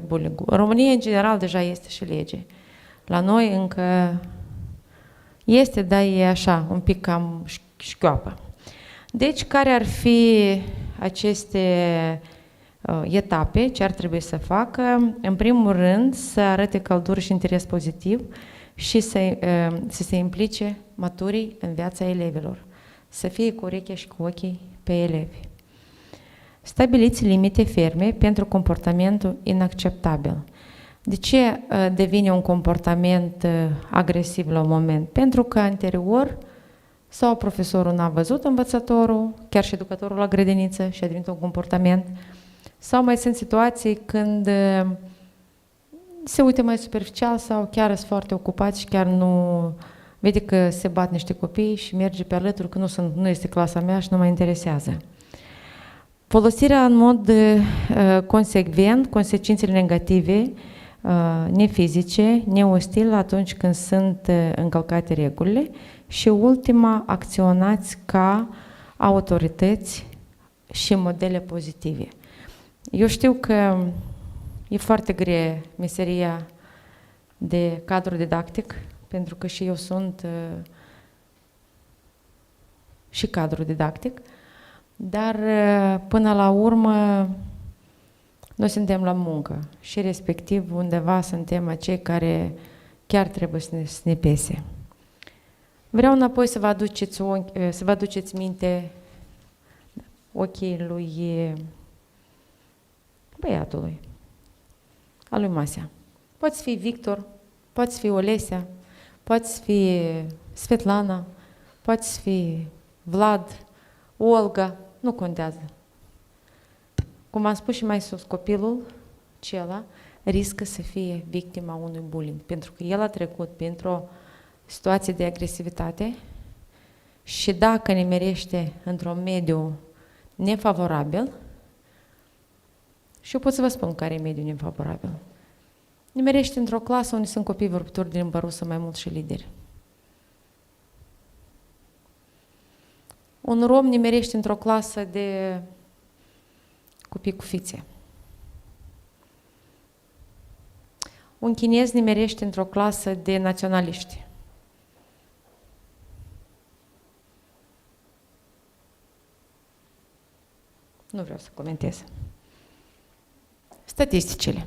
bullying-ul. În România, în general, deja este și lege. La noi încă este, dar e așa, un pic cam șchioapă. Deci, care ar fi aceste etape, ce ar trebui să facă? În primul rând, să arate căldură și interes pozitiv și să se implice maturii în viața elevilor. Să fie cu urechea și cu ochii pe elevi. Stabiliți limite ferme pentru comportamentul inacceptabil. De ce devine un comportament agresiv la un moment? Pentru că anterior sau profesorul n-a văzut învățătorul, chiar și educatorul la grădiniță și a devenit un comportament, sau mai sunt situații când se uită mai superficial sau chiar sunt foarte ocupați și chiar nu vede că se bat niște copii și merge pe alături că nu este clasa mea și nu mă interesează. Folosirea în mod consecvent, consecințele negative, nefizice, neostil atunci când sunt încălcate regulile și ultima, acționați ca autorități și modele pozitive. Eu știu că e foarte grea meseria de cadru didactic, pentru că și eu sunt și cadru didactic, dar până la urmă noi suntem la muncă și respectiv undeva suntem acei care chiar trebuie să ne pese. Vreau înapoi să vă aduceți minte ochii lui băiatului, al lui Masea. Poți fi Victor, poți fi Olesia, poți fi Svetlana, poți fi Vlad, Olga, nu contează. Cum am spus și mai sus, copilul acela riscă să fie victima unui bullying, pentru că el a trecut printr-o situație de agresivitate și dacă ne merește într-un mediu nefavorabil, și eu pot să vă spun care e mediul nefavorabil, ne merește într-o clasă unde sunt copii vorbitori de limba rusă mai mult și lideri. Un rom nimerește într-o clasă de copii cu fițe. un chinez nimerește într-o clasă de naționaliști. Nu vreau să comentez. Statisticile.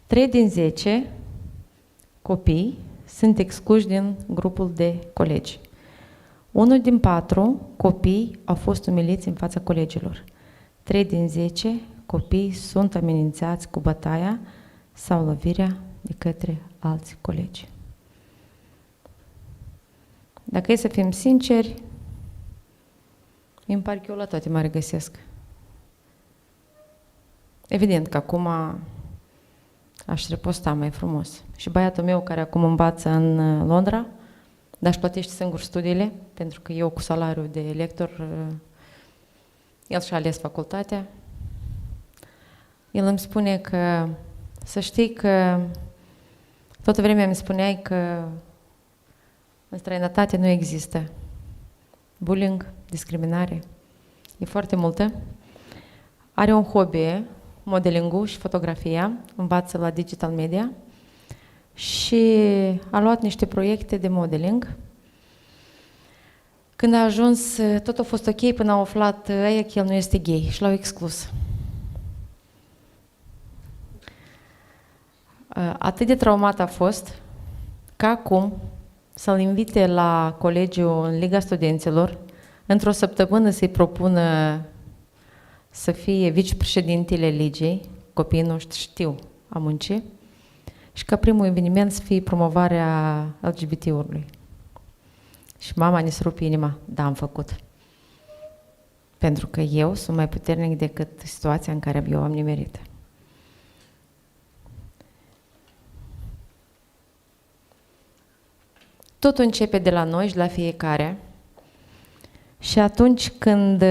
3 din 10 copii sunt excluși din grupul de colegi. 1 din 4 copii au fost umiliți în fața colegilor. 3 din 10 copii sunt amenințați cu bătaia sau lovirea de către alți colegi. Dacă e să fim sinceri, îmi pare că eu la toate mă regăsesc. Evident că acum aș reposta mai frumos. Și băiatul meu, care acum învață în Londra, dar își plătește singur studiile, pentru că eu cu salariul de lector, el și-a ales facultatea. El îmi spune că, să știi că, toată vremea mi spuneai că în străinătate nu există bullying, discriminare. E foarte multă. Are un hobby, modeling-ul și fotografia, învață la Digital Media și a luat niște proiecte de modeling. Când a ajuns, tot a fost ok până a aflat că el nu este gay și l-au exclus. Atât de traumat a fost că acum să-l invite la colegiu în Liga Studenților, într-o săptămână să-i propună să fie vicepreședintele ligii, copiii noștri știu a munci, și ca primul eveniment să fie promovarea LGBT-ului. Și mama ne rupe inima, da, am făcut. Pentru că eu sunt mai puternic decât situația în care eu am nimerit. Totul începe de la noi și la fiecare. Și atunci când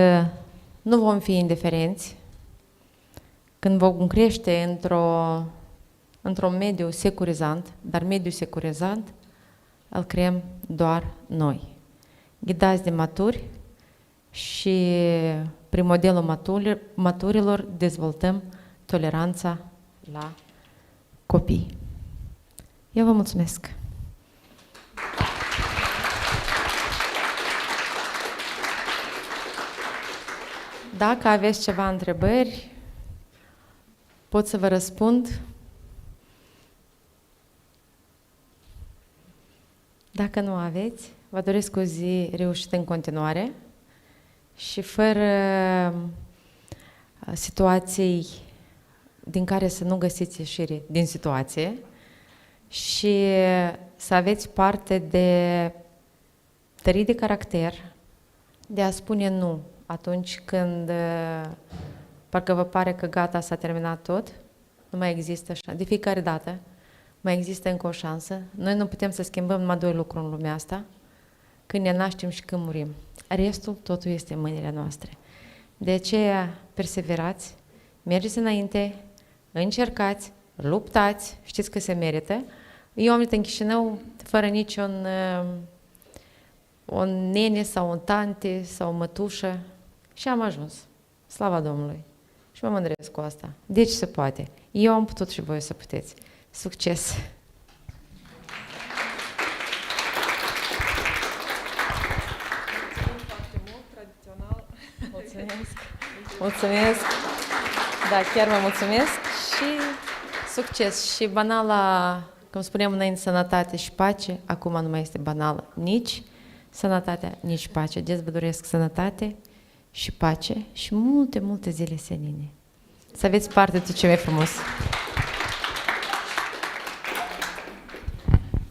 nu vom fi indiferenți, când vom crește într-un mediu securizant, dar mediul securizant îl creăm doar noi. Ghidați de maturi și prin modelul maturilor dezvoltăm toleranța la copii. Eu vă mulțumesc! Dacă aveți ceva întrebări, pot să vă răspund. Dacă nu aveți, vă doresc o zi reușită în continuare și fără situații din care să nu găsiți ieșire din situație și să aveți parte de tării de caracter, de a spune nu atunci când parcă vă pare că gata, s-a terminat tot, nu mai există așa. De fiecare dată mai există încă o șansă. Noi nu putem să schimbăm numai 2 lucruri în lumea asta, când ne naștem și când murim. Restul, totul este în mâinile noastre. De aceea, perseverați, mergeți înainte, încercați, luptați, știți că se merită. Eu am venit în Chișinău fără niciun o nene sau o tante sau o mătușă și am ajuns. Slava Domnului! Și mă mândresc cu asta. Deci se poate. Eu am putut și voi să puteți. Succes! Mulțumesc! Mulțumesc! Da, chiar vă mulțumesc și succes! Și banala, cum spuneam înainte, sănătate și pace, acum nu mai este banală nici sănătatea, nici pace. Deci vă doresc sănătate și pace și multe, multe zile senine. Să aveți parte de ce mai frumos!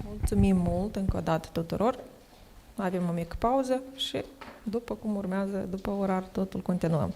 Mulțumim mult încă o dată tuturor. Avem o mică pauză și după cum urmează, după orar, totul continuăm.